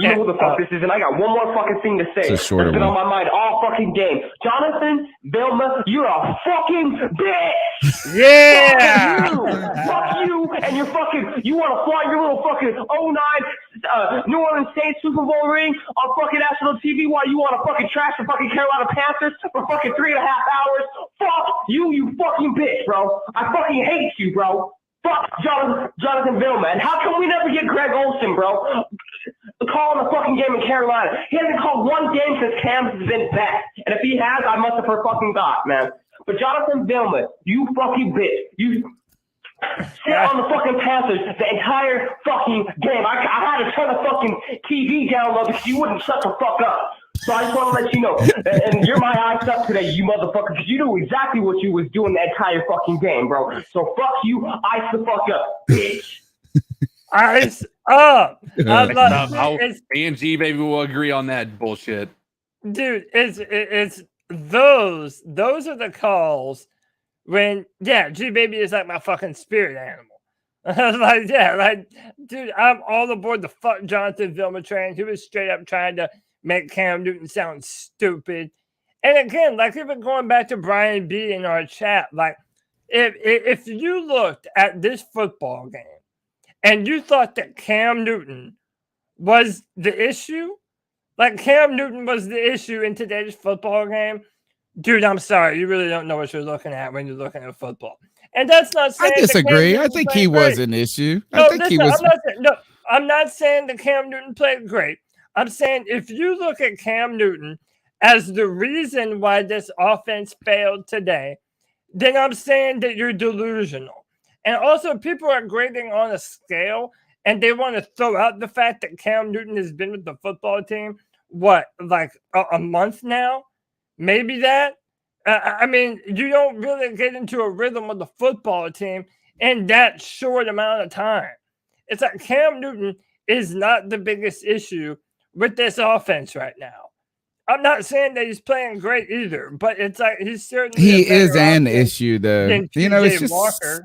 You know who the fuck this is, and I got one more fucking thing to say. It's a shorter That's been one. on my mind all fucking game. Jonathan Vilma, you're a fucking bitch. Yeah. Fuck you, and you want to flaunt your little fucking 09 New Orleans Saints Super Bowl ring on fucking national TV while you want to fucking trash the fucking Carolina Panthers for fucking 3.5 hours. Fuck you, you fucking bitch, bro. I fucking hate you, bro. Fuck Jonathan Vilma. And how come we never get Greg Olsen, bro? Calling a fucking game in Carolina. He hasn't called one game since Cam's been back. And if he has, I must have fucking thought, man. But Jonathan Vilma, you fucking bitch. You sit on the fucking Panthers the entire fucking game. I had to turn the fucking TV down low because you wouldn't shut the fuck up. So I just want to let you know. And you're my eyes up today, you motherfucker, because you knew exactly what you was doing the entire fucking game, bro. So fuck you, ice the fuck up, bitch. Ice up. AMG baby will agree on that bullshit. Dude, it's those are the calls when G baby is like my fucking spirit animal. Dude, I'm all aboard the fuck Jonathan Vilma train. He was straight up trying to make Cam Newton sound stupid. And again, like even going back to Brian B in our chat, like if you looked at this football game and you thought that Cam Newton was the issue, like Cam Newton was the issue in today's football game, dude, I'm sorry. You really don't know what you're looking at when you're looking at football. And that's not saying I disagree. I think he was an issue. I'm not saying that Cam Newton played great. I'm saying if you look at Cam Newton as the reason why this offense failed today, then I'm saying that you're delusional. And also, people are grading on a scale, and they want to throw out the fact that Cam Newton has been with the football team, a month now? Maybe that? I mean, you don't really get into a rhythm with the football team in that short amount of time. It's like Cam Newton is not the biggest issue with this offense right now. I'm not saying that he's playing great either, but it's like he's certainly is an issue though. You know, it's just Walker.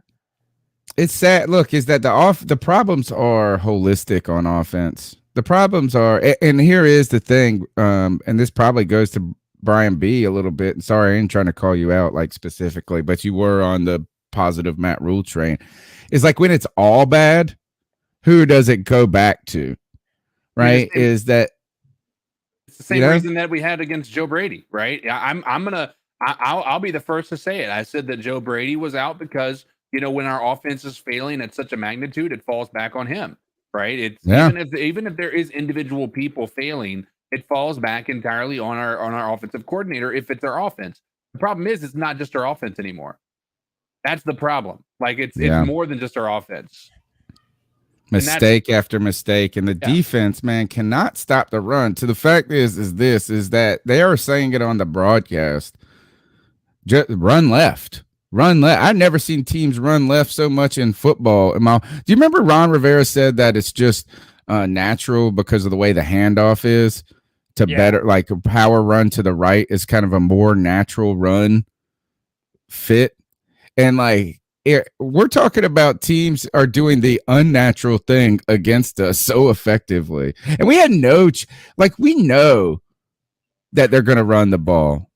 It's sad. Look, is that the problems are holistic on offense. The problems are, and here is the thing, and this probably goes to Brian B a little bit. And sorry, I ain't trying to call you out like specifically, but you were on the positive Matt Rhule train. It's like when it's all bad, who does it go back to? Right? Is that it's the same reason that we had against Joe Brady, right? I'll be the first to say it. I said that Joe Brady was out because, you know, when our offense is failing at such a magnitude, it falls back on him, right? It's even if there is individual people failing, it falls back entirely on our offensive coordinator if it's our offense. The problem is it's not just our offense anymore. That's the problem. Like it's more than just our offense. Mistake after mistake, and the defense, man, cannot stop the run. So the fact is that they are saying it on the broadcast. Just run left. I've never seen teams run left so much in football. Do you remember Ron Rivera said that it's just natural because of the way the handoff is to better, like a power run to the right is kind of a more natural run fit, and like. We're talking about teams are doing the unnatural thing against us so effectively. And we had we know that they're going to run the ball.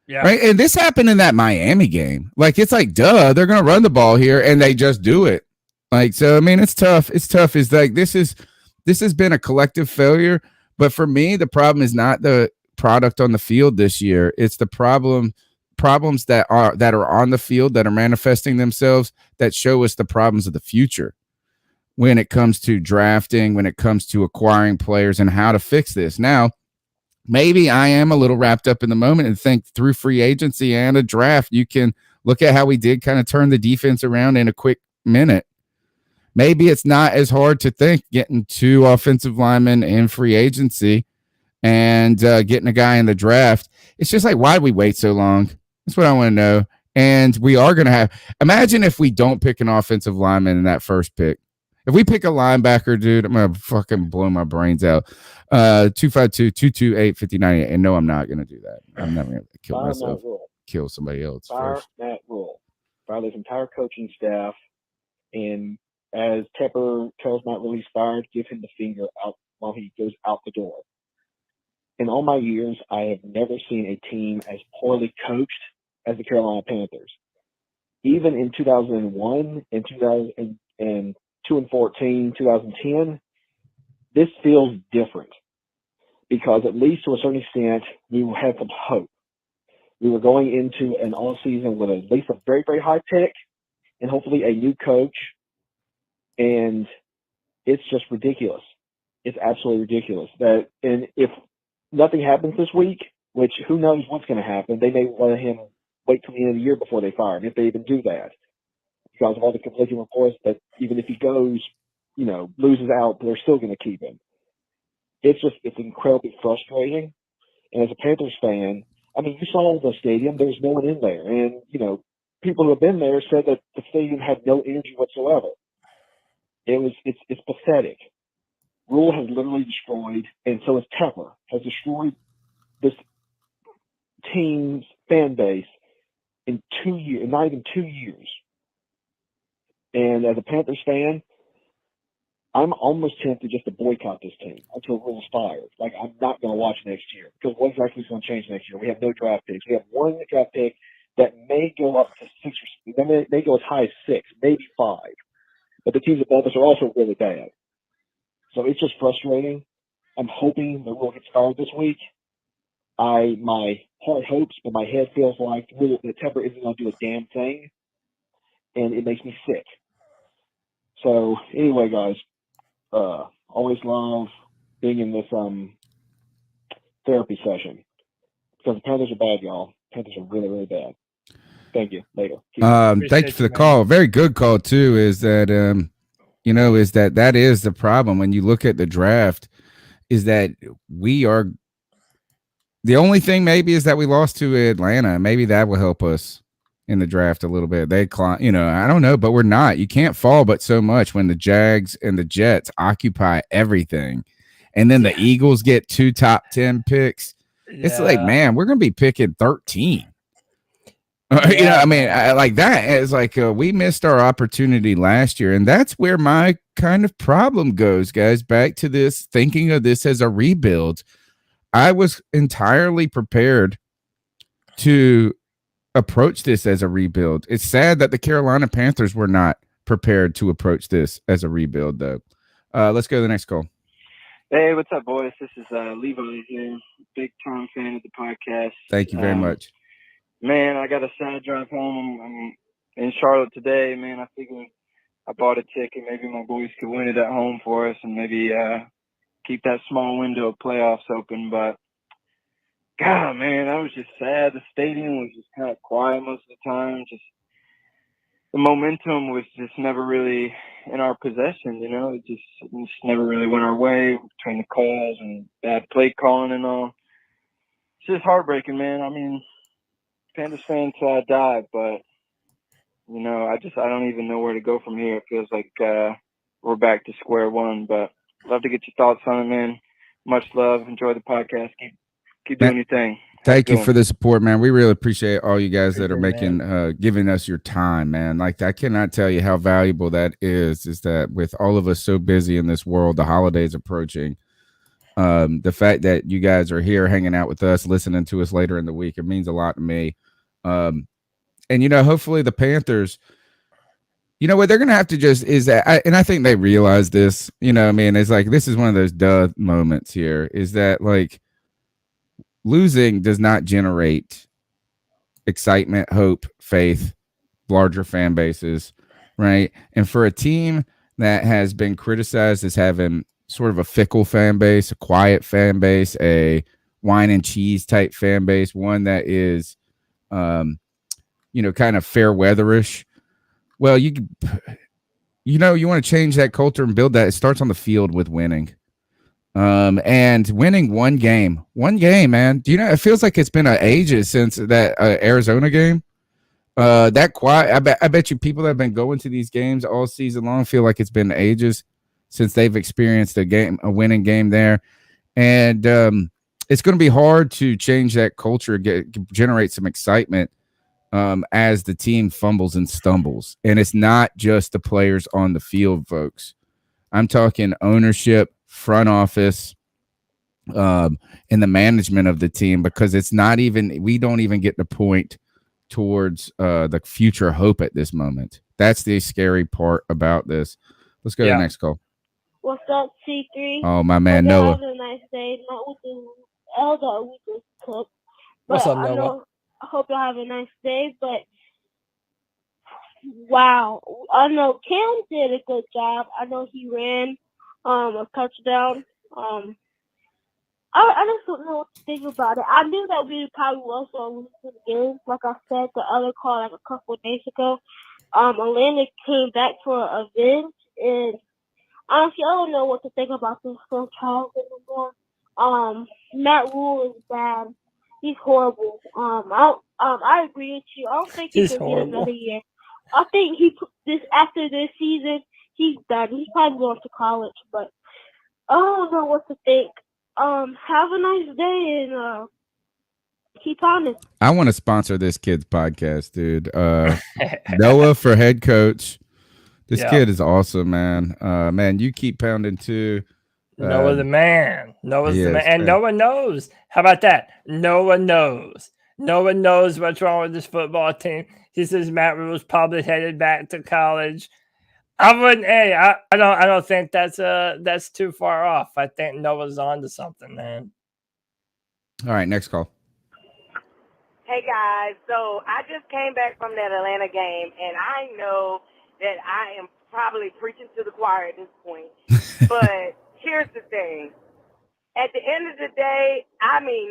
Yeah. Right. And this happened in that Miami game. Like, it's like, duh, they're going to run the ball here and they just do it. Like, so, I mean, it's tough. It's tough. It's like, this has been a collective failure. But for me, the problem is not the product on the field this year. It's the problems that are on the field that are manifesting themselves that show us the problems of the future when it comes to drafting, when it comes to acquiring players and how to fix this. Now, maybe I am a little wrapped up in the moment and think through free agency and a draft, you can look at how we did kind of turn the defense around in a quick minute maybe it's not as hard to think getting 2 offensive linemen in free agency and getting a guy in the draft. It's just like, why did we wait so long? That's what I want to know. And we are going to have, imagine if we don't pick an offensive lineman in that first pick. If we pick a linebacker, dude, I'm going to fucking blow my brains out. 252-228-5098. And no, I'm not going to do that. I'm not going to kill myself, kill somebody else first. Matt Rhule, fire his entire coaching staff. And as Tepper tells Matt Rhule he's fired, give him the finger out while he goes out the door. In all my years, I have never seen a team as poorly coached as the Carolina Panthers. Even in 2001 and 2014, 2010, this feels different because at least to a certain extent, we had some hope. We were going into an offseason with at least a very, very high pick and hopefully a new coach. And it's just ridiculous. It's absolutely ridiculous. And if nothing happens this week, which who knows what's going to happen, they may let him wait till the end of the year before they fire him, if they even do that, because of all the conflicting reports that even if he goes, loses out, they're still going to keep him. It's incredibly frustrating. And as a Panthers fan, I mean, you saw the stadium, there's no one in there. And, people who have been there said that the stadium had no energy whatsoever. It's pathetic. Rhule has literally destroyed, and so has Tepper, has destroyed this team's fan base in 2 years, not even 2 years. And as a Panthers fan, I'm almost tempted just to boycott this team until Rhule's fired. Like, I'm not going to watch next year because what exactly is going to change next year? We have no draft picks. We have one draft pick that may go up to 6 or may go as high as 6, maybe 5. But the teams above us are also really bad. So it's just frustrating. I'm hoping that Rhule gets fired this week. My heart hopes, but my head feels like that Tepper isn't going to do a damn thing, and it makes me sick. So anyway, guys, always love being in this therapy session because the Panthers are bad, y'all. Panthers are really, really bad. Thank you. Later. Thank you for the call. Very good call too. Is that that is the problem when you look at the draft, is that we are the only thing maybe is that we lost to Atlanta. Maybe that will help us in the draft a little bit. They climb, I don't know, but we're not. You can't fall but so much when the Jags and the Jets occupy everything, and then the Eagles get 2 top 10 picks. Yeah. It's like, man, we're gonna be picking 13. I mean, like that. It's like we missed our opportunity last year, and that's where my kind of problem goes, guys. Back to this, thinking of this as a rebuild. I was entirely prepared to approach this as a rebuild. It's sad that the Carolina Panthers were not prepared to approach this as a rebuild, though. Let's go to the next call. Hey, what's up, boys? This is Levi here, big time fan of the podcast. Thank you very much. Man, I got a sad drive home. I'm in Charlotte today, man. I figured I bought a ticket. Maybe my boys could win it at home for us and maybe keep that small window of playoffs open. But, God, man, I was just sad. The stadium was just kind of quiet most of the time. Just the momentum was just never really in our possession, It just never really went our way between the calls and bad play calling and all. It's just heartbreaking, man. I mean, Panthers fans till I die, but I don't even know where to go from here. It feels like we're back to square one. But love to get your thoughts on it, man. Much love. Enjoy the podcast. Keep doing your thing. Thank you for the support, man. We really appreciate all you guys that are giving us your time, man. Like, I cannot tell you how valuable that is that with all of us so busy in this world, the holidays approaching, the fact that you guys are here hanging out with us, listening to us later in the week, it means a lot to me. And hopefully the Panthers, what they're gonna have to just is that, and I think they realize this. It's like this is one of those duh moments here. Is that like losing does not generate excitement, hope, faith, larger fan bases, right? And for a team that has been criticized as having sort of a fickle fan base, a quiet fan base, a wine and cheese type fan base, one that is kind of fair weatherish. Well, you want to change that culture and build that. It starts on the field with winning. And winning one game, man. Do you know? It feels like it's been ages since that Arizona game. That quiet. I bet you people that have been going to these games all season long feel like it's been ages since they've experienced a winning game there. And it's going to be hard to change that culture, generate some excitement as the team fumbles and stumbles. And it's not just the players on the field, folks. I'm talking ownership, front office, and the management of the team, because we don't even get to point towards the future hope at this moment. That's the scary part about this. Let's go to the next call. What's up, C3? Oh, my man, Noah. Have a nice day. Not with the L that we just took. What's up, Noah? I hope y'all have a nice day, but wow. I know Cam did a good job. I know he ran a touchdown. I just don't know what to think about it. I knew that we probably was going to lose the game. Like I said, the other call like a couple of days ago. Atlanta came back for a revenge, and honestly, I don't know what to think about this franchise anymore. Matt Rhule is bad. He's horrible. I agree with you. I don't think he can get another year. I think after this season, he's done. He's probably going to college, but I don't know what to think. Have a nice day and keep on it. I want to sponsor this kid's podcast, dude. Noah for head coach. This kid is awesome, man. Man, you keep pounding too. Noah the man. Noah's the man. And man. Noah knows. How about that? Noah knows. Noah knows what's wrong with this football team. He says Matt Rhule's probably headed back to college. I wouldn't. Hey, I don't think that's too far off. I think Noah's on to something, man. All right, next call. Hey guys, so I just came back from that Atlanta game, and I know that I am probably preaching to the choir at this point. But here's the thing: at the end of the day,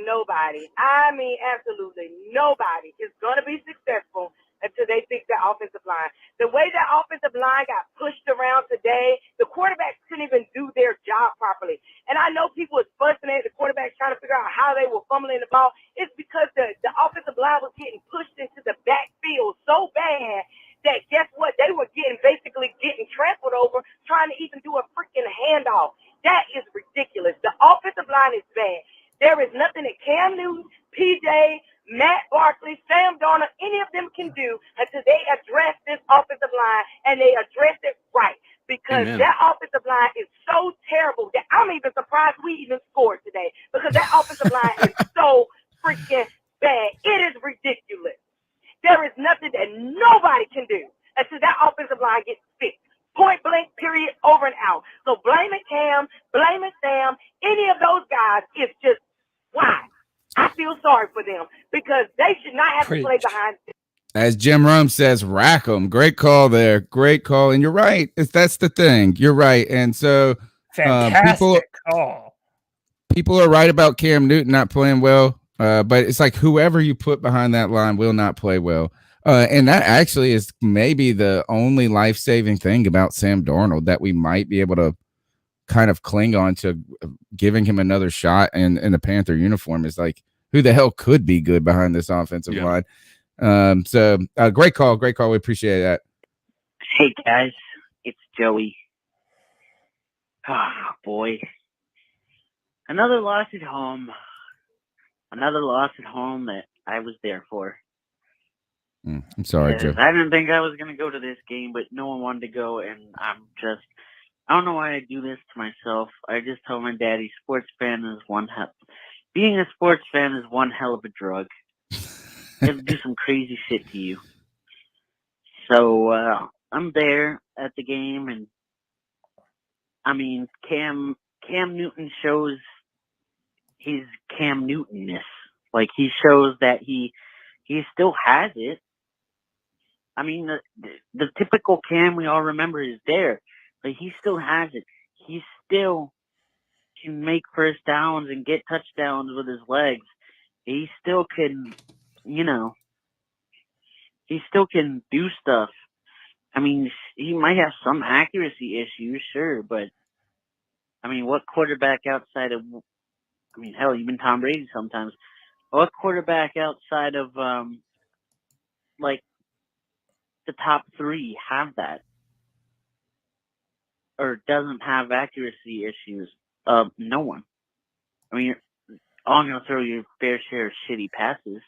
nobody, absolutely nobody is gonna be successful until they fix that offensive line. The way that offensive line got pushed around today, the quarterbacks couldn't even do their job properly. And I know people was fussing at the quarterbacks trying to figure out how they were fumbling the ball. It's because the offensive line was getting pushed into the backfield so bad that guess what? They were basically getting trampled over trying to even do a freaking handoff. That is ridiculous. The offensive line is bad. There is nothing that Cam Newton, PJ, Matt Barkley, Sam Darnold, any of them can do until they address this offensive line and they address it right. Because that offensive line is so terrible that I'm even surprised we even scored today, because that offensive line is so freaking bad. It is ridiculous. There is nothing that nobody can do until that offensive line gets fixed. Point blank, period, over and out. So blaming Cam, blaming Sam, any of those guys is just why. I feel sorry for them because they should not have to play behind them. As Jim Rome says, rack them. Great call there. Great call. And you're right. That's the thing. You're right. And so fantastic call. People are right about Cam Newton not playing well. But it's like whoever you put behind that line will not play well. And that actually is maybe the only life-saving thing about Sam Darnold that we might be able to kind of cling on to giving him another shot in the Panther uniform is like, who the hell could be good behind this offensive line? So great call. Great call. We appreciate that. Hey guys, it's Joey. Oh boy. Another loss at home. Another loss at home that I was there for. I'm sorry, Joe. I didn't think I was going to go to this game, but no one wanted to go, and I don't know why I do this to myself. I just told my daddy, being a sports fan is one hell of a drug. It'll do some crazy shit to you. So I'm there at the game, and I mean, Cam Newton shows his Cam Newtonness. Like, he shows that he still has it. I mean, the typical Cam we all remember is there, but he still has it. He still can make first downs and get touchdowns with his legs. He still can, he still can do stuff. I mean, he might have some accuracy issues, sure, but I mean, what quarterback outside of, I mean, hell, even Tom Brady sometimes. What quarterback outside of, like, the top 3 have that? Or doesn't have accuracy issues? No one. I mean, you're all going to throw your fair share of shitty passes.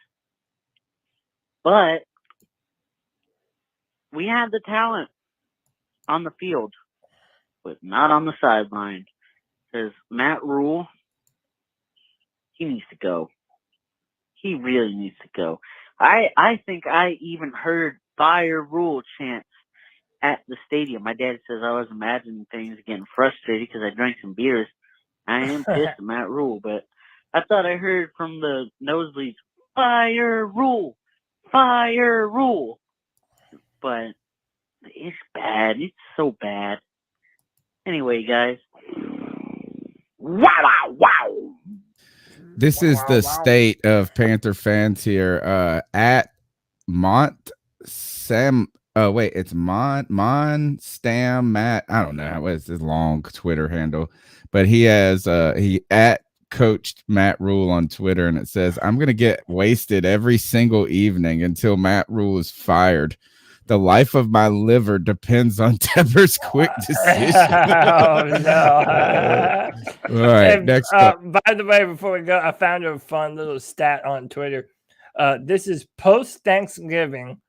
But we have the talent on the field, but not on the sideline. Because Matt Rhule, he needs to go. He really needs to go. I think I even heard fire Rhule chants at the stadium. My dad says I was imagining things, getting frustrated because I drank some beers. I am pissed at Matt Rhule, but I thought I heard from the nosebleeds, fire Rhule, fire Rhule. But it's bad. It's so bad. Anyway, guys. Wow. This is the state of Panther fans here. At Mont Sam. Oh wait, it's Mon Stam Matt. I don't know what is his long Twitter handle, but he has he at coached Matt Rhule on Twitter, and it says, "I'm gonna get wasted every single evening until Matt Rhule is fired. The life of my liver depends on Tepper's quick decision." Oh, no. All right, And, next up. by the way, before we go, I found a fun little stat on Twitter. This is post-Thanksgiving,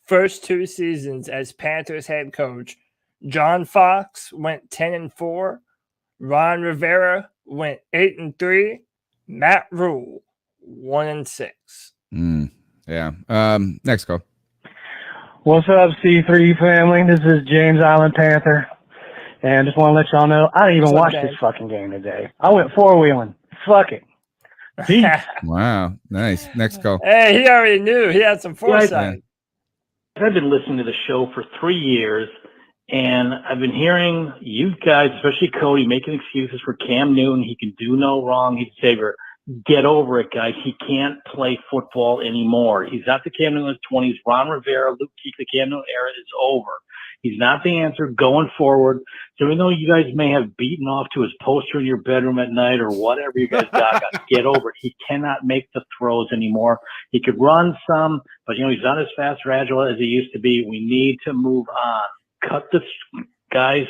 first 2 seasons as Panthers head coach. John Fox went 10-4. Ron Rivera went 8-3. Matt Rhule 1-6. Yeah. Next call. What's up, C3 family? This is James Island Panther. And just want to let y'all know, I didn't even watch this fucking game today. I went 4-wheeling. Fuck it. Peace. Wow. Nice. Next call. Hey, he already knew. He had some foresight. I've been listening to the show for 3 years, and I've been hearing you guys, especially Cody, making excuses for Cam Newton. He can do no wrong. He's a savior. Get over it, guys. He can't play football anymore. He's not the Cam Newton of the 20s. Ron Rivera, Luke Keek, the Cam Newton era is over. He's not the answer going forward. So even though you guys may have beaten off to his poster in your bedroom at night or whatever you guys got, get over it. He cannot make the throws anymore. He could run some, but he's not as fast or agile as he used to be. We need to move on. Cut the guys.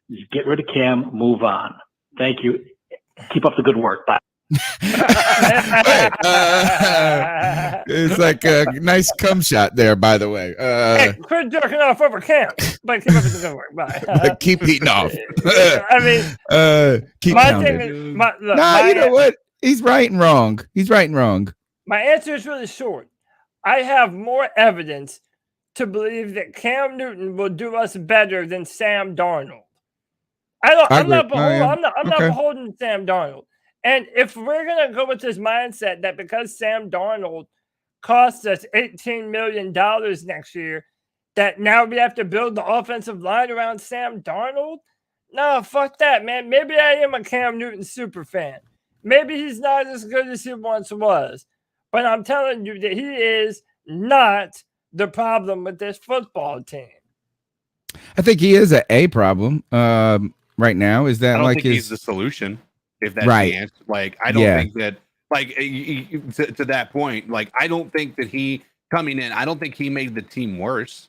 Just get rid of Cam. Move on. Thank you. Keep up the good work. Bye. It's like a nice cum shot there, by the way. Hey, quit jerking off over Cam. But keep up with the good work. Bye. But keep eating off. I mean, keep my counting. thing is, look, You know what? He's right and wrong. He's right and wrong. My answer is really short. I have more evidence to believe that Cam Newton will do us better than Sam Darnold. I'm not beholden to Sam Darnold. And if we're going to go with this mindset that because Sam Darnold costs us $18 million next year, that now we have to build the offensive line around Sam Darnold? No, fuck that, man. Maybe I am a Cam Newton super fan. Maybe he's not as good as he once was. But I'm telling you that he is not the problem with this football team. I think he is a problem right now. Is that I don't like think his... he's the solution? If that's Right. the answer, like I don't think that, like to that point, like I don't think that he coming in, I don't think he made the team worse,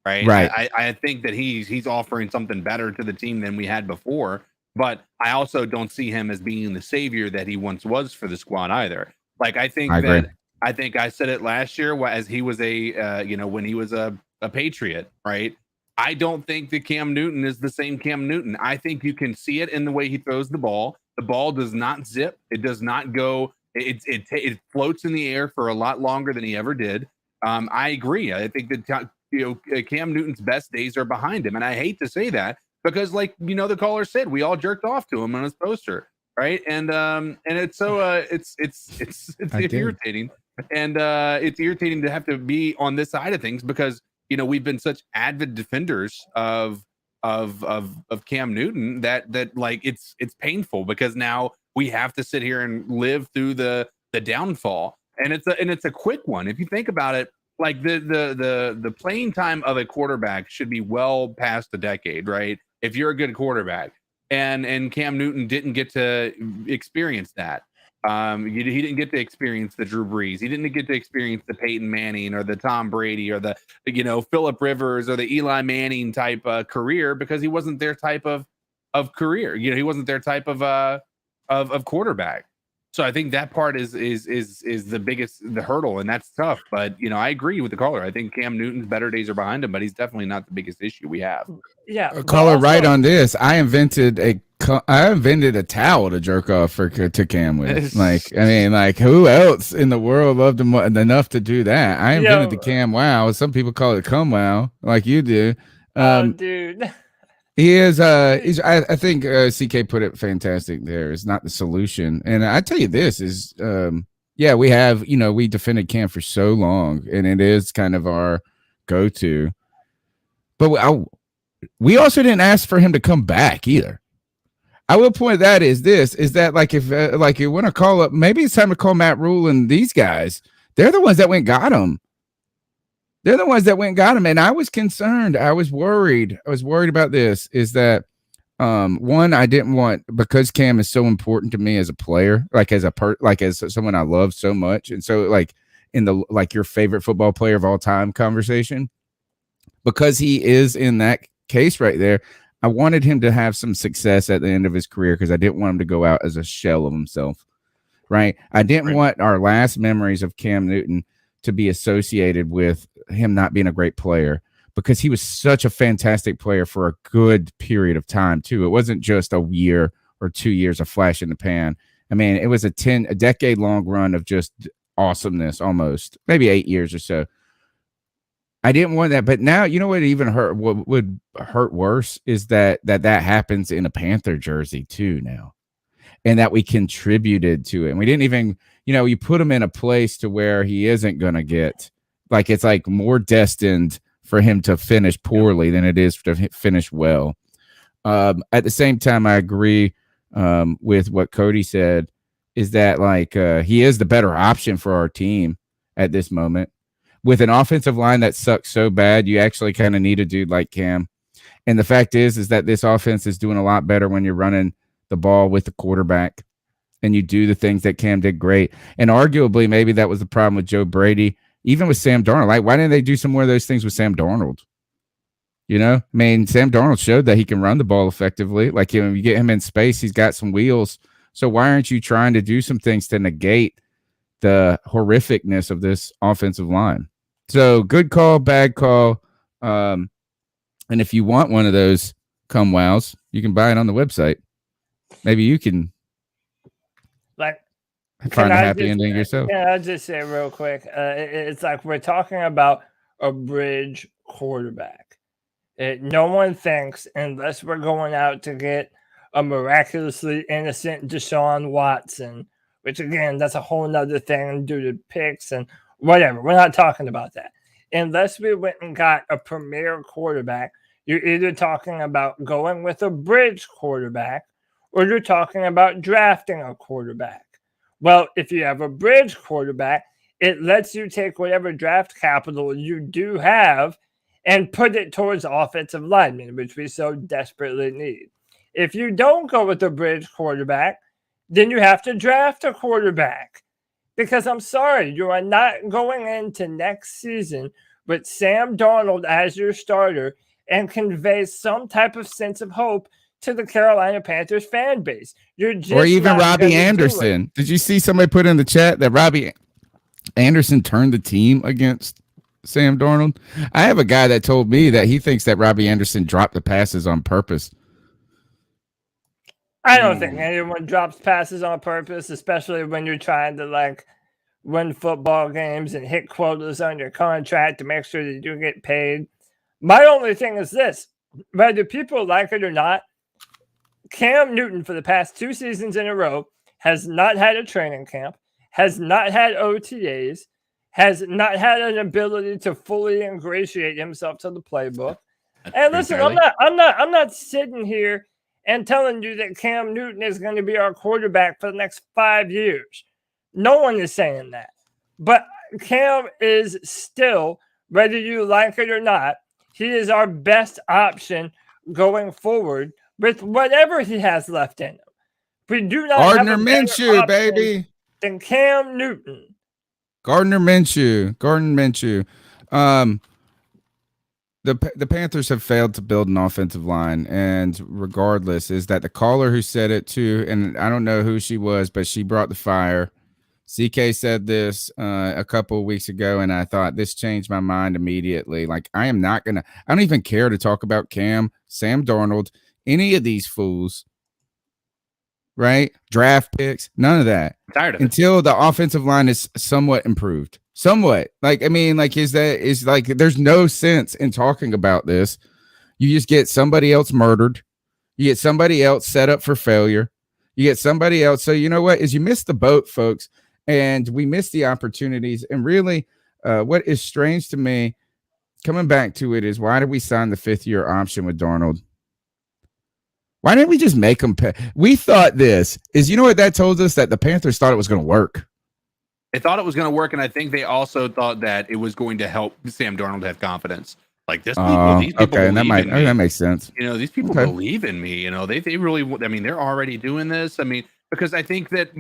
right? Right. I think that he's offering something better to the team than we had before, but I also don't see him as being the savior that he once was for the squad either. Like I think I said it last year as he was when he was a Patriot, right? I don't think that Cam Newton is the same Cam Newton. I think you can see it in the way he throws the ball. The ball does not zip. It does not go. It floats in the air for a lot longer than he ever did. I agree. I think that Cam Newton's best days are behind him, and I hate to say that because, like the caller said, we all jerked off to him on his poster, right? And it's so it's irritating, and it's irritating to have to be on this side of things because we've been such avid defenders of Cam Newton that like it's painful because now we have to sit here and live through the downfall, and it's a quick one if you think about it. like the playing time of a quarterback should be well past a decade, right? If you're a good quarterback, and Cam Newton didn't get to experience that. He didn't get to experience the Drew Brees. He didn't get to experience the Peyton Manning or the Tom Brady or the Phillip Rivers or the Eli Manning type career because he wasn't their type of career. He wasn't their type of quarterback. So I think that part is the hurdle, and that's tough. But I agree with the caller. I think Cam Newton's better days are behind him, but he's definitely not the biggest issue we have. Yeah, caller, right on this. I invented a towel to jerk off to Cam with. Who else in the world loved him enough to do that? I invented the Cam Wow. Some people call it Cum Wow, like you do. Dude. He is. I think CK put it fantastic. There is not the solution, and I tell you this is. We have. We defended Cam for so long, and it is kind of our go-to. But we also didn't ask for him to come back either. I will point that is that if you want to call up, maybe it's time to call Matt Rhule and these guys. They're the ones that went and got him. They're the ones that went and got him, and I was concerned. I was worried. I was worried about this. Is that one? I didn't want, because Cam is so important to me as a player, as someone I love so much, and so in the your favorite football player of all time conversation, because he is in that case right there. I wanted him to have some success at the end of his career because I didn't want him to go out as a shell of himself. Right? I didn't want our last memories of Cam Newton to be associated with him not being a great player, because he was such a fantastic player for a good period of time too. It wasn't just a year or 2 years of flash in the pan. I mean, it was a decade long run of just awesomeness, almost maybe 8 years or so. I didn't want that, but now what even hurt. What would hurt worse is that happens in a Panther jersey too now, and that we contributed to it. And we didn't even, you put him in a place to where he isn't going to get, it's more destined for him to finish poorly than it is to finish well. At the same time, I agree with what Cody said, is that he is the better option for our team at this moment. With an offensive line that sucks so bad, you actually kind of need a dude like Cam. And the fact is that this offense is doing a lot better when you're running the ball with the quarterback and you do the things that Cam did great. And arguably, maybe that was the problem with Joe Brady, even with Sam Darnold. Why didn't they do some more of those things with Sam Darnold? Sam Darnold showed that he can run the ball effectively. You get him in space, he's got some wheels. So why aren't you trying to do some things to negate the horrificness of this offensive line? So good call, bad call. And if you want one of those Cum Wows, you can buy it on the website. Maybe you can find a happy ending yourself. Yeah, I'll just say real quick. It's we're talking about a bridge quarterback. No one thinks, unless we're going out to get a miraculously innocent Deshaun Watson, which again, that's a whole nother thing due to picks and whatever. We're not talking about that. Unless we went and got a premier quarterback, you're either talking about going with a bridge quarterback or you're talking about drafting a quarterback. Well, if you have a bridge quarterback, it lets you take whatever draft capital you do have and put it towards offensive linemen, which we so desperately need. If you don't go with a bridge quarterback, then you have to draft a quarterback. Because I'm sorry, you are not going into next season with Sam Darnold as your starter and convey some type of sense of hope to the Carolina Panthers fan base. You're just or even Robbie Anderson. Did you see somebody put in the chat that Robbie Anderson turned the team against Sam Darnold? I have a guy that told me that he thinks that Robbie Anderson dropped the passes on purpose. I don't think anyone drops passes on purpose, especially when you're trying to win football games and hit quotas on your contract to make sure that you get paid. My only thing is this: whether people like it or not, Cam Newton for the past 2 seasons in a row has not had a training camp, has not had OTAs, has not had an ability to fully ingratiate himself to the playbook. And listen, I'm not sitting here and telling you that Cam Newton is going to be our quarterback for the next 5 years. No one is saying that. But Cam is still, whether you like it or not, he is our best option going forward with whatever he has left in him. We do not Gardner have a better Minshew, option baby. than Cam Newton. Gardner Minshew. The Panthers have failed to build an offensive line, and regardless, is that the caller who said it too, and I don't know who she was, but she brought the fire. CK said this a couple of weeks ago, and I thought this changed my mind immediately. Like, I don't even care to talk about Cam, Sam Darnold, any of these fools, right? Draft picks, none of that. I'm tired of until the offensive line is somewhat improved. Somewhat. Like, I mean, like, is there's no sense in talking about this. You just get somebody else murdered. You get somebody else set up for failure. You get somebody else. So you know what? Is you miss the boat, folks. And we miss the opportunities. And really, what is strange to me, coming back to it, is why did we sign the 5th-year option with Darnold? Why didn't we just make him pay? We thought this is, you know what that told us? That the Panthers thought it was going to work. They thought it was going to work, and I think they also thought that it was going to help Sam Darnold have confidence. Like these people okay, and that makes sense. You know, these people believe in me. You know, they really. I mean, they're already doing this. I mean, because I think that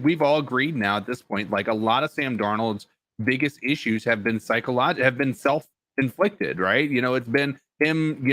we've all agreed now at this point. Like, a lot of Sam Darnold's biggest issues have been self-inflicted, right? You know, it's been him,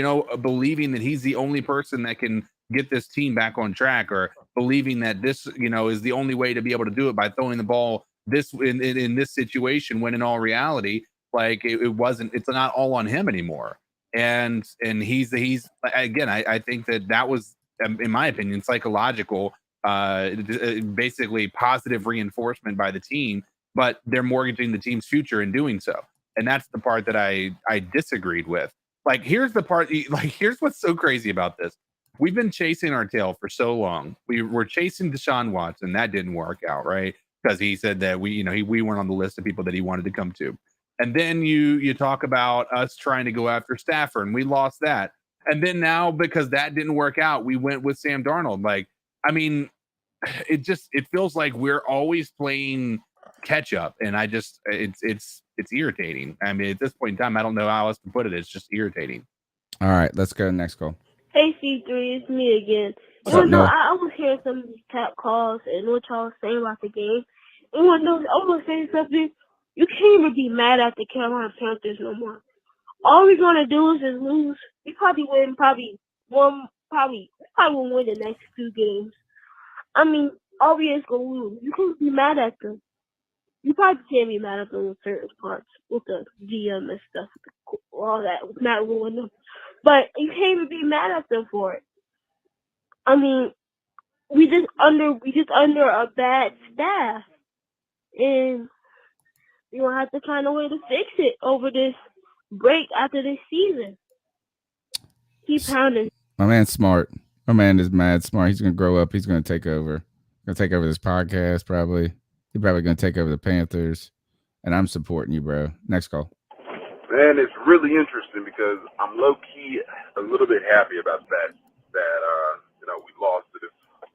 believing that he's the only person that can get this team back on track, or believing that this, is the only way to be able to do it by throwing the ball this in this situation, when in all reality, like, it wasn't. It's not all on him anymore. And he's again. I think that was, in my opinion, psychological, basically positive reinforcement by the team, but they're mortgaging the team's future in doing so. And that's the part that I disagreed with. Like, here's the part. Like, here's what's so crazy about this. We've been chasing our tail for so long. We were chasing Deshaun Watson. That didn't work out, right? Because he said that we weren't on the list of people that he wanted to come to. And then you talk about us trying to go after Stafford, and we lost that. And then now, because that didn't work out, we went with Sam Darnold. Like, I mean, it feels like we're always playing catch up, and it's irritating. I mean, at this point in time, I don't know how else to put it. It's just irritating. All right, let's go to the next call. Hey, C3, it's me again. What's up, Noah? I was hearing some of these tap calls and what y'all was saying about the game. And I was saying something. You can't even be mad at the Carolina Panthers no more. All we're gonna do is just lose. We probably win. We probably won't win the next 2 games. I mean, all we is gonna lose. You can't be mad at them. You probably can't be mad at them with certain parts, with the GM and stuff, all that, with Matt Rhule and them. But you can't even be mad at them for it. I mean, we just under a bad staff, and we're gonna have to find a way to fix it over this break after this season. Keep pounding. My man's smart. My man is mad smart. He's gonna grow up. He's gonna take over. Gonna take over this podcast probably. He's probably gonna take over the Panthers. And I'm supporting you, bro. Next call. Man, it's really interesting because I'm low-key a little bit happy about that we lost to this.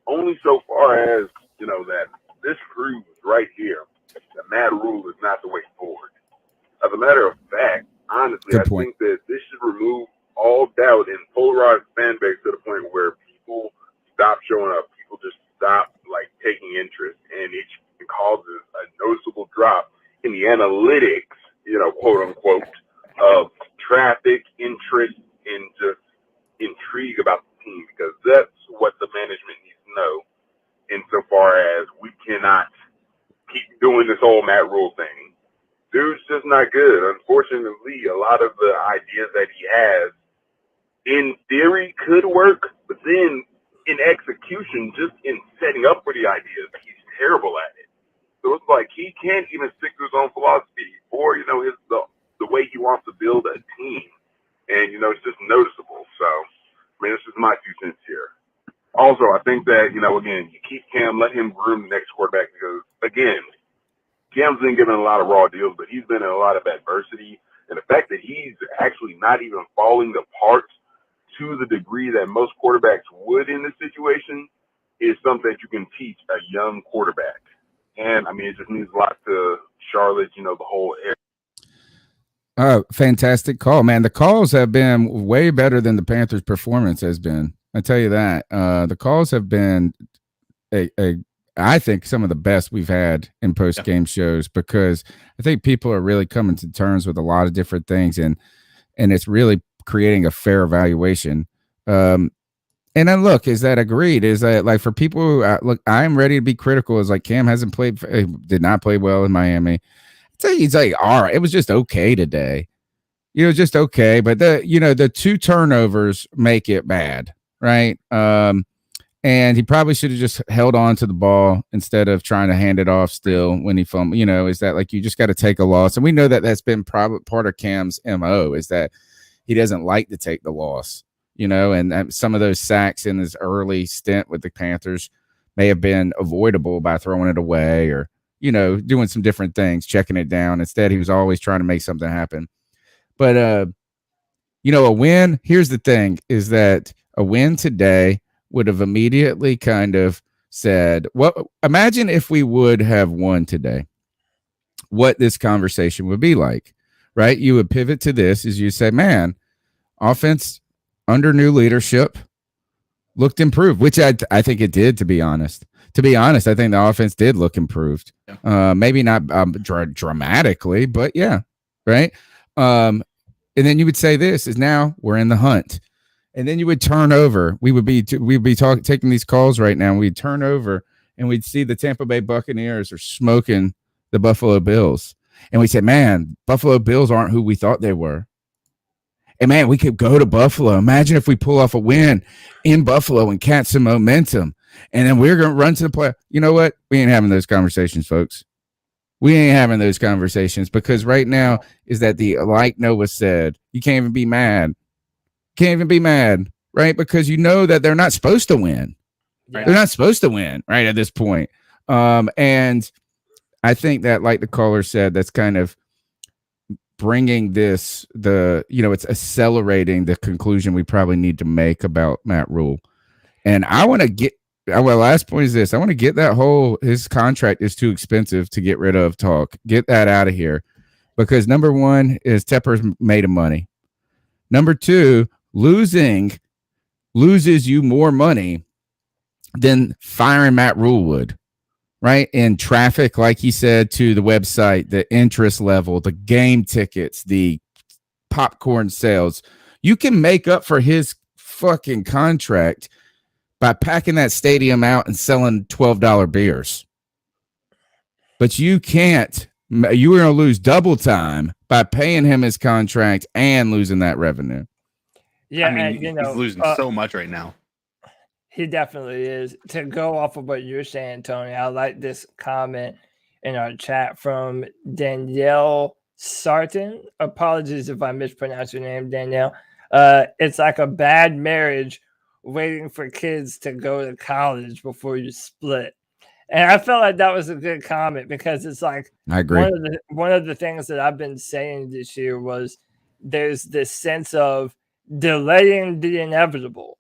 Only so far as, that this proves right here that Matt Rhule is not the way forward. As a matter of fact, honestly, I think that this should remove all doubt and polarize fan base to the point where people stop showing up. People just stop, taking interest, and it causes a noticeable drop in the analytics, quote unquote, of traffic, interest, and just intrigue about the team, because that's what the management needs to know. Insofar as we cannot keep doing this whole Matt Rhule thing. Dude's just not good. Unfortunately, a lot of the ideas that he has, in theory, could work, but then in execution, just in setting up for the ideas, he's terrible at it. So it's like he can't even stick to his own philosophy or, the way he wants to build a team. And, it's just noticeable. So, it's just my 2 cents here. Also, I think that, again, you keep Cam, let him groom the next quarterback, because, again, Cam's been given a lot of raw deals, but he's been in a lot of adversity. And the fact that he's actually not even falling apart to the degree that most quarterbacks would in this situation is something that you can teach a young quarterback. And I mean, it just means a lot to Charlotte, the whole area. Fantastic call, man. The calls have been way better than the Panthers' performance has been. I tell you that. The calls have been I think some of the best we've had in post-game shows, because I think people are really coming to terms with a lot of different things, and it's really creating a fair evaluation. And then look, is that agreed? Is that like for people who look, I'm ready to be critical. Is like Cam did not play well in Miami. He's like, all right, it was just okay today. Just okay. But the 2 turnovers make it bad, right? And he probably should have just held on to the ball instead of trying to hand it off still when he fumbled. Is that like you just got to take a loss? And we know that that's been part of Cam's MO, is that he doesn't like to take the loss, and some of those sacks in his early stint with the Panthers may have been avoidable by throwing it away or, doing some different things, checking it down. Instead, he was always trying to make something happen. But, a win, here's the thing, is that a win today would have immediately kind of said, well, imagine if we would have won today, what this conversation would be like, right? You would pivot to this as you say, man, offense under new leadership looked improved, which I think it did, to be honest. I think the offense did look improved. Maybe not dramatically, but yeah, right? And then you would say this is now we're in the hunt. And then you would turn over. We would be taking these calls right now. And we'd turn over and we'd see the Tampa Bay Buccaneers are smoking the Buffalo Bills. And we said, man, Buffalo Bills aren't who we thought they were. And man, we could go to Buffalo. Imagine if we pull off a win in Buffalo and catch some momentum. And then we're going to run to the play. You know what? We ain't having those conversations, folks. We ain't having those conversations, because right now is that like Noah said, you can't even be mad. Can't even be mad, right? Because that they're not supposed to win. Yeah. They're not supposed to win, right, at this point. And I think that, like the caller said, that's kind of bringing it's accelerating the conclusion we probably need to make about Matt Rhule. And I want to get, last point is this. I want to get his contract is too expensive to get rid of talk. Get that out of here. Because number one is Tepper's made of money. Number two, loses you more money than firing Matt Rhule would, right? In traffic, like he said, to the website, the interest level, the game tickets, the popcorn sales. You can make up for his fucking contract by packing that stadium out and selling $12 beers. But you can't. You were going to lose double time by paying him his contract and losing that revenue. Yeah, I mean, he's losing so much right now. He definitely is. To go off of what you're saying, Tony, I like this comment in our chat from Danielle Sarton. Apologies if I mispronounced your name, Danielle. It's like a bad marriage waiting for kids to go to college before you split. And I felt like that was a good comment, because it's like, I agree. One of the things that I've been saying this year was there's this sense of delaying the inevitable,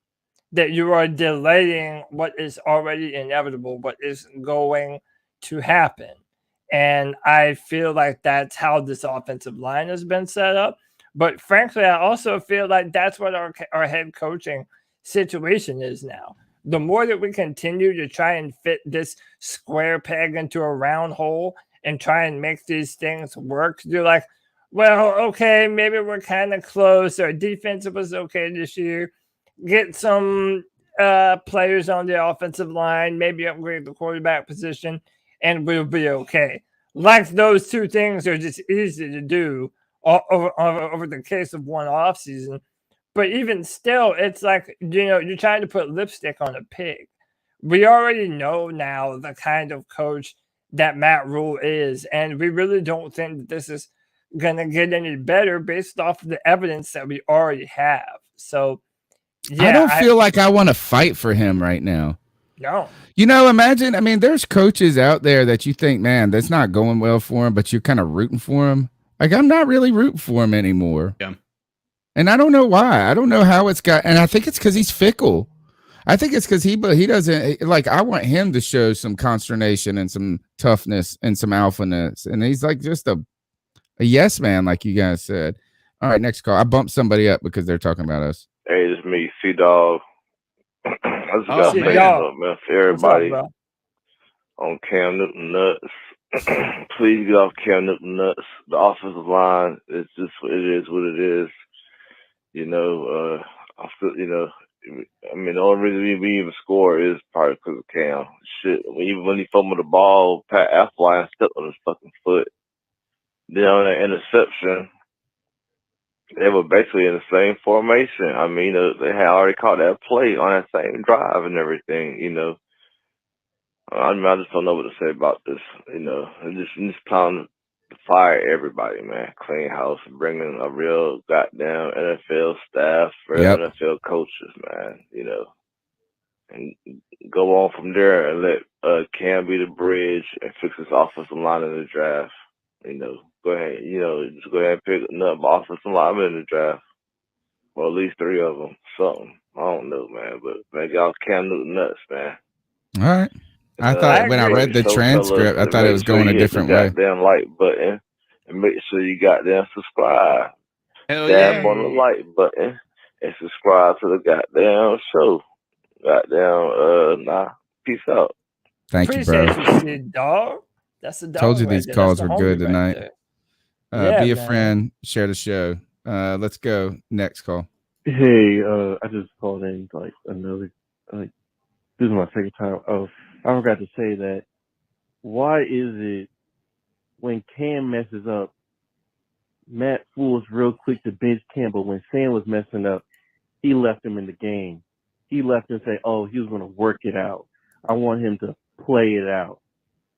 that you are delaying what is already inevitable, what is going to happen. And I feel like that's how this offensive line has been set up. But frankly, I also feel like that's what our head coaching situation is now. The more that we continue to try and fit this square peg into a round hole and try and make these things work, you're like, well, okay, maybe we're kind of close. Our defense was okay this year. Get some players on the offensive line, maybe upgrade the quarterback position, and we'll be okay. Like those two things are just easy to do over the case of one offseason. But even still, it's like, you're trying to put lipstick on a pig. We already know now the kind of coach that Matt Rhule is, and we really don't think that this is going to get any better based off of the evidence that we already have. So, yeah, I don't feel like I want to fight for him right now. No. Imagine, I mean, there's coaches out there that you think, man, that's not going well for him, but you're kind of rooting for him. Like, I'm not really rooting for him anymore. Yeah. And I don't know why. I don't know how it's got, and I think it's because he's fickle. I think it's because he doesn't like. I want him to show some consternation and some toughness and some alphaness, and he's like just a yes man, like you guys said. All right, next call. I bumped somebody up because they're talking about us. Hey, it's me, C-Dog. I just got to say C-Dog. something, man, for everybody on Cam Newton nuts. Please get off Cam Newton nuts. The offensive line is just what it is. You know, I feel, you know, I mean, the only reason we even score is probably because of Cam. Shit, even when he fumbled the ball, Pat Affleck stepped on his fucking foot. Then on that interception, they were basically in the same formation. I mean, they had already caught that play on that same drive and everything, you know. I mean, I just don't know what to say about this, you know. It's time to fire everybody, man. Clean house and bring in a real goddamn NFL staff, real NFL coaches, man, you know. And go on from there and let Cam be the bridge and fix his offensive line in the draft, you know. Go ahead, you know, just go ahead and pick another offensive lineman in the draft. Or at least 3 of them. Something. I don't know, man. But, man, y'all Cam Newton nuts, man. All right. I thought when I read the transcript, I thought it was going a different way. Goddamn like button and make sure you goddamn subscribe. Hell Dab on the like button and subscribe to the goddamn show. Goddamn, peace out. Thank you, bro. Appreciate you, dog. That's the dog. Told you right these there. calls That's were the good homie tonight. right there. Be a man. friend, share the show. Let's go. Next call. Hey, I just called in this is my second time. Oh, I forgot to say that. Why is it when Cam messes up, Matt Rhule is real quick to bench Cam, but when Sam was messing up, he left him in the game. He left him and say, "Oh, he was going to work it out. I want him to play it out."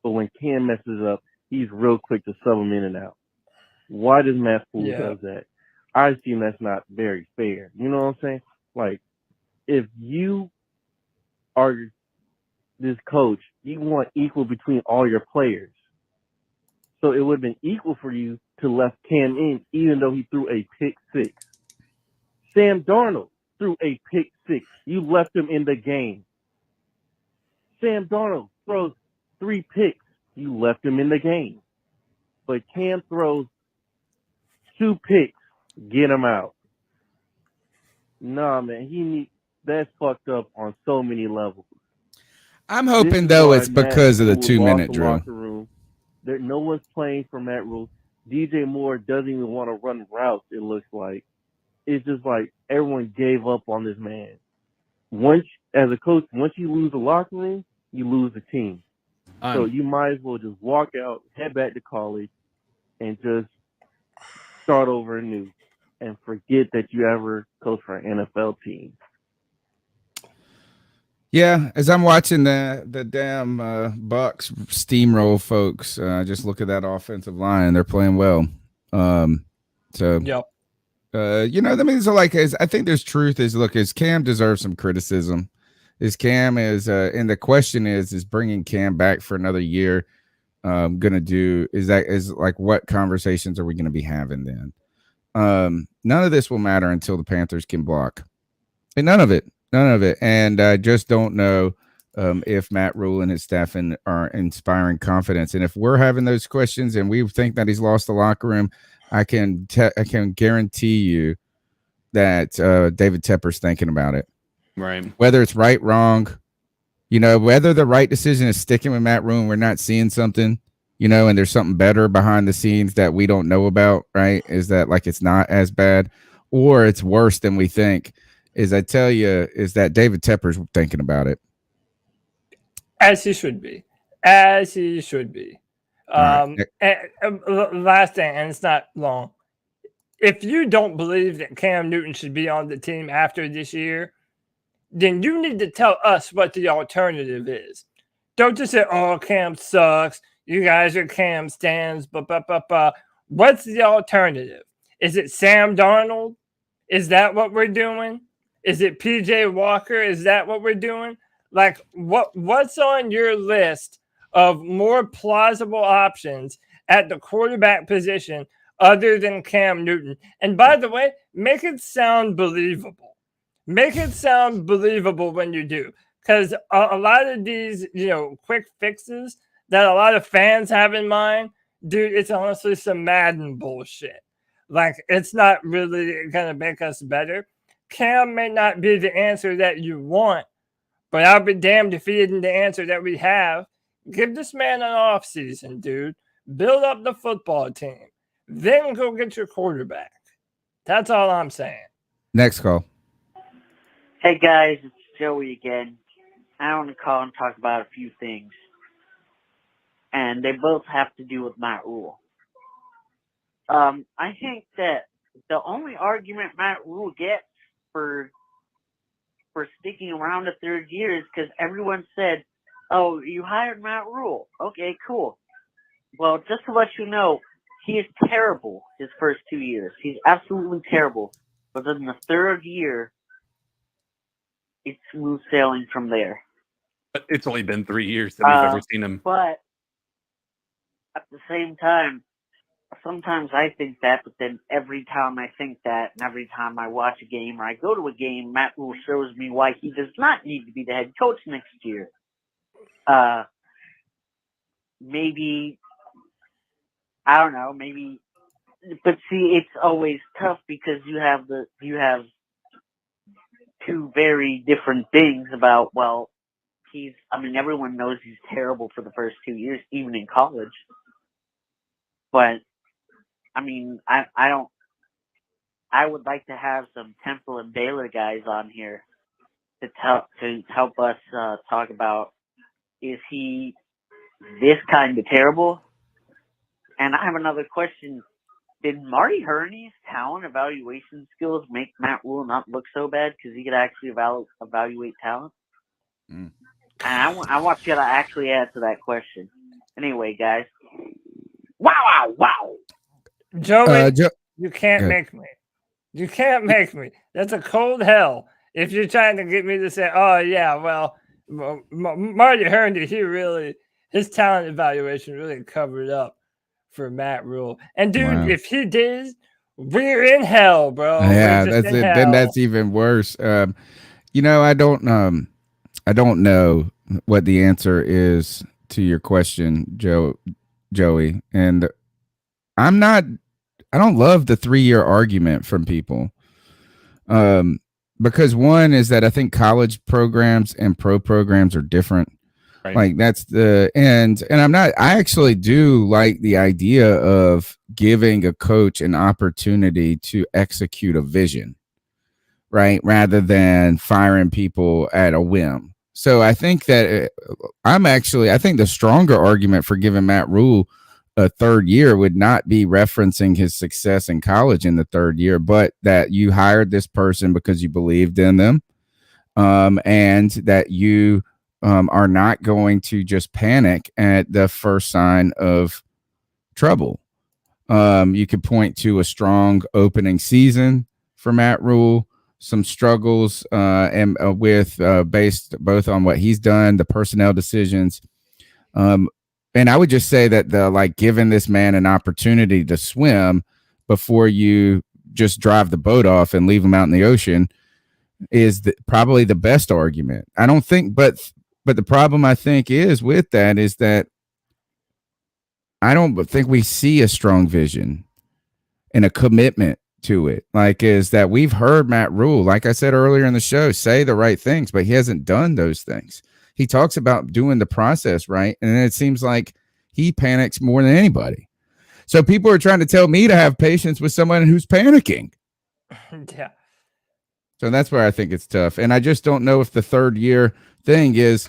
But when Cam messes up, he's real quick to sub him in and out. Why does Matt Rhule does that? I assume that's not very fair. You know what I'm saying? Like, if you are this coach, you want equal between all your players. So it would have been equal for you to left Cam in, even though he threw a pick 6. Sam Darnold threw a pick 6. You left him in the game. Sam Darnold throws 3 picks. You left him in the game. But Cam throws 2 picks. Get him out. Nah, man, that's fucked up on so many levels. I'm hoping though it's because of the 2-minute drill. No one's playing for Matt Rhule. DJ Moore doesn't even want to run routes, it looks like. It's just like everyone gave up on this man. As a coach, once you lose the locker room, you lose the team. So you might as well just walk out, head back to college, and just start over anew and forget that you ever coached for an NFL team. Yeah, as I'm watching the damn Bucks steamroll folks, just look at that offensive line. They're playing well. I think there's truth is Cam deserves some criticism. And the question is bringing Cam back for another year what conversations are we going to be having then? None of this will matter until the Panthers can block. And none of it. And I just don't know if Matt Rhule and his staff are inspiring confidence. And if we're having those questions and we think that he's lost the locker room, I can guarantee you that David Tepper's thinking about it. Right. Whether it's right, wrong, whether the right decision is sticking with Matt Rhule and we're not seeing something, and there's something better behind the scenes that we don't know about, right? Is that like it's not as bad or it's worse than we think? Is that David Tepper's thinking about it. As he should be. Last thing, and it's not long. If you don't believe that Cam Newton should be on the team after this year, then you need to tell us what the alternative is. Don't just say, "Oh, Cam sucks. You guys are Cam stans." What's the alternative? Is it Sam Darnold? Is that what we're doing? Is it PJ Walker? Is that what we're doing? Like, what's on your list of more plausible options at the quarterback position other than Cam Newton? And by the way, make it sound believable. Make it sound believable when you do. Because a lot of these, quick fixes that a lot of fans have in mind, dude, it's honestly some Madden bullshit. Like, it's not really going to make us better. Cam may not be the answer that you want, but I'll be damned if he isn't the answer that we have. Give this man an offseason, dude. Build up the football team. Then go get your quarterback. That's all I'm saying. Next call. Hey, guys, it's Joey again. I want to call and talk about a few things. And they both have to do with Matt Rhule. I think that the only argument Matt Rhule gets for sticking around a third year is because everyone said, oh, you hired Matt Rhule. Okay, cool. Well, just to let you know, he is terrible his first 2 years. He's absolutely terrible. But then the third year, it's smooth sailing from there. But it's only been 3 years that we've ever seen him. But at the same time, sometimes I think that, but then every time I think that, and every time I watch a game or I go to a game, Matt Rhule shows me why he does not need to be the head coach next year. Maybe, I don't know, maybe, but see, it's always tough because you have two very different things about, well, everyone knows he's terrible for the first 2 years, even in college. But, I would like to have some Temple and Baylor guys on here to help us talk about, is he this kind of terrible? And I have another question. Did Marty Herney's talent evaluation skills make Matt Rhule not look so bad because he could actually evaluate talent? And I want you to actually answer that question. Anyway, guys. Wow. Joey, you can't make me. You can't make me. That's a cold hell. If you're trying to get me to say, oh, yeah, well, Marty Herney, his talent evaluation really covered up for Matt Rhule. And, dude, if he did, we're in hell, bro. Yeah, that's it. Then that's even worse. I don't know what the answer is to your question, Joey. And I don't love the 3-year argument from people. Because one is that I think college programs and pro programs are different. Right. Like that's and I actually do like the idea of giving a coach an opportunity to execute a vision, right? Rather than firing people at a whim. So I think that I think the stronger argument for giving Matt Rhule a third year would not be referencing his success in college in the third year, but that you hired this person because you believed in them, and that you are not going to just panic at the first sign of trouble. You could point to a strong opening season for Matt Rhule, some struggles and based both on what he's done, the personnel decisions. And I would just say that giving this man an opportunity to swim before you just drive the boat off and leave him out in the ocean is probably the best argument. I don't think, but the problem I think is with that is that I don't think we see a strong vision and a commitment to it. Is that we've heard Matt Rhule, like I said earlier in the show, say the right things, but he hasn't done those things. He talks about doing the process right, and then it seems like he panics more than anybody. So people are trying to tell me to have patience with someone who's panicking. Yeah. So that's where I think it's tough. And I just don't know if the third year thing is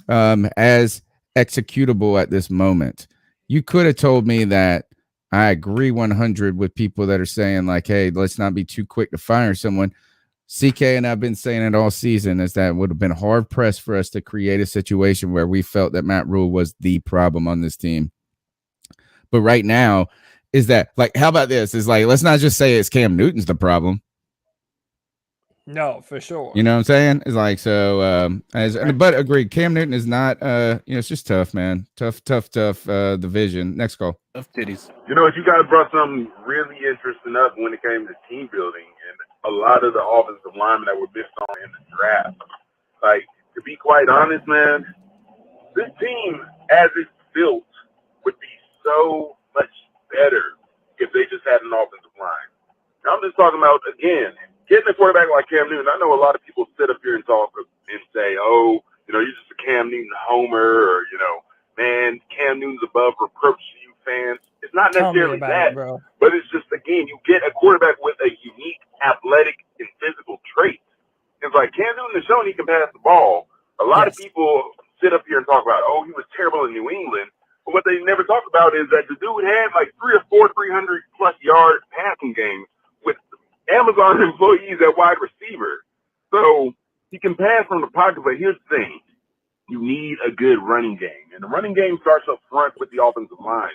as executable at this moment. You could have told me that. I agree 100 with people that are saying hey, let's not be too quick to fire someone. CK and I've been saying it all season is that it would have been hard pressed for us to create a situation where we felt that Matt Rhule was the problem on this team. But right now is that how about this? Is let's not just say it's Cam Newton's the problem. No, for sure. You know what I'm saying? It's but agreed. Cam Newton is not, it's just tough, man. Tough, the vision. Next call. Tough titties. You guys brought something really interesting up when it came to team building. And a a lot of the offensive linemen that were missed on in the draft. Like, to be quite honest, man, this team, as it's built, would be so much better if they just had an offensive line. Now, I'm just talking about, again, getting a quarterback like Cam Newton. I know a lot of people sit up here and talk and say, oh, you know, you're just a Cam Newton homer, or, you know, man, Cam Newton's above reproach to you fans. It's not Tell me necessarily about that, it, bro. but it's just, again, you get a quarterback with a unique athletic and physical trait. It's like Cam Newton has shown he can pass the ball. A lot of people sit up here and talk about, oh, he was terrible in New England. But what they never talk about is that the dude had like 300+ yard passing games with Amazon employees at wide receiver. So he can pass from the pocket, but here's the thing. You need a good running game. And the running game starts up front with the offensive line.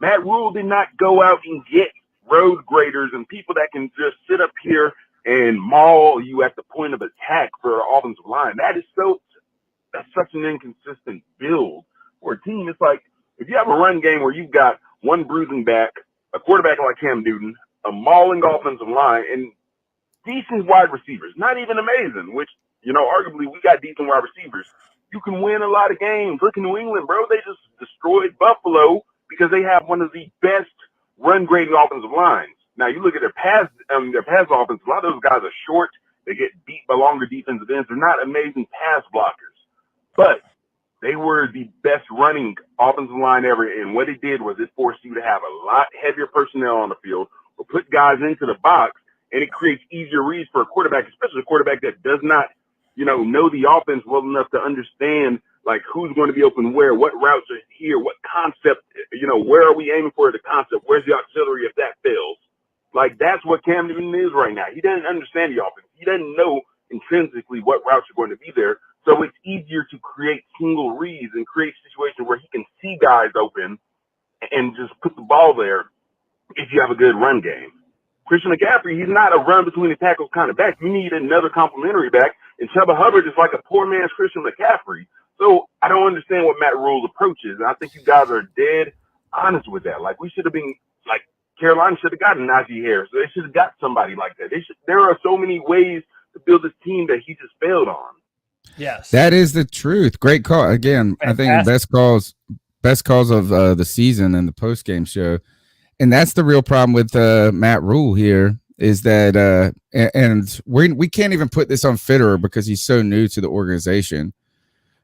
Matt Rhule did not go out and get road graders and people that can just sit up here and maul you at the point of attack for the offensive line. That's such an inconsistent build for a team. It's like, if you have a run game where you've got one bruising back, a quarterback like Cam Newton, a mauling offensive line, and decent wide receivers, not even amazing, which, you know, arguably we got decent wide receivers, you can win a lot of games. Look in New England, bro. They just destroyed Buffalo because they have one of the best run grading offensive lines. Now, you look at their pass offense, a lot of those guys are short. They get beat by longer defensive ends. They're not amazing pass blockers, but they were the best running offensive line ever. And what it did was it forced you to have a lot heavier personnel on the field or put guys into the box, and it creates easier reads for a quarterback, especially a quarterback that does not, you know the offense well enough to understand, like, who's going to be open where, what routes are here, what concept, you know, where are we aiming for the concept, where's the auxiliary if that fails. Like, that's what Cam Newton is right now. He doesn't understand the offense. He doesn't know intrinsically what routes are going to be there. So it's easier to create single reads and create situations where he can see guys open and just put the ball there if you have a good run game. Christian McCaffrey, he's not a run between the tackles kind of back. You need another complimentary back, and Chuba Hubbard is like a poor man's Christian McCaffrey. So I don't understand what Matt Rhule's approach is, and I think you guys are dead honest with that. Like, we should have been, like, Carolina should have gotten Najee Harris. They should have got somebody like that. There are so many ways to build this team that he just failed on. Yes, that is the truth. Great call again. Fantastic. I think best calls of the season and the post game show, and that's the real problem with Matt Rhule here is that and we can't even put this on Fitterer because he's so new to the organization.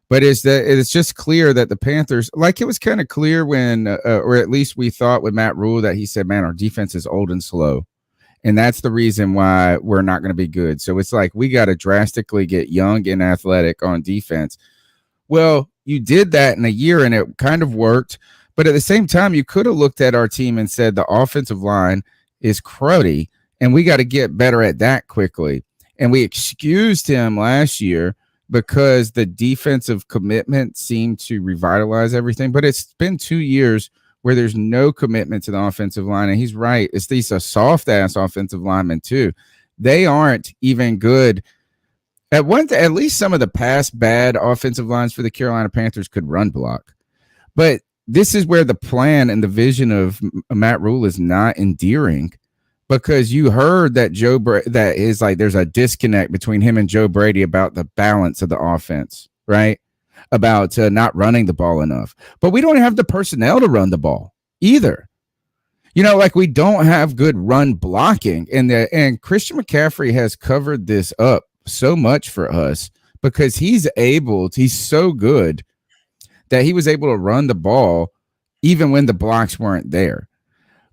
But it's just clear that the Panthers, like, it was kind of clear when, or at least we thought with Matt Rhule, that he said, man, our defense is old and slow. And that's the reason why we're not going to be good. So it's like, we got to drastically get young and athletic on defense. Well, you did that in a year and it kind of worked. But at the same time, you could have looked at our team and said the offensive line is cruddy and we got to get better at that quickly. And we excused him last year because the defensive commitment seemed to revitalize everything. But it's been 2 years where there's no commitment to the offensive line. And he's right. It's these soft-ass offensive linemen, too. They aren't even good. At least some of the past bad offensive lines for the Carolina Panthers could run block. But this is where the plan and the vision of Matt Rhule is not endearing. Because you heard that that is like there's a disconnect between him and Joe Brady about the balance of the offense, right? About not running the ball enough. But we don't have the personnel to run the ball either. You know, like, we don't have good run blocking. And Christian McCaffrey has covered this up so much for us because he's so good that he was able to run the ball even when the blocks weren't there.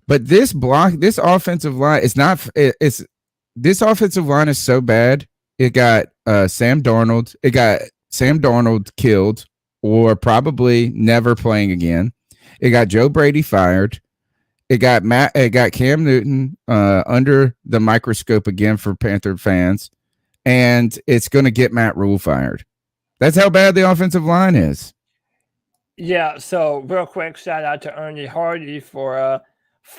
But this offensive line this offensive line is so bad. It got Sam Darnold. It got Sam Darnold killed or probably never playing again. It got Joe Brady fired. It got Cam Newton under the microscope again for Panther fans. And it's going to get Matt Rhule fired. That's how bad the offensive line is. Yeah, so real quick, shout out to Ernie Hardy for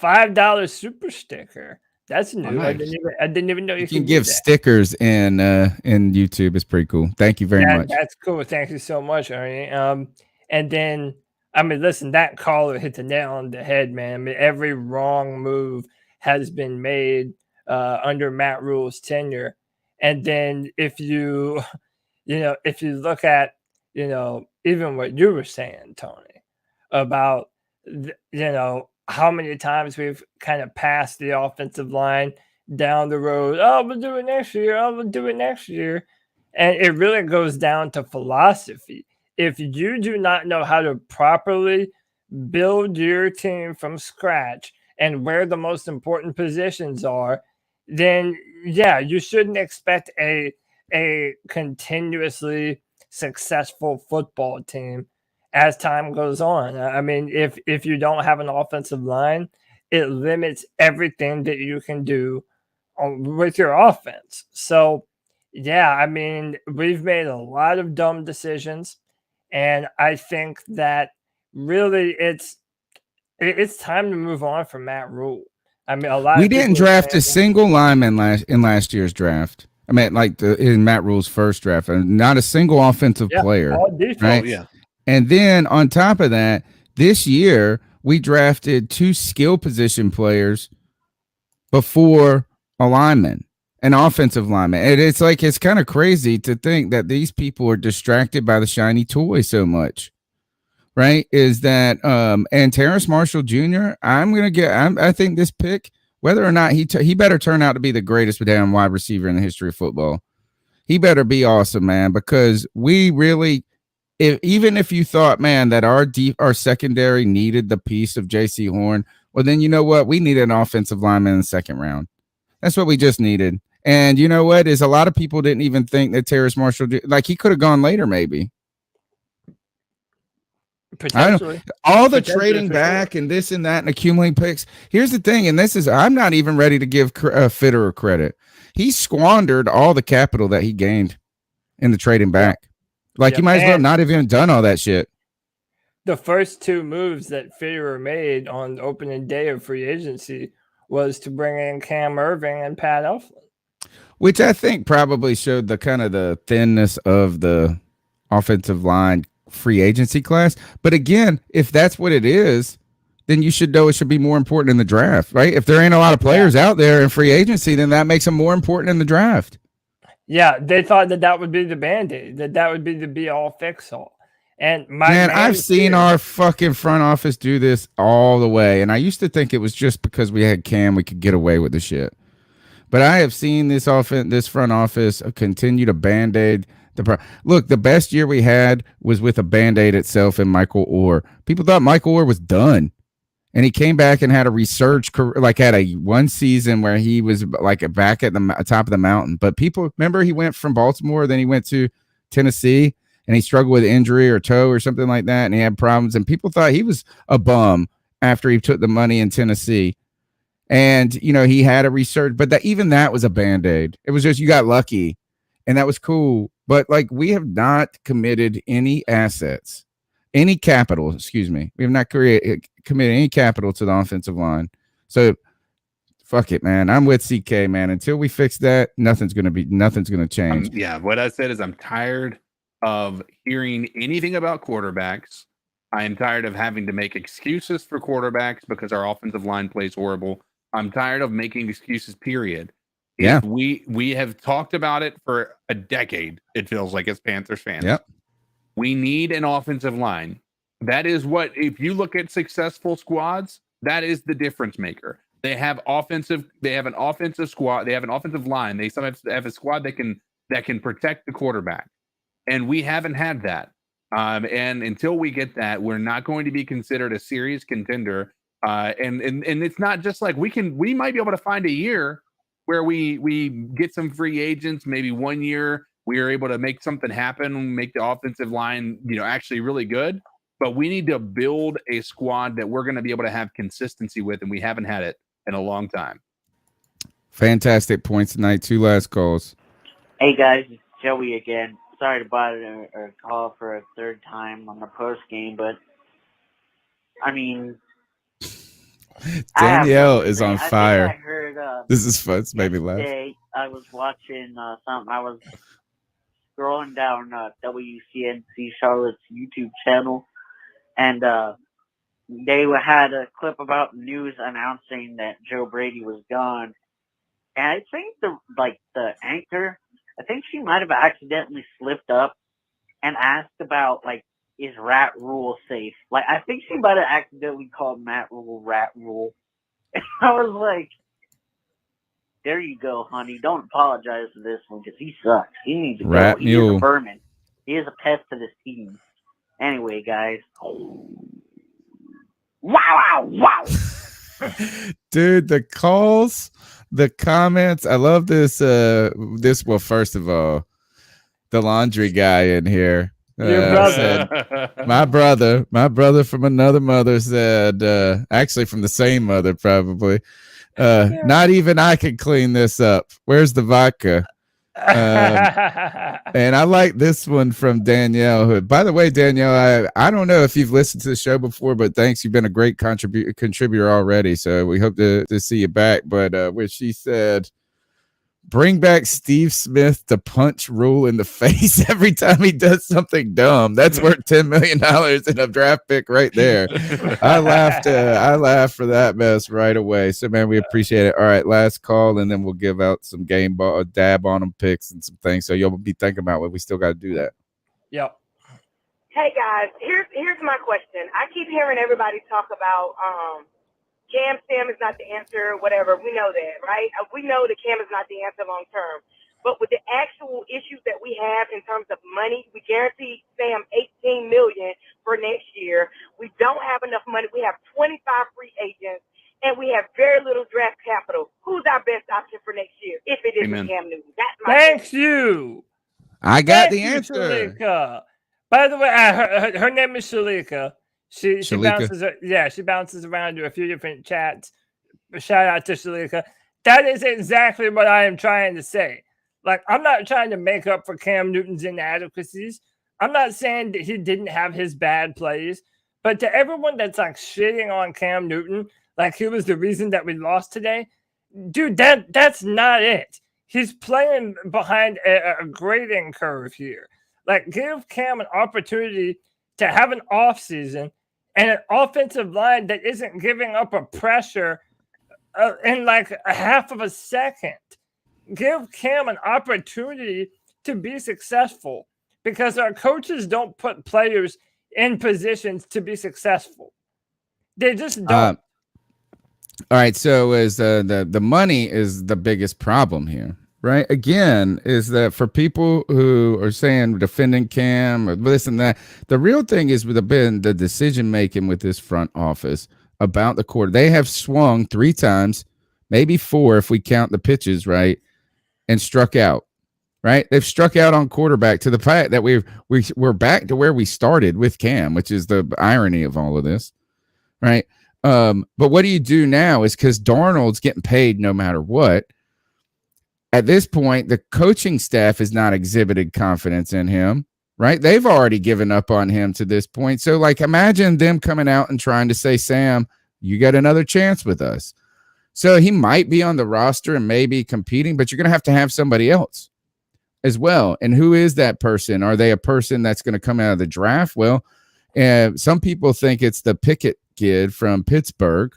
$5 super sticker. That's new. Nice. I didn't even know you can give stickers in YouTube. It's pretty cool. Thank you very much. That's cool. Thank you so much, Ernie. And then, I mean, listen, that caller hit the nail on the head, man. I mean, every wrong move has been made under Matt Rhule's tenure. And then if you look at, even what you were saying, Tony, about, how many times we've kind of passed the offensive line down the road. Oh, we'll do it next year. Oh, we'll do it next year. And it really goes down to philosophy. If you do not know how to properly build your team from scratch and where the most important positions are, then yeah, you shouldn't expect a continuously successful football team as time goes on. I mean, if you don't have an offensive line, it limits everything that you can do with your offense. So, yeah, I mean, we've made a lot of dumb decisions, and I think that really it's time to move on from Matt Rhule. I mean, a lot We of didn't people are draft a saying, single lineman in last year's draft. I mean, like in Matt Rhule's first draft, not a single offensive player. all defense. Right? Yeah. And then on top of that, this year we drafted 2 skill position players before a lineman, an offensive lineman. And it's like, it's kind of crazy to think that these people are distracted by the shiny toy so much. Right? Is that and Terrace Marshall Jr., I think this pick, whether or not he better turn out to be the greatest damn wide receiver in the history of football. He better be awesome, man, because we really, even if you thought, man, that our secondary needed the piece of J.C. Horn, well, then you know what? We needed an offensive lineman in the second round. That's what we just needed. And you know what? Is a lot of people didn't even think that Terrace Marshall, he could have gone later, maybe. Potentially. All the trading back and this and that and accumulating picks. Here's the thing, and I'm not even ready to give Fitterer credit. He squandered all the capital that he gained in the trading back. You might as well not have even done all that shit. The first 2 moves that Fitterer made on the opening day of free agency was to bring in Cam Irving and Pat Elflein, which I think probably showed the kind of the thinness of the offensive line free agency class. But again, if that's what it is, then you should know it should be more important in the draft, right? If there ain't a lot of players out there in free agency, then that makes them more important in the draft. Yeah, they thought that would be the Band-Aid, that would be the be-all, fix-all. And I've seen our fucking front office do this all the way, and I used to think it was just because we had Cam we could get away with the shit. But I have seen this front office continue to Band-Aid. Look, the best year we had was with a Band-Aid itself in Michael Orr. People thought Michael Orr was done. And he came back and had a resurge career, had a one season where he was back at the top of the mountain. But people remember he went from Baltimore, then he went to Tennessee, and he struggled with injury or toe or something like that, and he had problems. And people thought he was a bum after he took the money in Tennessee. And, he had a resurge, but even that was a Band-Aid. It was just, you got lucky, and that was cool. But we have not committed any assets, any capital, excuse me. We have not committed any capital to the offensive line. So fuck it, man. I'm with CK, man. Until we fix that, nothing's going to change. What I said is I'm tired of hearing anything about quarterbacks. I am tired of having to make excuses for quarterbacks because our offensive line plays horrible. I'm tired of making excuses, period. Yeah. We have talked about it for a decade, it feels like, as Panthers fans. Yep. We need an offensive line. That is what, if you look at successful squads, that is the difference maker. They have an offensive squad, they have an offensive line. They sometimes have a squad that can protect the quarterback. And we haven't had that. And until we get that, we're not going to be considered a serious contender. And it's not just like we might be able to find a year where we get some free agents, maybe 1 year we are able to make something happen, make the offensive line, actually really good. But we need to build a squad that we're going to be able to have consistency with, and we haven't had it in a long time. Fantastic points tonight. 2 last calls. Hey guys, it's Joey again. Sorry to bother or call for a 3rd time on the post game, but I mean, Danielle is on fire. I heard, this is fun. It's made me laugh. I was watching something. I was scrolling down WCNC Charlotte's YouTube channel, and they had a clip about news announcing that Joe Brady was gone. And I think the anchor, I think she might have accidentally slipped up and asked about is Rat Rule safe? Like, I think she might have accidentally called Matt Rhule Rat Rule. And I was like, there you go, honey. Don't apologize for this one because he sucks. He needs to go. Rat He is Mule. a vermin. He is a pest to this team. Anyway, guys. Wow. Dude, the calls, the comments. I love this. Well, first of all, the laundry guy in here. Your brother. Said, my brother from another mother said, actually from the same mother, probably. Not even I can clean this up. Where's the vodka? And I like this one from Danielle, who, by the way, Danielle, I don't know if you've listened to the show before, but thanks. You've been a great contributor already. So we hope to see you back. But where she said, bring back Steve Smith to punch Rhule in the face every time he does something dumb. That's worth $10 million in a draft pick right there. I laughed for that mess right away. So, man, we appreciate it. All right, last call, and then we'll give out some game ball, dab on them picks and some things. So you'll be thinking about what we still got to do that. Yep. Hey, guys, here's my question. I keep hearing everybody talk about Cam is not the answer, whatever. We know that, right? We know that Cam is not the answer long term. But with the actual issues that we have in terms of money, we guarantee Sam $18 million for next year. We don't have enough money. We have 25 free agents, and we have very little draft capital. Who's our best option for next year if it isn't Cam Newton? That's my Thank question. you. I got Thank the you, answer. Shalika. By the way, her name is Shalika. She Shalika. she bounces around to a few different chats. Shout out to Shalika. That is exactly what I am trying to say. Like, I'm not trying to make up for Cam Newton's inadequacies. I'm not saying that he didn't have his bad plays, but to everyone that's like shitting on Cam Newton, like he was the reason that we lost today, dude, that's not it. He's playing behind a grading curve here. Like, give Cam an opportunity to have an offseason and an offensive line that isn't giving up a pressure in like a half of a second. Give Cam an opportunity to be successful because our coaches don't put players in positions to be successful. They just don't. All right, so is the money is the biggest problem here, right? Again, is that for people who are saying defending Cam or this and that, the real thing is the decision making with this front office about the quarter. They have swung 3 times, maybe 4 if we count the pitches, right, and struck out. Right, they've struck out on quarterback to the fact that we're back to where we started with Cam, which is the irony of all of this, right? But what do you do now is because Darnold's getting paid no matter what. At this point, the coaching staff has not exhibited confidence in him, right? They've already given up on him to this point. So, like, imagine them coming out and trying to say, Sam, you got another chance with us. So he might be on the roster and maybe competing, but you're going to have somebody else as well. And who is that person? Are they a person that's going to come out of the draft? Well, some people think it's the Pickett kid from Pittsburgh.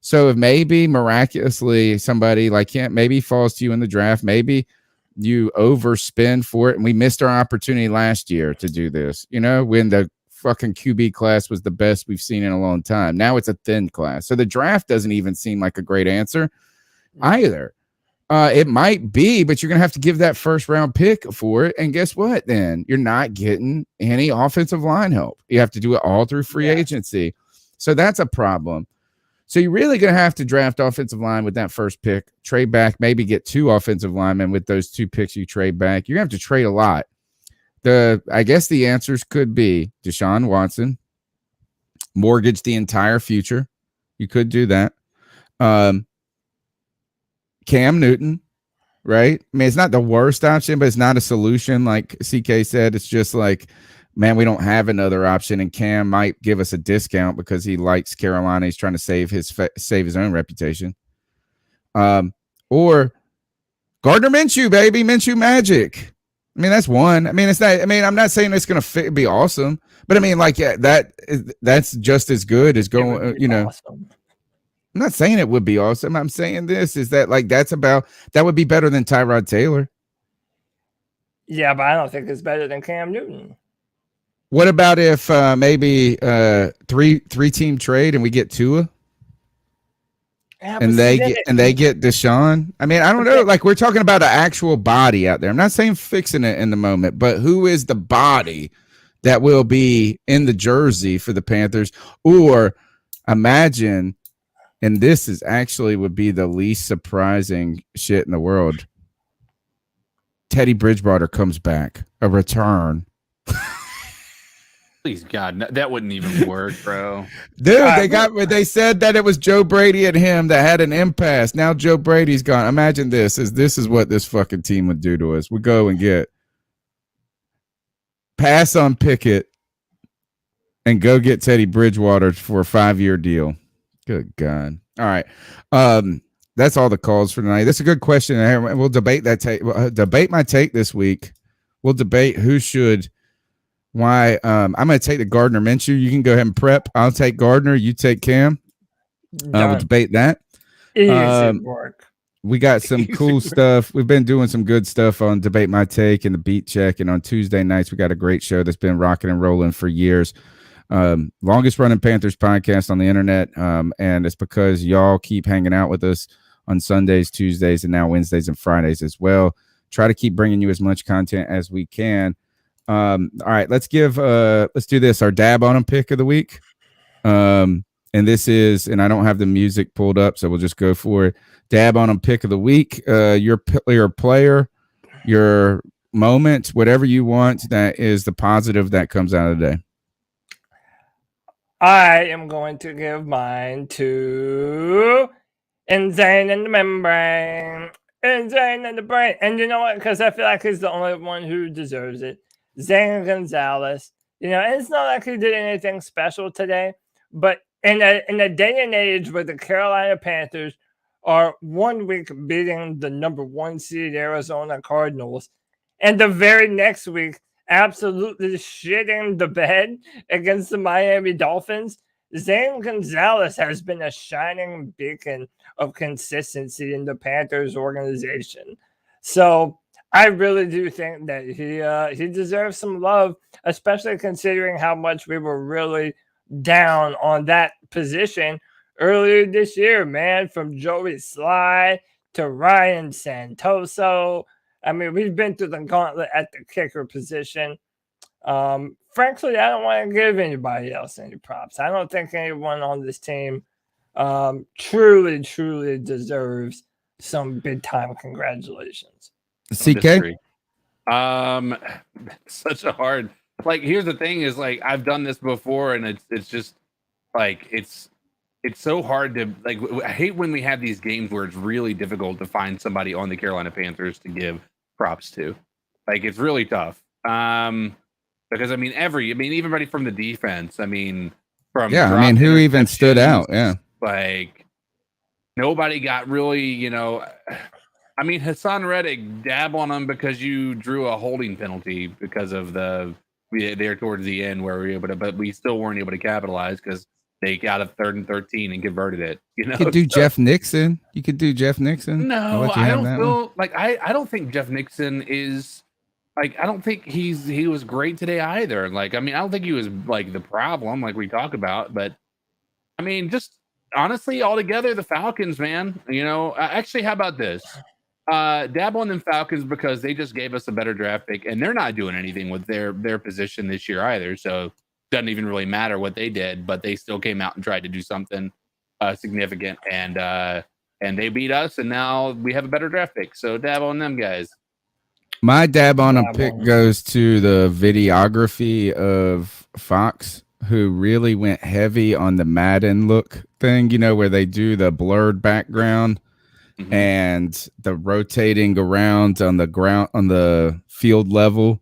So if maybe miraculously somebody like him maybe falls to you in the draft, maybe you overspend for it. And we missed our opportunity last year to do this, when the fucking QB class was the best we've seen in a long time. Now it's a thin class. So the draft doesn't even seem like a great answer either. It might be, but you're going to have to give that first round pick for it. And guess what? Then you're not getting any offensive line help. You have to do it all through free agency. So that's a problem. So you're really going to have to draft offensive line with that first pick, trade back, maybe get 2 offensive linemen with those 2 picks you trade back. You're going to have to trade a lot. I guess the answers could be Deshaun Watson, mortgage the entire future. You could do that. Cam Newton, right? I mean, it's not the worst option, but it's not a solution. Like CK said, it's just like, man, we don't have another option, and Cam might give us a discount because he likes Carolina. He's trying to save his own reputation. Or Gardner Minshew, baby, Minshew magic. I mean, that's one. I mean, it's not. I mean, I'm not saying it's going to be awesome, but I mean, like, that's just as good as going. Awesome. I'm not saying it would be awesome. I'm saying this is that that would be better than Tyrod Taylor. Yeah, but I don't think it's better than Cam Newton. What about if maybe three-team trade and we get Tua? Yeah, And they get Deshaun. I mean, I don't know. Like, we're talking about an actual body out there. I'm not saying fixing it in the moment, but who is the body that will be in the jersey for the Panthers? Or imagine, and this is actually would be the least surprising shit in the world. Teddy Bridgewater comes back, a return. Please God, that wouldn't even work, bro. Dude, they said that it was Joe Brady and him that had an impasse. Now Joe Brady's gone. Imagine this is what this fucking team would do to us. We go and get pass on Pickett and go get Teddy Bridgewater for a 5-year deal. Good God. All right. That's all the calls for tonight. That's a good question. We'll debate that debate my take this week. We'll debate who should. Why? I'm going to take the Gardner Minshew. You can go ahead and prep. I'll take Gardner. You take Cam. We'll debate that. Easy work. We got some cool stuff. We've been doing some good stuff on Debate My Take and the Beat Check. And on Tuesday nights, we got a great show that's been rocking and rolling for years. Longest running Panthers podcast on the internet. And it's because y'all keep hanging out with us on Sundays, Tuesdays, and now Wednesdays and Fridays as well. Try to keep bringing you as much content as we can. All right, let's do this. Our dab on them pick of the week. And this is, and I don't have the music pulled up, so we'll just go for it. Dab on them pick of the week. Your player, your moment, whatever you want, that is the positive that comes out of the day. I am going to give mine to Insane in the Membrane. Insane in the Brain. And you know what? Because I feel like he's the only one who deserves it. Zane Gonzalez. It's not like he did anything special today, but in a day and age where the Carolina Panthers are 1 week beating the number 1 seed Arizona Cardinals, and the very next week absolutely shitting the bed against the Miami Dolphins, Zane Gonzalez has been a shining beacon of consistency in the Panthers organization. So I really do think that he deserves some love, especially considering how much we were really down on that position earlier this year, man, from Joey Sly to Ryan Santoso. I mean, we've been through the gauntlet at the kicker position. Frankly, I don't want to give anybody else any props. I don't think anyone on this team truly deserves some big-time congratulations. CK? Such a hard, here's the thing is, I've done this before, and it's just it's so hard to, I hate when we have these games where it's really difficult to find somebody on the Carolina Panthers to give props to. It's really tough. Because everybody from the defense, who even stood out? Yeah. Nobody got really, Hassan Reddick, dab on him because you drew a holding penalty because of there towards the end where we were able to, but we still weren't able to capitalize because they got a 3rd and 13 and converted it. You could do Jeff Nixon. You could do Jeff Nixon. No, I don't feel I don't think Jeff Nixon is I don't think he was great today either. I don't think he was the problem we talk about, but just honestly, altogether, the Falcons, man, actually, how about this? Dab on them Falcons because they just gave us a better draft pick, and they're not doing anything with their position this year either. So it doesn't even really matter what they did, but they still came out and tried to do something significant, and they beat us, and now we have a better draft pick. So dab on them guys. My dab on a pick goes to the videography of Fox, who really went heavy on the Madden look thing, where they do the blurred background and the rotating around on the ground, on the field level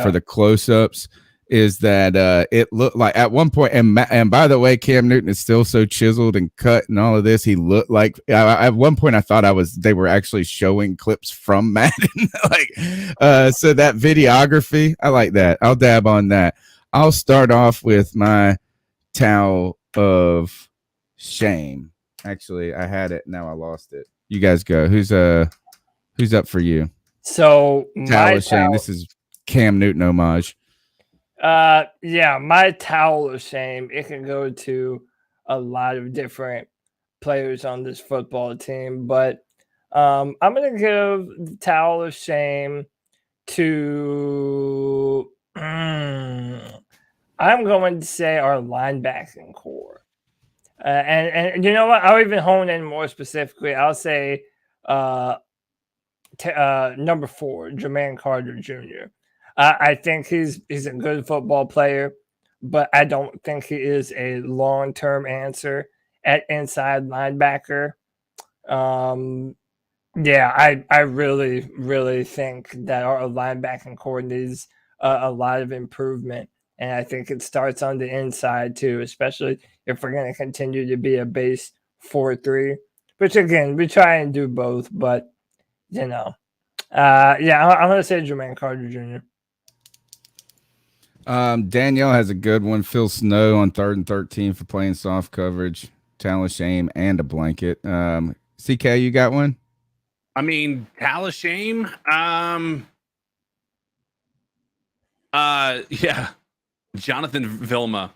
for the close-ups, is that it looked like at one point, and by the way, Cam Newton is still so chiseled and cut and all of this, he looked like, at one point I thought they were actually showing clips from Madden. So that videography, I like that. I'll dab on that. I'll start off with my towel of shame. Actually, I had it. Now I lost it. You guys go. Who's up for you? So Towel of shame. This is Cam Newton homage. Yeah, my towel of shame. It can go to a lot of different players on this football team, but I'm gonna give the towel of shame to. I'm going to say our linebacking core. And you know what? I'll even hone in more specifically. I'll say number 4, Jermaine Carter Jr. I think he's a good football player, but I don't think he is a long-term answer at inside linebacker. Yeah, I really, really think that our linebacking core needs a lot of improvement. And I think it starts on the inside too, especially if we're going to continue to be a base 4-3, which again, we try and do both, but you know, yeah, I'm going to say Jermaine Carter Jr. Danielle has a good one. Phil Snow on 3rd and 13 for playing soft coverage, towel of shame, and a blanket. CK, you got one? I mean, towel of shame. Yeah. Jonathan Vilma.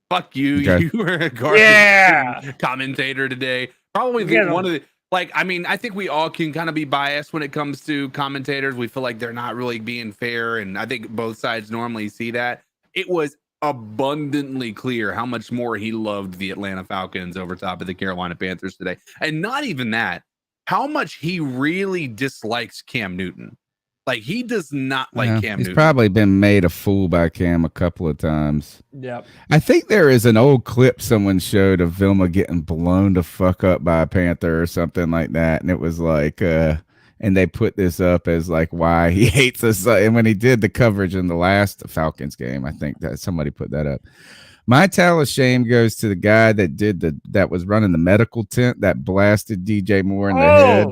Fuck you. Okay. You were a garbage commentator today. Probably one of the I think we all can kind of be biased when it comes to commentators. We feel like they're not really being fair, and I think both sides normally see that. It was abundantly clear how much more he loved the Atlanta Falcons over top of the Carolina Panthers today. And not even that, how much he really dislikes Cam Newton. Like, he does not like Cam He's Newton. probably been made a fool by Cam a couple of times. Yep. I think there is an old clip someone showed of Vilma getting blown the fuck up by a Panther or something like that. And it was like, and they put this up as like why he hates us. And when he did the coverage in the last Falcons game, I think that somebody put that up. My towel of shame goes to the guy that was running the medical tent that blasted DJ Moore in the head.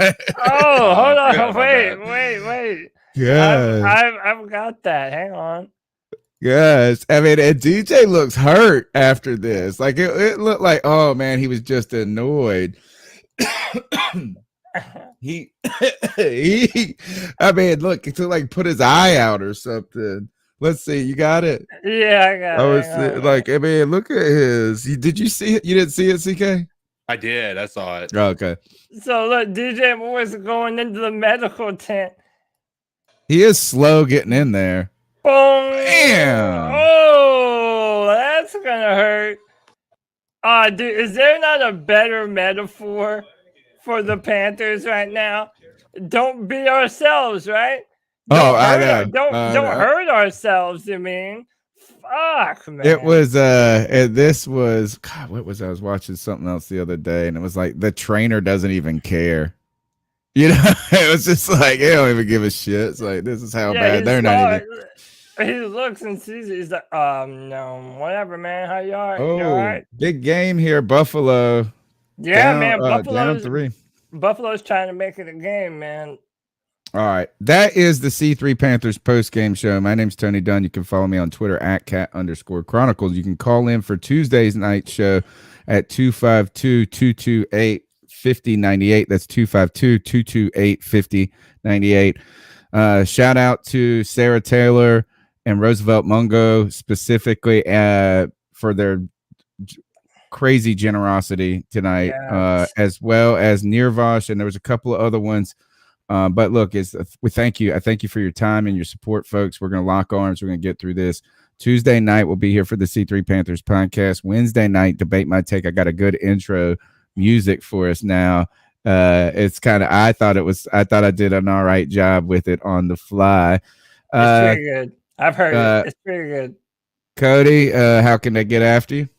Oh, hold on. Wait. Yeah. I've got that. Hang on. Yes. I mean, and DJ looks hurt after this. Like it looked like, oh man, he was just annoyed. he I mean, look, he like put his eye out or something. Let's see, you got it? Yeah, I got it. I mean, look at his. Did you see it? You didn't see it, CK? I did. I saw it. Oh, okay. So look, DJ Moore's going into the medical tent. He is slow getting in there. Boom! Damn! Oh, that's gonna hurt. Dude, is there not a better metaphor for the Panthers right now? Don't be ourselves, right? I know. Don't hurt ourselves. You mean? Fuck, man. It was this was God, what was I was watching something else the other day, and it was like the trainer doesn't even care. You know, it was just like they don't even give a shit. It's like this is how bad they're not even. He looks and sees it. He's like, no, whatever, man. How you are? Oh, you all right? Big game here, Buffalo. Yeah, down, man. down 3. Buffalo's trying to make it a game, man. All right. That is the C3 Panthers post-game show. My name's Tony Dunn. You can follow me on Twitter at @cat_chronicles. You can call in for Tuesday's night show at 252-228-5098. That's 252-228-5098. Shout out to Sarah Taylor and Roosevelt Mungo specifically for their crazy generosity tonight, as well as Nirvash, and there was a couple of other ones. But look, we thank you. I thank you for your time and your support, folks. We're going to lock arms. We're going to get through this. Tuesday night, we'll be here for the C3 Panthers podcast. Wednesday night, Debate My Take. I got a good intro music for us now. It's kind of, I thought I did an all right job with it on the fly. It's pretty good. I've heard it. It's pretty good. Cody, how can they get after you?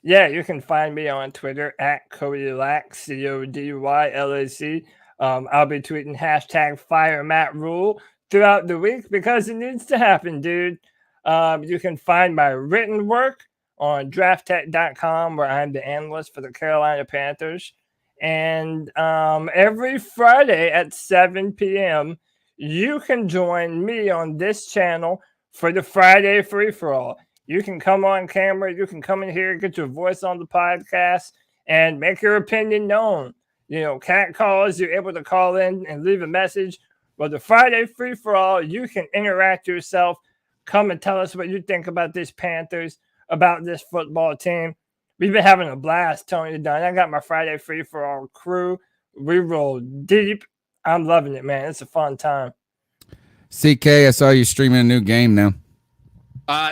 Yeah, you can find me on Twitter at CodyLac, CodyLac. I'll be tweeting hashtag fire Matt Rhule throughout the week because it needs to happen, dude. You can find my written work on drafttech.com where I'm the analyst for the Carolina Panthers. And every Friday at 7 p.m., you can join me on this channel for the Friday free-for-all. You can come on camera. You can come in here, get your voice on the podcast, and make your opinion known. You know, cat calls, you're able to call in and leave a message. Well, the Friday free-for-all, you can interact yourself. Come and tell us what you think about this Panthers, about this football team. We've been having a blast, Tony Dunn. I got my Friday free-for-all crew. We roll deep. I'm loving it, man. It's a fun time. CK, I saw you streaming a new game now.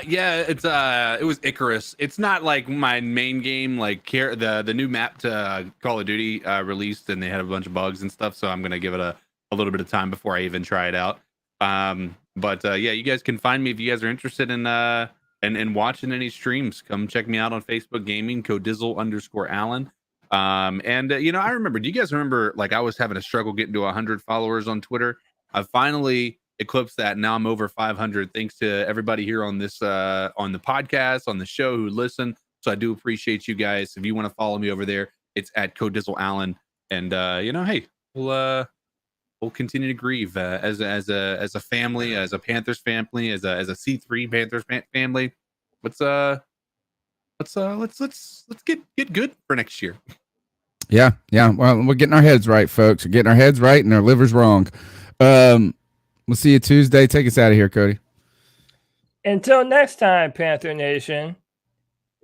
Yeah, it was Icarus. It's not like my main game. Like the new map to Call of Duty released, and they had a bunch of bugs and stuff. So I'm gonna give it a little bit of time before I even try it out. But yeah, you guys can find me if you guys are interested in watching any streams. Come check me out on Facebook Gaming, Codizzle_Allen. You know, I remember. Do you guys remember? Like, I was having a struggle getting to 100 followers on Twitter. I finally eclipsed that. Now I'm over 500. Thanks to everybody here on this on the podcast, on the show who listen. So I do appreciate you guys. If you want to follow me over there, it's at CodizzleAllen. And you know, hey, we'll continue to grieve as a family, as a Panthers family, as a C3 Panthers family. Let's get good for next year. Yeah. Well, we're getting our heads right, folks. We're getting our heads right and our livers wrong. We'll see you Tuesday. Take us out of here, Cody. Until next time, Panther Nation,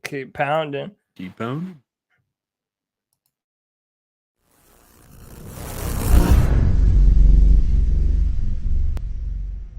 keep pounding. Keep pounding.